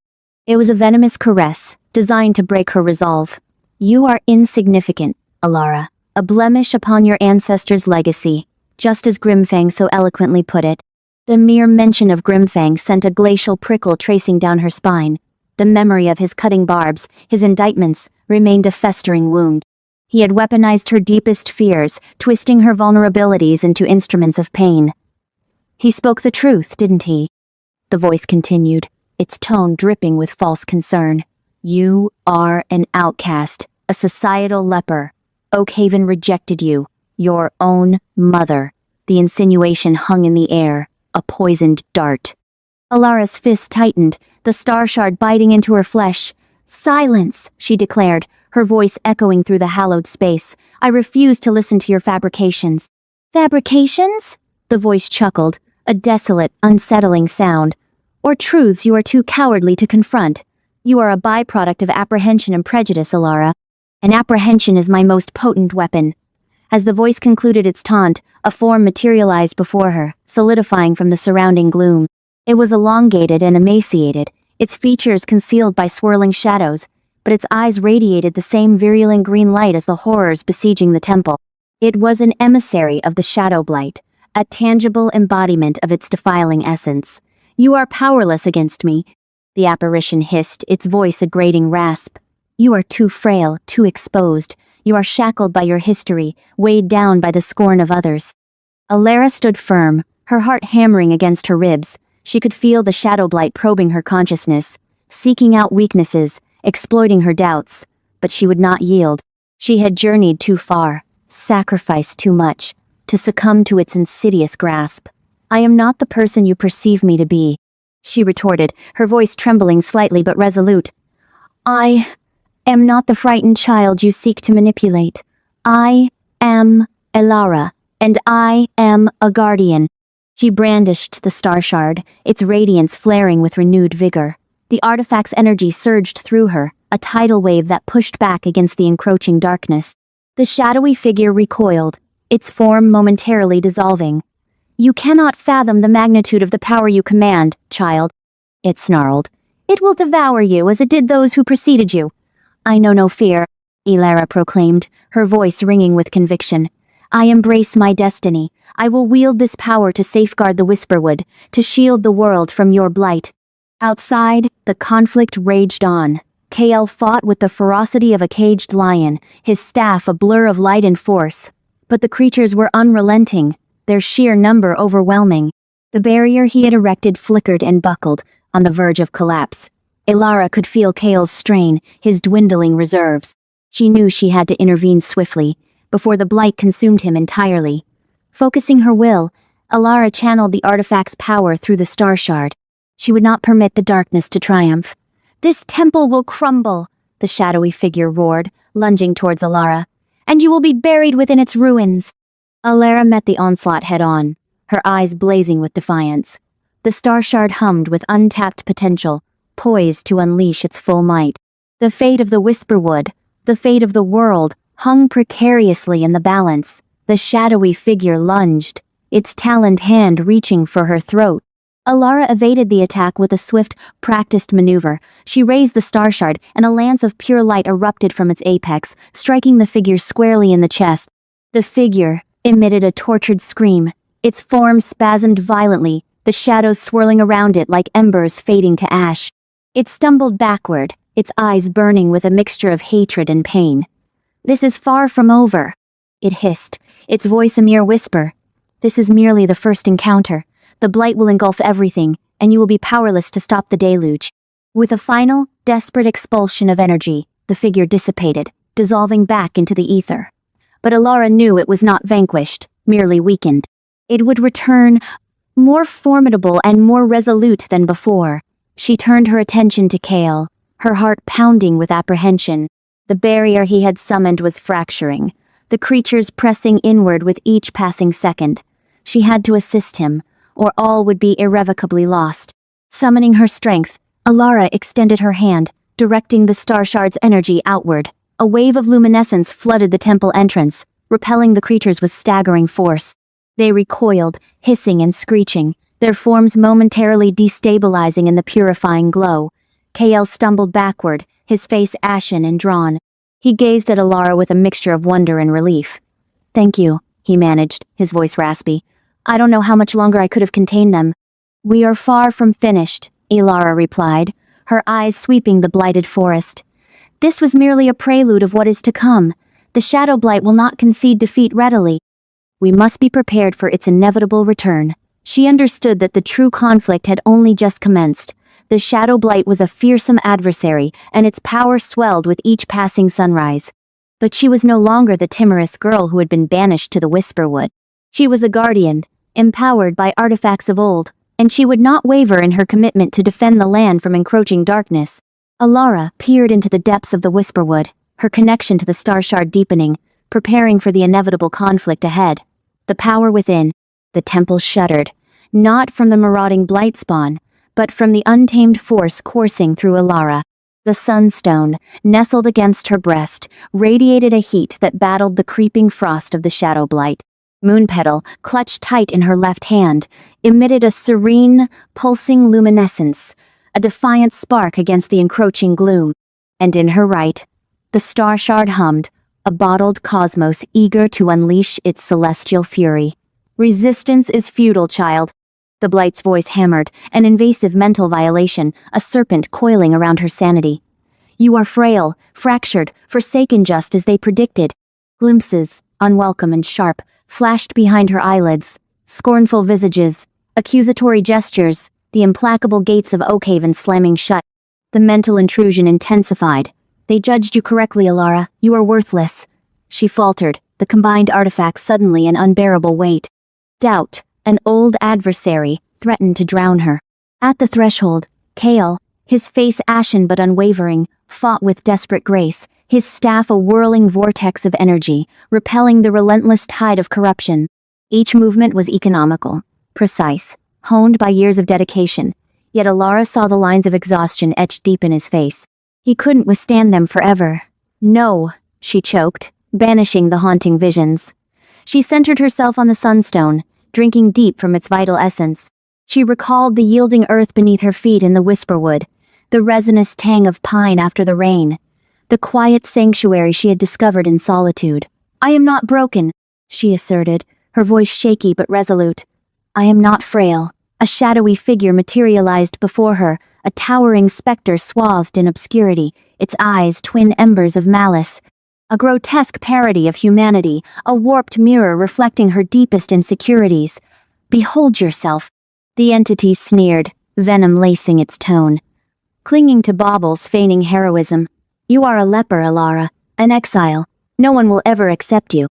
It was a venomous caress, designed to break her resolve. "You are insignificant, Alara, a blemish upon your ancestors' legacy," just as Grimfang so eloquently put it. The mere mention of Grimfang sent a glacial prickle tracing down her spine. The memory of his cutting barbs, his indictments, remained a festering wound. He had weaponized her deepest fears, twisting her vulnerabilities into instruments of pain. "He spoke the truth, didn't he?" The voice continued, its tone dripping with false concern. "You are an outcast, a societal leper. Oakhaven rejected you, your own mother." The insinuation hung in the air, a poisoned dart. Alara's fist tightened, the star shard biting into her flesh. "Silence," she declared, her voice echoing through the hallowed space. "I refuse to listen to your fabrications." "Fabrications?" The voice chuckled, a desolate, unsettling sound. "Or truths you are too cowardly to confront. You are a byproduct of apprehension and prejudice, Alara. And apprehension is my most potent weapon." As the voice concluded its taunt, a form materialized before her, solidifying from the surrounding gloom. It was elongated and emaciated, its features concealed by swirling shadows, but its eyes radiated the same virulent green light as the horrors besieging the temple. It was an emissary of the Shadow Blight, a tangible embodiment of its defiling essence. "You are powerless against me," the apparition hissed, its voice a grating rasp. "You are too frail, too exposed. You are shackled by your history, weighed down by the scorn of others." Alara stood firm, her heart hammering against her ribs. She could feel the Shadow Blight probing her consciousness, seeking out weaknesses, exploiting her doubts, but she would not yield. She had journeyed too far, sacrificed too much, to succumb to its insidious grasp. "I am not the person you perceive me to be," she retorted, her voice trembling slightly but resolute. "I am not the frightened child you seek to manipulate. I am Alara, and I am a guardian." She brandished the star shard, its radiance flaring with renewed vigor. The artifact's energy surged through her, a tidal wave that pushed back against the encroaching darkness. The shadowy figure recoiled, its form momentarily dissolving. "You cannot fathom the magnitude of the power you command, child," it snarled, It will devour you as it did those who preceded you. I know no fear, Elara proclaimed, her voice ringing with conviction. I embrace my destiny. I will wield this power to safeguard the Whisperwood, to shield the world from your blight. Outside, the conflict raged on. Kael fought with the ferocity of a caged lion, his staff a blur of light and force. But the creatures were unrelenting, their sheer number overwhelming. The barrier he had erected flickered and buckled, on the verge of collapse. Elara could feel Kael's strain, his dwindling reserves. She knew she had to intervene swiftly, before the blight consumed him entirely. Focusing her will, Elara channeled the artifact's power through the star shard. She would not permit the darkness to triumph. This temple will crumble, the shadowy figure roared, lunging towards Elara, and you will be buried within its ruins. Elara met the onslaught head-on, her eyes blazing with defiance. The star shard hummed with untapped potential, poised to unleash its full might. The fate of the Whisperwood, the fate of the world, hung precariously in the balance. The shadowy figure lunged, its taloned hand reaching for her throat. Elara evaded the attack with a swift, practiced maneuver. She raised the star shard, and a lance of pure light erupted from its apex, striking the figure squarely in the chest. The figure emitted a tortured scream. Its form spasmed violently, the shadows swirling around it like embers fading to ash. It stumbled backward, its eyes burning with a mixture of hatred and pain. This is far from over, it hissed, its voice a mere whisper. This is merely the first encounter. The blight will engulf everything, and you will be powerless to stop the deluge. With a final, desperate expulsion of energy, the figure dissipated, dissolving back into the ether. But Elara knew it was not vanquished, merely weakened. It would return, more formidable and more resolute than before. She turned her attention to Kael, her heart pounding with apprehension. The barrier he had summoned was fracturing, the creatures pressing inward with each passing second. She had to assist him, or all would be irrevocably lost. Summoning her strength, Elara extended her hand, directing the star shard's energy outward. A wave of luminescence flooded the temple entrance, repelling the creatures with staggering force. They recoiled, hissing and screeching, their forms momentarily destabilizing in the purifying glow. Kael stumbled backward, his face ashen and drawn. He gazed at Elara with a mixture of wonder and relief. "Thank you," he managed, his voice raspy. "I don't know how much longer I could have contained them." "We are far from finished," Elara replied, her eyes sweeping the blighted forest. "This was merely a prelude of what is to come. The Shadow Blight will not concede defeat readily. We must be prepared for its inevitable return." She understood that the true conflict had only just commenced. The Shadow Blight was a fearsome adversary, and its power swelled with each passing sunrise. But she was no longer the timorous girl who had been banished to the Whisperwood. She was a guardian, empowered by artifacts of old, and she would not waver in her commitment to defend the land from encroaching darkness. Elara peered into the depths of the Whisperwood, her connection to the star shard deepening, preparing for the inevitable conflict ahead. The power within, the temple shuddered, not from the marauding blight spawn, but from the untamed force coursing through Elara. The sunstone, nestled against her breast, radiated a heat that battled the creeping frost of the Shadow Blight. Moonpetal, clutched tight in her left hand, emitted a serene, pulsing luminescence, a defiant spark against the encroaching gloom. And in her right, the star shard hummed, a bottled cosmos eager to unleash its celestial fury. "Resistance is futile, child." The Blight's voice hammered, an invasive mental violation, a serpent coiling around her sanity. "You are frail, fractured, forsaken just as they predicted." Glimpses, unwelcome and sharp, flashed behind her eyelids. Scornful visages, accusatory gestures, the implacable gates of Oakhaven slamming shut. The mental intrusion intensified. "They judged you correctly, Elara. You are worthless." She faltered, the combined artifacts suddenly an unbearable weight. Doubt, an old adversary, threatened to drown her. At the threshold, Kael, his face ashen but unwavering, fought with desperate grace, his staff a whirling vortex of energy, repelling the relentless tide of corruption. Each movement was economical, precise, honed by years of dedication, yet Elara saw the lines of exhaustion etched deep in his face. He couldn't withstand them forever. "No," she choked, banishing the haunting visions. She centered herself on the sunstone, drinking deep from its vital essence. She recalled the yielding earth beneath her feet in the Whisperwood, the resinous tang of pine after the rain, the quiet sanctuary she had discovered in solitude. "I am not broken," she asserted, her voice shaky but resolute. "I am not frail." A shadowy figure materialized before her, a towering specter swathed in obscurity, its eyes twin embers of malice. A grotesque parody of humanity, a warped mirror reflecting her deepest insecurities. "Behold yourself," the entity sneered, venom lacing its tone. Clinging to baubles feigning heroism. "You are a leper, Alara, an exile. No one will ever accept you."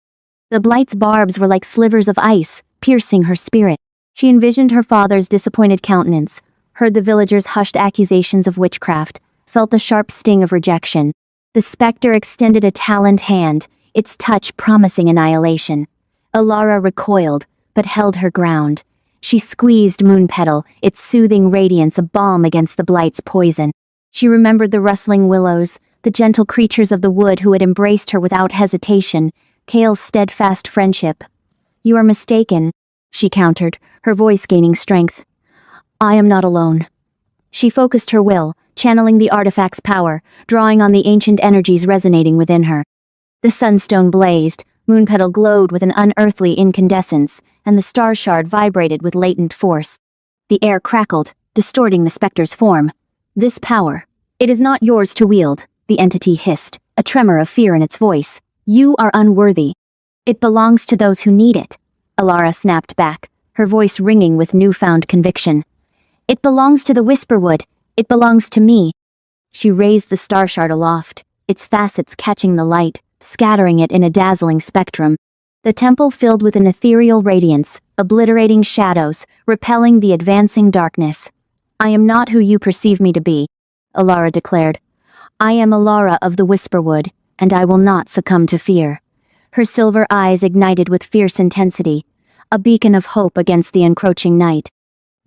The blight's barbs were like slivers of ice, piercing her spirit. She envisioned her father's disappointed countenance, heard the villagers' hushed accusations of witchcraft, felt the sharp sting of rejection. The specter extended a taloned hand, its touch promising annihilation. Alara recoiled, but held her ground. She squeezed Moonpetal, its soothing radiance a balm against the blight's poison. She remembered the rustling willows, the gentle creatures of the wood who had embraced her without hesitation, Kale's steadfast friendship. "You are mistaken," she countered, her voice gaining strength. "I am not alone." She focused her will, channeling the artifact's power, drawing on the ancient energies resonating within her. The sunstone blazed, Moonpetal glowed with an unearthly incandescence, and the star shard vibrated with latent force. The air crackled, distorting the specter's form. "This power, it is not yours to wield," the entity hissed, a tremor of fear in its voice. "You are unworthy. It belongs to those who need it." Alara snapped back, her voice ringing with newfound conviction. "It belongs to the Whisperwood. It belongs to me." She raised the star shard aloft, its facets catching the light, scattering it in a dazzling spectrum. The temple filled with an ethereal radiance, obliterating shadows, repelling the advancing darkness. "I am not who you perceive me to be," Alara declared. "I am Alara of the Whisperwood, and I will not succumb to fear." Her silver eyes ignited with fierce intensity, a beacon of hope against the encroaching night.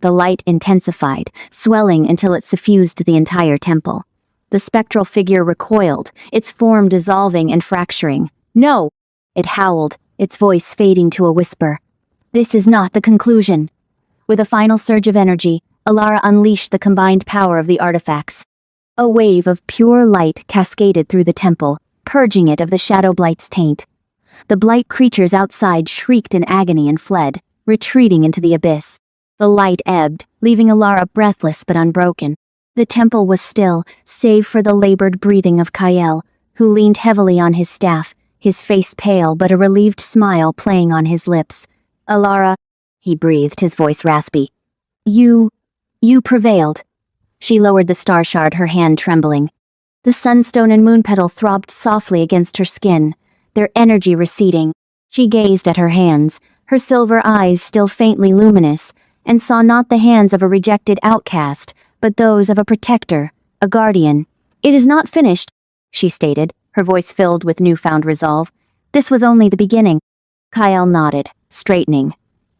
The light intensified, swelling until it suffused the entire temple. The spectral figure recoiled, its form dissolving and fracturing. "No!" it howled, its voice fading to a whisper. "This is not the conclusion." With a final surge of energy, Alara unleashed the combined power of the artifacts. A wave of pure light cascaded through the temple, purging it of the Shadow Blight's taint. The blight creatures outside shrieked in agony and fled, retreating into the abyss. The light ebbed, leaving Alara breathless but unbroken. The temple was still, save for the labored breathing of Kyle, who leaned heavily on his staff, his face pale but a relieved smile playing on his lips. "Alara," he breathed, his voice raspy. You prevailed." She lowered the star shard, her hand trembling. The sunstone and Moonpetal throbbed softly against her skin, their energy receding. She gazed at her hands, her silver eyes still faintly luminous, and saw not the hands of a rejected outcast, but those of a protector, a guardian. "It is not finished," she stated, her voice filled with newfound resolve. "This was only the beginning." Kyle nodded, straightening.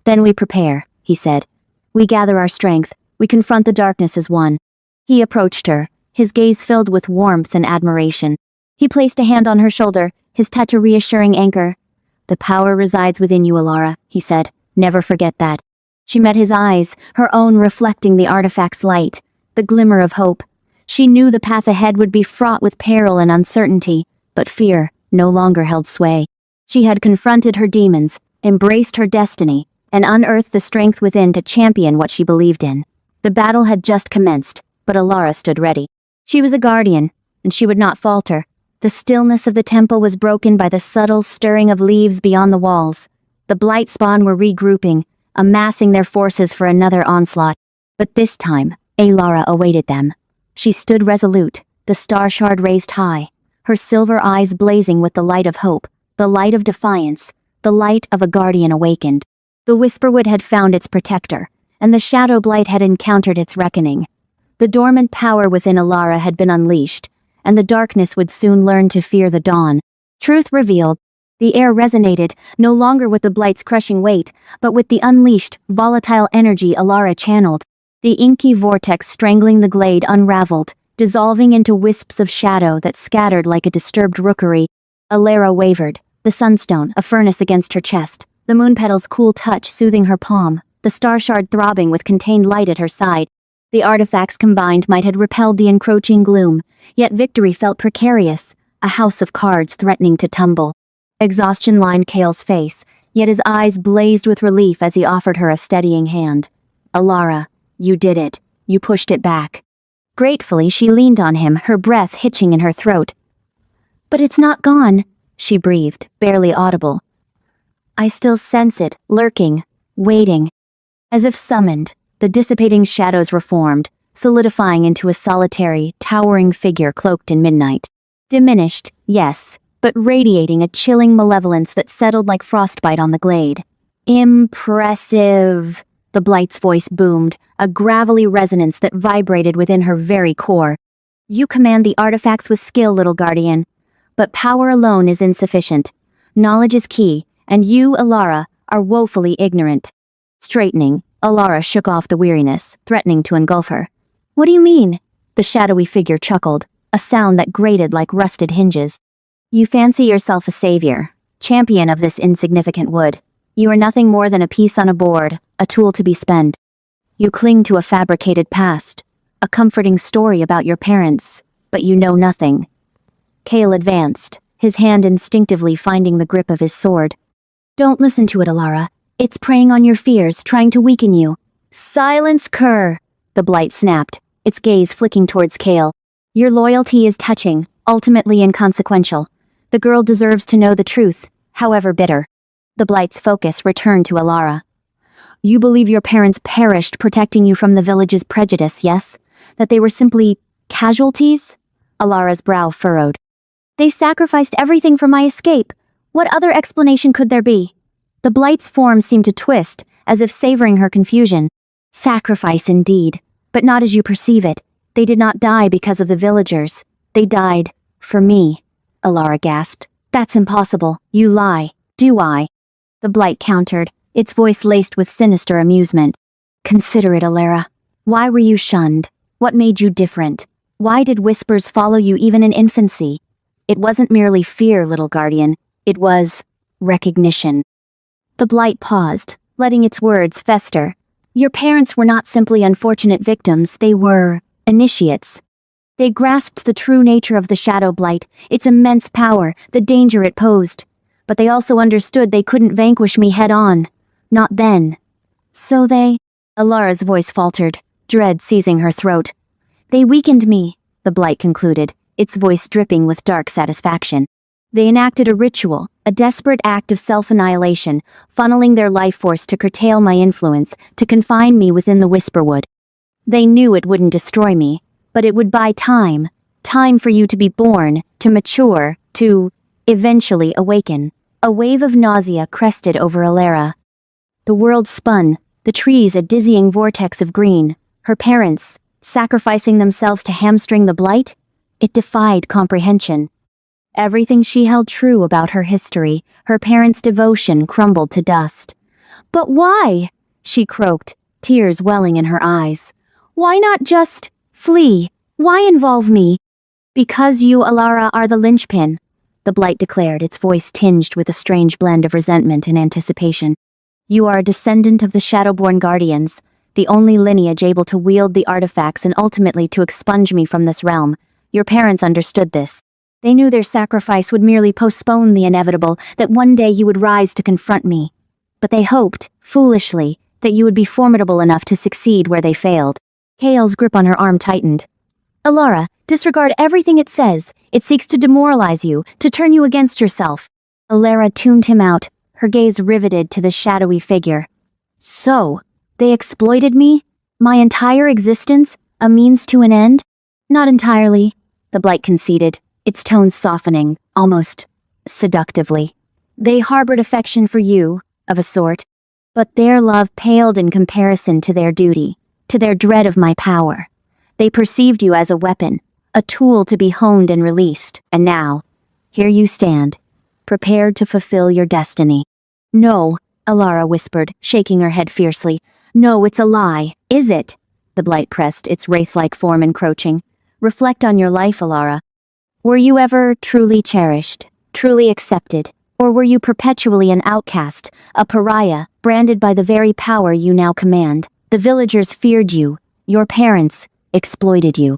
"Then we prepare," he said. "We gather our strength, we confront the darkness as one." He approached her, his gaze filled with warmth and admiration. He placed a hand on her shoulder, his touch a reassuring anchor. "The power resides within you, Alara," he said. "Never forget that." She met his eyes, her own reflecting the artifact's light, the glimmer of hope. She knew the path ahead would be fraught with peril and uncertainty, but fear no longer held sway. She had confronted her demons, embraced her destiny, and unearthed the strength within to champion what she believed in. The battle had just commenced, but Alara stood ready. She was a guardian, and she would not falter. The stillness of the temple was broken by the subtle stirring of leaves beyond the walls. The blight spawn were regrouping, amassing their forces for another onslaught. But this time, Alara awaited them. She stood resolute, the star shard raised high, her silver eyes blazing with the light of hope, the light of defiance, the light of a guardian awakened. The Whisperwood had found its protector, and the Shadow Blight had encountered its reckoning. The dormant power within Alara had been unleashed, and the darkness would soon learn to fear the dawn. Truth revealed. The air resonated, no longer with the Blight's crushing weight, but with the unleashed, volatile energy Alara channeled. The inky vortex strangling the glade unraveled, dissolving into wisps of shadow that scattered like a disturbed rookery. Alara wavered, the sunstone a furnace against her chest, the Moonpetal's cool touch soothing her palm, the star shard throbbing with contained light at her side. The artifacts combined might have repelled the encroaching gloom, yet victory felt precarious, a house of cards threatening to tumble. Exhaustion lined Kale's face, yet his eyes blazed with relief as he offered her a steadying hand. Alara, you did it. You pushed it back. Gratefully, she leaned on him, her breath hitching in her throat. But it's not gone, she breathed, barely audible. I still sense it, lurking, waiting. As if summoned, the dissipating shadows reformed, solidifying into a solitary, towering figure cloaked in midnight. Diminished, yes, but radiating a chilling malevolence that settled like frostbite on the glade. Impressive, the Blight's voice boomed, a gravelly resonance that vibrated within her very core. You command the artifacts with skill, little guardian. But power alone is insufficient. Knowledge is key, and you, Alara, are woefully ignorant. Straightening, Alara shook off the weariness, threatening to engulf her. What do you mean? The shadowy figure chuckled, a sound that grated like rusted hinges. You fancy yourself a savior, champion of this insignificant wood. You are nothing more than a piece on a board, a tool to be spent. You cling to a fabricated past, a comforting story about your parents, but you know nothing. Kale advanced, his hand instinctively finding the grip of his sword. Don't listen to it, Alara. It's preying on your fears, trying to weaken you. Silence, cur! The Blight snapped, its gaze flicking towards Kale. Your loyalty is touching, ultimately inconsequential. The girl deserves to know the truth, however bitter. The Blight's focus returned to Alara. You believe your parents perished protecting you from the village's prejudice, yes? That they were simply casualties? Alara's brow furrowed. They sacrificed everything for my escape. What other explanation could there be? The Blight's form seemed to twist, as if savoring her confusion. Sacrifice indeed, but not as you perceive it. They did not die because of the villagers. They died for me, Alara gasped. That's impossible. You lie. Do I? The Blight countered, its voice laced with sinister amusement. Consider it, Alara. Why were you shunned? What made you different? Why did whispers follow you even in infancy? It wasn't merely fear, little guardian. It was recognition. The Blight paused, letting its words fester. Your parents were not simply unfortunate victims, they were initiates. They grasped the true nature of the Shadow Blight, its immense power, the danger it posed. But they also understood they couldn't vanquish me head-on. Not then. So they... Alara's voice faltered, dread seizing her throat. They weakened me, the Blight concluded, its voice dripping with dark satisfaction. They enacted a ritual, a desperate act of self-annihilation, funneling their life force to curtail my influence, to confine me within the Whisperwood. They knew it wouldn't destroy me, but it would buy time. Time for you to be born, to mature, to eventually awaken. A wave of nausea crested over Alara. The world spun, the trees a dizzying vortex of green. Her parents, sacrificing themselves to hamstring the Blight? It defied comprehension. Everything she held true about her history, her parents' devotion, crumbled to dust. But why? She croaked, tears welling in her eyes. Why not just flee? Why involve me? Because you, Alara, are the linchpin, the Blight declared, its voice tinged with a strange blend of resentment and anticipation. You are a descendant of the Shadowborn Guardians, the only lineage able to wield the artifacts and ultimately to expunge me from this realm. Your parents understood this. They knew their sacrifice would merely postpone the inevitable, that one day you would rise to confront me. But they hoped, foolishly, that you would be formidable enough to succeed where they failed. Kale's grip on her arm tightened. Alara, disregard everything it says. It seeks to demoralize you, to turn you against yourself. Alara tuned him out, her gaze riveted to the shadowy figure. So, they exploited me? My entire existence? A means to an end? Not entirely, the Blight conceded, its tone softening, almost seductively. They harbored affection for you, of a sort, but their love paled in comparison to their duty, to their dread of my power. They perceived you as a weapon, a tool to be honed and released, and now, here you stand, prepared to fulfill your destiny. No, Alara whispered, shaking her head fiercely. No, it's a lie. Is it? The Blight pressed, its wraith-like form encroaching. Reflect on your life, Alara. Were you ever truly cherished, truly accepted, or were you perpetually an outcast, a pariah, branded by the very power you now command? The villagers feared you. Your parents exploited you.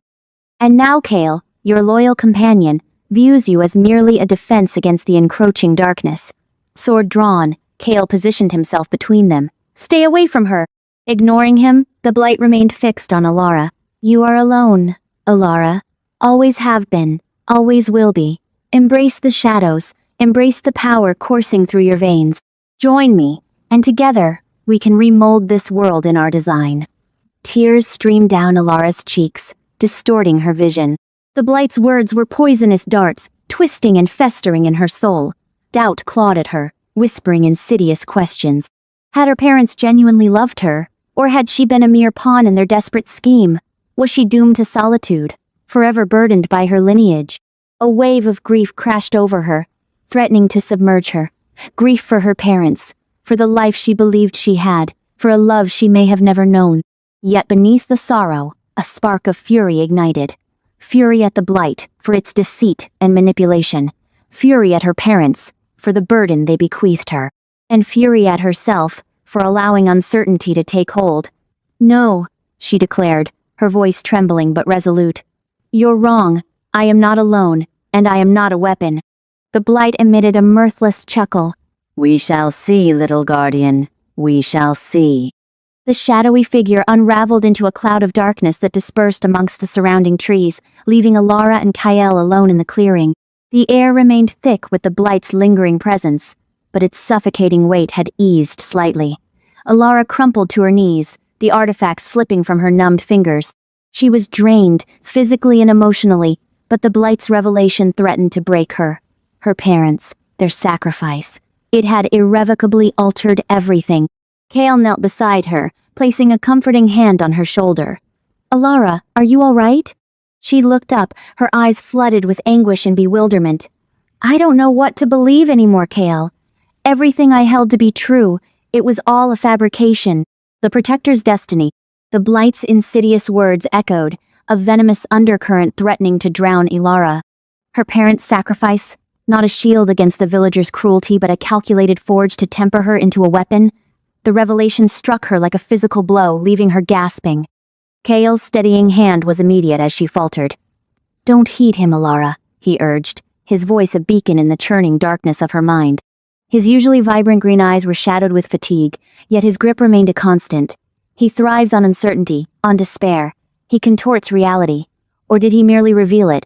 And now Kale, your loyal companion, views you as merely a defense against the encroaching darkness. Sword drawn, Kale positioned himself between them. Stay away from her. Ignoring him, the blight remained fixed on Alara. You are alone, Alara. Always have been, always will be. Embrace the shadows, embrace the power coursing through your veins. Join me, and together, we can remold this world in our design. Tears streamed down Alara's cheeks, distorting her vision. The blight's words were poisonous darts, twisting and festering in her soul. Doubt clawed at her, whispering insidious questions. Had her parents genuinely loved her, or had she been a mere pawn in their desperate scheme? Was she doomed to solitude, forever burdened by her lineage? A wave of grief crashed over her, threatening to submerge her. Grief for her parents, for the life she believed she had, for a love she may have never known. Yet beneath the sorrow, a spark of fury ignited. Fury at the blight, for its deceit and manipulation. Fury at her parents, for the burden they bequeathed her. And fury at herself, for allowing uncertainty to take hold. No, she declared, her voice trembling but resolute. You're wrong. I am not alone, and I am not a weapon. The blight emitted a mirthless chuckle. We shall see, little guardian. We shall see. The shadowy figure unraveled into a cloud of darkness that dispersed amongst the surrounding trees, leaving Alara and Kael alone in the clearing. The air remained thick with the blight's lingering presence, but its suffocating weight had eased slightly. Alara crumpled to her knees, the artifact slipping from her numbed fingers. She was drained, physically and emotionally, but the blight's revelation threatened to break her. Her parents, their sacrifice. It had irrevocably altered everything. Kael knelt beside her, placing a comforting hand on her shoulder. Alara, are you all right? She looked up, her eyes flooded with anguish and bewilderment. I don't know what to believe anymore, Kael. Everything I held to be true, it was all a fabrication. The Protector's destiny. The blight's insidious words echoed, a venomous undercurrent threatening to drown Alara. Her parents' sacrifice, not a shield against the villagers' cruelty but a calculated forge to temper her into a weapon. The revelation struck her like a physical blow, leaving her gasping. Kael's steadying hand was immediate as she faltered. Don't heed him, Alara, he urged, his voice a beacon in the churning darkness of her mind. His usually vibrant green eyes were shadowed with fatigue, yet his grip remained a constant. He thrives on uncertainty, on despair. He contorts reality. Or did he merely reveal it?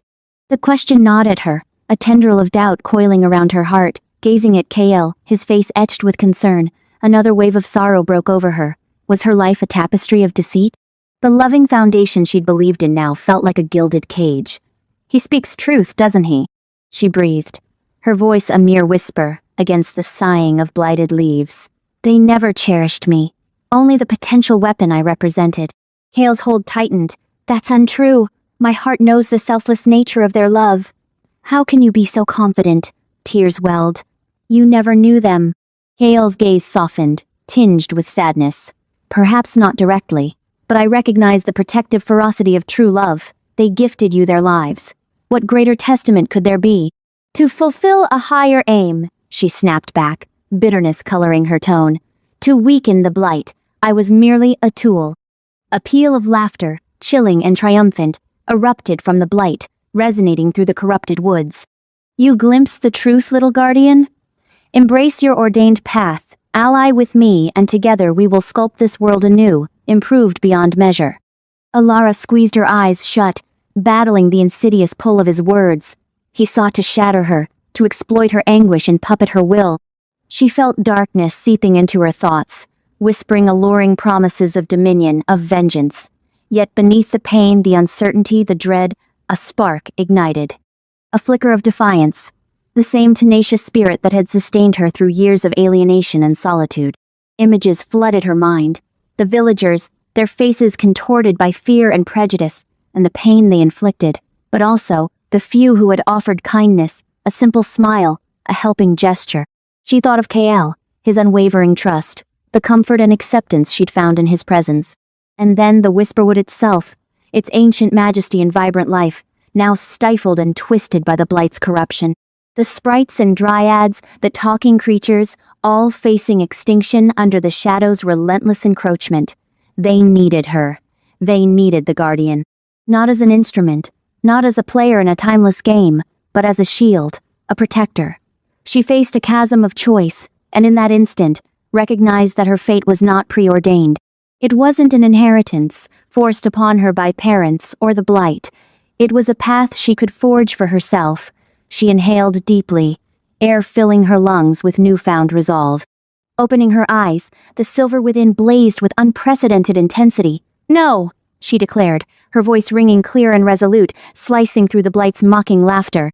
The question gnawed at her, a tendril of doubt coiling around her heart. Gazing at Kael, his face etched with concern, another wave of sorrow broke over her. Was her life a tapestry of deceit? The loving foundation she'd believed in now felt like a gilded cage. He speaks truth, doesn't he? She breathed, her voice a mere whisper against the sighing of blighted leaves. They never cherished me. Only the potential weapon I represented. Kael's hold tightened. That's untrue. My heart knows the selfless nature of their love. How can you be so confident? Tears welled. You never knew them. Kael's gaze softened, tinged with sadness. Perhaps not directly, but I recognize the protective ferocity of true love. They gifted you their lives. What greater testament could there be? To fulfill a higher aim, she snapped back, bitterness coloring her tone. To weaken the blight, I was merely a tool. A peal of laughter, chilling and triumphant, erupted from the blight, resonating through the corrupted woods. You glimpse the truth, little guardian? Embrace your ordained path, ally with me, and together we will sculpt this world anew, improved beyond measure. Alara squeezed her eyes shut, battling the insidious pull of his words. He sought to shatter her, to exploit her anguish and puppet her will. She felt darkness seeping into her thoughts, whispering alluring promises of dominion, of vengeance. Yet beneath the pain, the uncertainty, the dread, a spark ignited. A flicker of defiance, the same tenacious spirit that had sustained her through years of alienation and solitude. Images flooded her mind. The villagers, their faces contorted by fear and prejudice, and the pain they inflicted, but also the few who had offered kindness, a simple smile, a helping gesture. She thought of Kael, his unwavering trust, the comfort and acceptance she'd found in his presence. And then the Whisperwood itself, its ancient majesty and vibrant life, now stifled and twisted by the blight's corruption. The sprites and dryads, the talking creatures, all facing extinction under the shadow's relentless encroachment. They needed her. They needed the Guardian. Not as an instrument, not as a player in a timeless game, but as a shield, a protector. She faced a chasm of choice, and in that instant, recognized that her fate was not preordained. It wasn't an inheritance, forced upon her by parents or the Blight. It was a path she could forge for herself. She inhaled deeply, air filling her lungs with newfound resolve. Opening her eyes, the silver within blazed with unprecedented intensity. "No!" she declared, her voice ringing clear and resolute, slicing through the Blight's mocking laughter.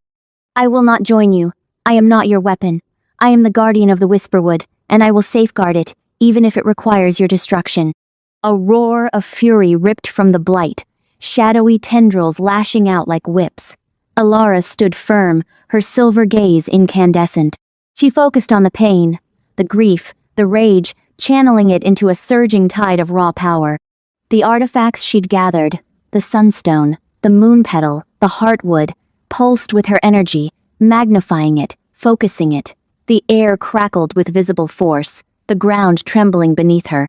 "I will not join you. I am not your weapon. I am the guardian of the Whisperwood, and I will safeguard it, even if it requires your destruction." A roar of fury ripped from the Blight, shadowy tendrils lashing out like whips. Alara stood firm, her silver gaze incandescent. She focused on the pain, the grief, the rage, channeling it into a surging tide of raw power. The artifacts she'd gathered, the sunstone, the moon petal, the heartwood, pulsed with her energy, magnifying it, focusing it. The air crackled with visible force, the ground trembling beneath her.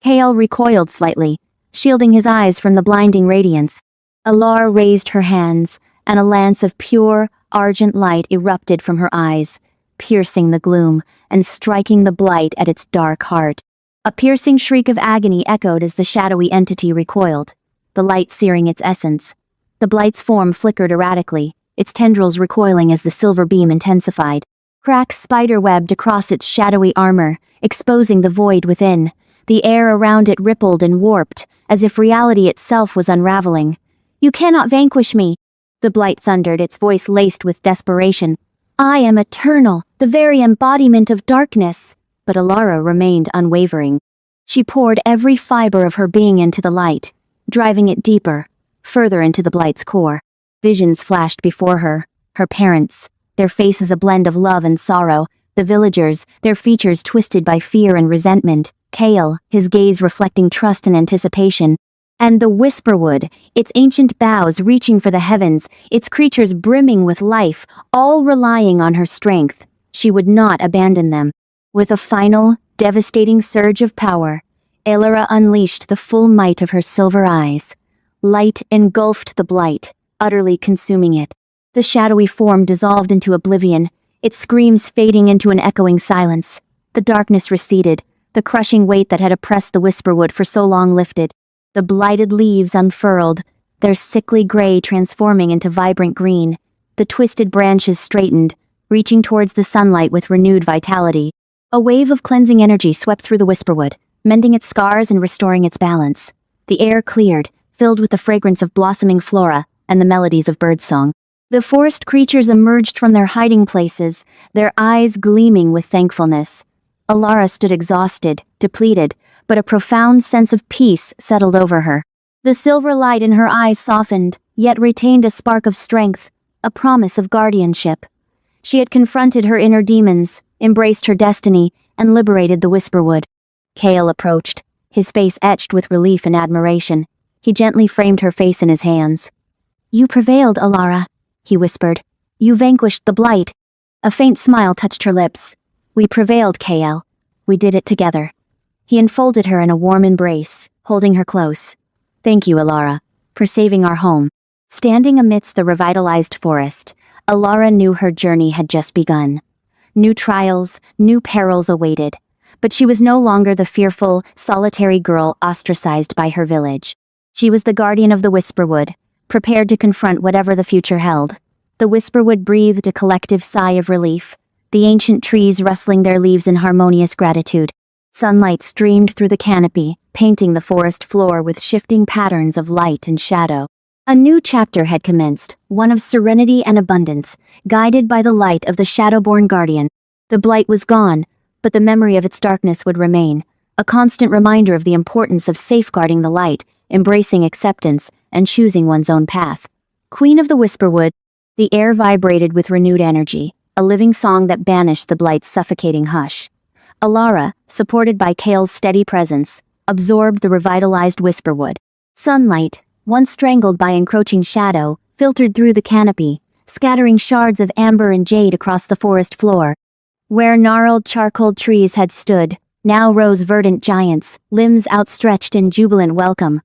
Hale recoiled slightly, shielding his eyes from the blinding radiance. Alara raised her hands, and a lance of pure, argent light erupted from her eyes, piercing the gloom and striking the Blight at its dark heart. A piercing shriek of agony echoed as the shadowy entity recoiled, the light searing its essence. The Blight's form flickered erratically, its tendrils recoiling as the silver beam intensified. Cracks spider-webbed across its shadowy armor, exposing the void within. The air around it rippled and warped, as if reality itself was unraveling. "You cannot vanquish me," the Blight thundered, its voice laced with desperation. "I am eternal, the very embodiment of darkness." But Alara remained unwavering. She poured every fiber of her being into the light, driving it deeper, further into the Blight's core. Visions flashed before her, her parents, their faces a blend of love and sorrow, the villagers, their features twisted by fear and resentment, Kale, his gaze reflecting trust and anticipation, and the Whisperwood, its ancient boughs reaching for the heavens, its creatures brimming with life, all relying on her strength. She would not abandon them. With a final, devastating surge of power, Alara unleashed the full might of her silver eyes. Light engulfed the Blight, utterly consuming it. The shadowy form dissolved into oblivion, its screams fading into an echoing silence. The darkness receded, the crushing weight that had oppressed the Whisperwood for so long lifted. The blighted leaves unfurled, their sickly gray transforming into vibrant green. The twisted branches straightened, reaching towards the sunlight with renewed vitality. A wave of cleansing energy swept through the Whisperwood, mending its scars and restoring its balance. The air cleared, filled with the fragrance of blossoming flora and the melodies of birdsong. The forest creatures emerged from their hiding places, their eyes gleaming with thankfulness. Alara stood exhausted, depleted, but a profound sense of peace settled over her. The silver light in her eyes softened, yet retained a spark of strength, a promise of guardianship. She had confronted her inner demons, embraced her destiny, and liberated the Whisperwood. Kale approached, his face etched with relief and admiration. He gently framed her face in his hands. "You prevailed, Alara," he whispered. "You vanquished the Blight." A faint smile touched her lips. "We prevailed, Kale. We did it together." He enfolded her in a warm embrace, holding her close. "Thank you, Alara, for saving our home." Standing amidst the revitalized forest, Alara knew her journey had just begun. New trials, new perils awaited, but she was no longer the fearful, solitary girl ostracized by her village. She was the guardian of the Whisperwood, prepared to confront whatever the future held. The Whisperwood breathed a collective sigh of relief, the ancient trees rustling their leaves in harmonious gratitude. Sunlight streamed through the canopy, painting the forest floor with shifting patterns of light and shadow. A new chapter had commenced, one of serenity and abundance, guided by the light of the Shadowborn Guardian. The Blight was gone, but the memory of its darkness would remain, a constant reminder of the importance of safeguarding the light, embracing acceptance, and choosing one's own path. Queen of the Whisperwood, the air vibrated with renewed energy, a living song that banished the Blight's suffocating hush. Alara, supported by Kale's steady presence, absorbed the revitalized Whisperwood. Sunlight, once strangled by encroaching shadow, filtered through the canopy, scattering shards of amber and jade across the forest floor. Where gnarled charcoal trees had stood, now rose verdant giants, limbs outstretched in jubilant welcome.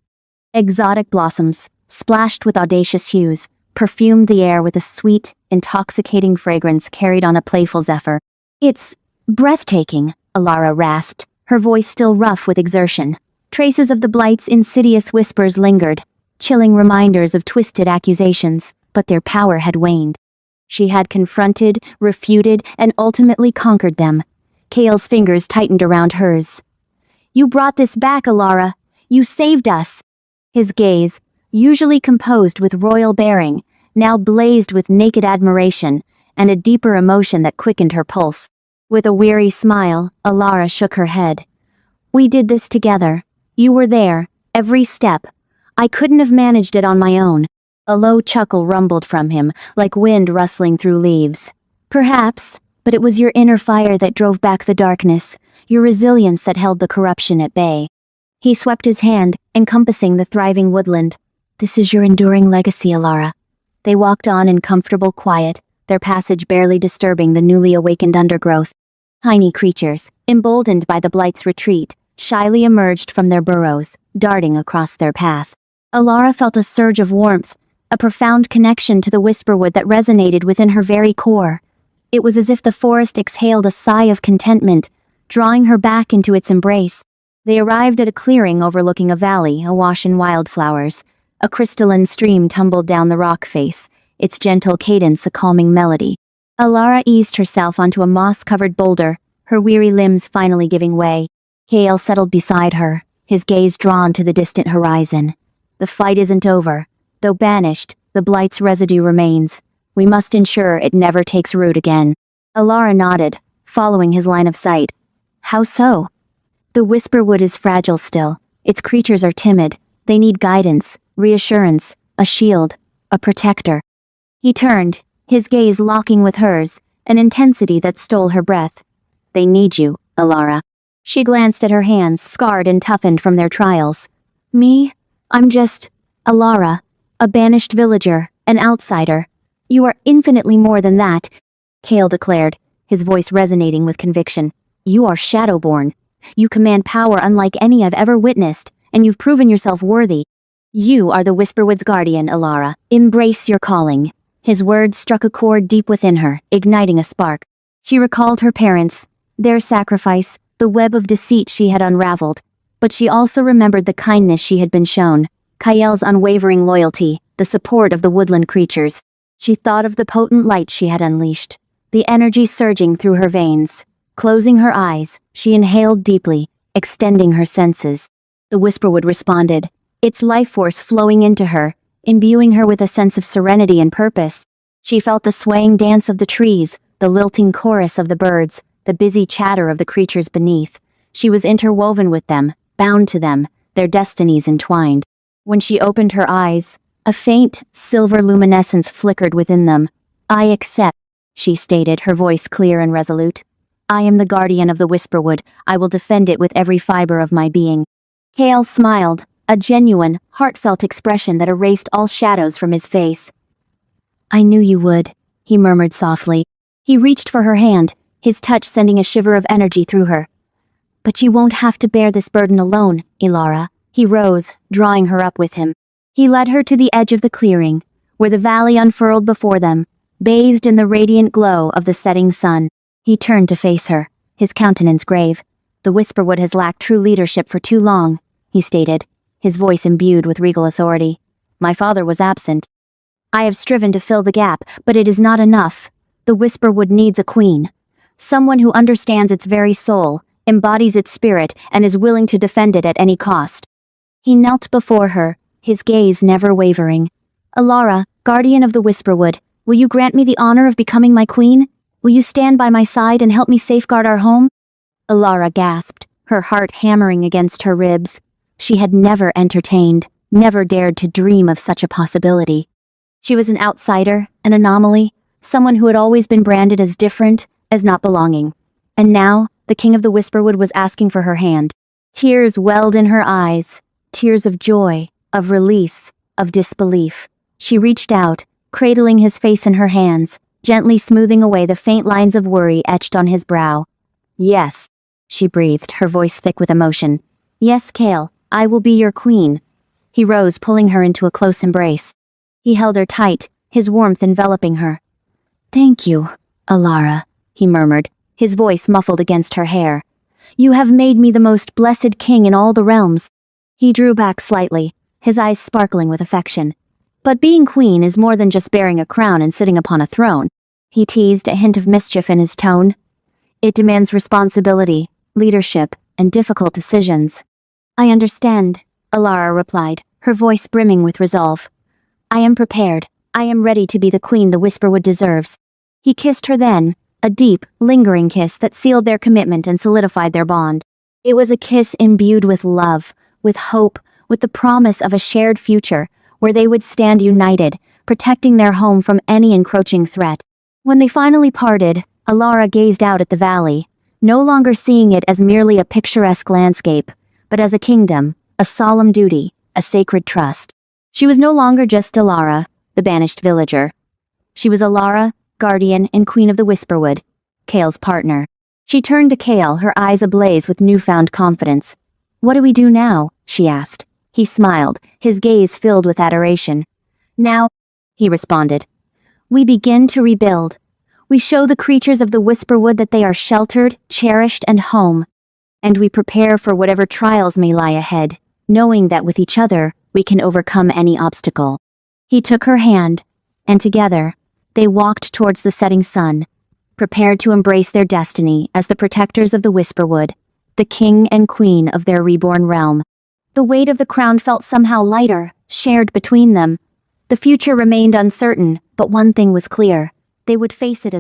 Exotic blossoms, splashed with audacious hues, perfumed the air with a sweet, intoxicating fragrance carried on a playful zephyr. "It's breathtaking," Alara rasped, her voice still rough with exertion. Traces of the blight's insidious whispers lingered, chilling reminders of twisted accusations, but their power had waned. She had confronted, refuted, and ultimately conquered them. Kale's fingers tightened around hers. "You brought this back, Alara. You saved us." His gaze, usually composed with royal bearing, now blazed with naked admiration and a deeper emotion that quickened her pulse. With a weary smile, Alara shook her head. "We did this together. You were there, every step. I couldn't have managed it on my own." A low chuckle rumbled from him, like wind rustling through leaves. "Perhaps, but it was your inner fire that drove back the darkness, your resilience that held the corruption at bay." He swept his hand, encompassing the thriving woodland. "This is your enduring legacy, Alara." They walked on in comfortable quiet, their passage barely disturbing the newly awakened undergrowth. Tiny creatures, emboldened by the blight's retreat, shyly emerged from their burrows, darting across their path. Alara felt a surge of warmth, a profound connection to the whisperwood that resonated within her very core. It was as if the forest exhaled a sigh of contentment, drawing her back into its embrace. They arrived at a clearing overlooking a valley awash in wildflowers. A crystalline stream tumbled down the rock face, its gentle cadence a calming melody. Alara eased herself onto a moss-covered boulder, her weary limbs finally giving way. Kale settled beside her, his gaze drawn to the distant horizon. "The fight isn't over. Though banished, the blight's residue remains. We must ensure it never takes root again." Alara nodded, following his line of sight. "How so?" "The whisperwood is fragile still. Its creatures are timid. They need guidance, reassurance, a shield, a protector." He turned, his gaze locking with hers, an intensity that stole her breath. "They need you, Alara." She glanced at her hands, scarred and toughened from their trials. "Me? I'm just Alara, a banished villager, an outsider. You are infinitely more than that," Kale declared, his voice resonating with conviction. "You are Shadowborn. You command power unlike any I've ever witnessed, and you've proven yourself worthy. You are the Whisperwood's guardian, Alara. Embrace your calling." His words struck a chord deep within her, igniting a spark. She recalled her parents, their sacrifice, the web of deceit she had unraveled. But she also remembered the kindness she had been shown, Kael's unwavering loyalty, the support of the woodland creatures. She thought of the potent light she had unleashed, the energy surging through her veins. Closing her eyes, she inhaled deeply, extending her senses. The whisperwood responded, its life force flowing into her, imbuing her with a sense of serenity and purpose. She felt the swaying dance of the trees, the lilting chorus of the birds, the busy chatter of the creatures beneath. She was interwoven with them, bound to them, their destinies entwined. When she opened her eyes, a faint, silver luminescence flickered within them. "I accept," she stated, her voice clear and resolute. "I am the guardian of the Whisperwood. I will defend it with every fiber of my being." Kale smiled, a genuine, heartfelt expression that erased all shadows from his face. "I knew you would," he murmured softly. He reached for her hand, his touch sending a shiver of energy through her. "But you won't have to bear this burden alone, Ilara." He rose, drawing her up with him. He led her to the edge of the clearing, where the valley unfurled before them, bathed in the radiant glow of the setting sun. He turned to face her, his countenance grave. "The Whisperwood has lacked true leadership for too long," he stated, his voice imbued with regal authority. "My father was absent. I have striven to fill the gap, but it is not enough. The Whisperwood needs a queen. Someone who understands its very soul, embodies its spirit, and is willing to defend it at any cost." He knelt before her, his gaze never wavering. "Alara, guardian of the Whisperwood, will you grant me the honor of becoming my queen? Will you stand by my side and help me safeguard our home?" Alara gasped, her heart hammering against her ribs. She had never entertained, never dared to dream of such a possibility. She was an outsider, an anomaly, someone who had always been branded as different, as not belonging. And now, the king of the Whisperwood was asking for her hand. Tears welled in her eyes, tears of joy, of release, of disbelief. She reached out, cradling his face in her hands, gently smoothing away the faint lines of worry etched on his brow. "Yes," she breathed, her voice thick with emotion. "Yes, Kale, I will be your queen." He rose, pulling her into a close embrace. He held her tight, his warmth enveloping her. "Thank you, Alara," he murmured, his voice muffled against her hair. "You have made me the most blessed king in all the realms." He drew back slightly, his eyes sparkling with affection. "But being queen is more than just bearing a crown and sitting upon a throne," he teased, a hint of mischief in his tone. "It demands responsibility, leadership, and difficult decisions." "I understand," Alara replied, her voice brimming with resolve. "I am prepared. I am ready to be the queen the Whisperwood deserves." He kissed her then, a deep, lingering kiss that sealed their commitment and solidified their bond. It was a kiss imbued with love, with hope, with the promise of a shared future, where they would stand united, protecting their home from any encroaching threat. When they finally parted, Alara gazed out at the valley, no longer seeing it as merely a picturesque landscape, but as a kingdom, a solemn duty, a sacred trust. She was no longer just Alara, the banished villager. She was Alara, guardian and queen of the Whisperwood, Kale's partner. She turned to Kale, her eyes ablaze with newfound confidence. "What do we do now?" she asked. He smiled, his gaze filled with adoration. "Now," he responded, "we begin to rebuild. We show the creatures of the Whisperwood that they are sheltered, cherished, and home. And we prepare for whatever trials may lie ahead, knowing that with each other, we can overcome any obstacle." He took her hand, and together, they walked towards the setting sun, prepared to embrace their destiny as the protectors of the Whisperwood, the king and queen of their reborn realm. The weight of the crown felt somehow lighter, shared between them. The future remained uncertain, but one thing was clear: they would face it as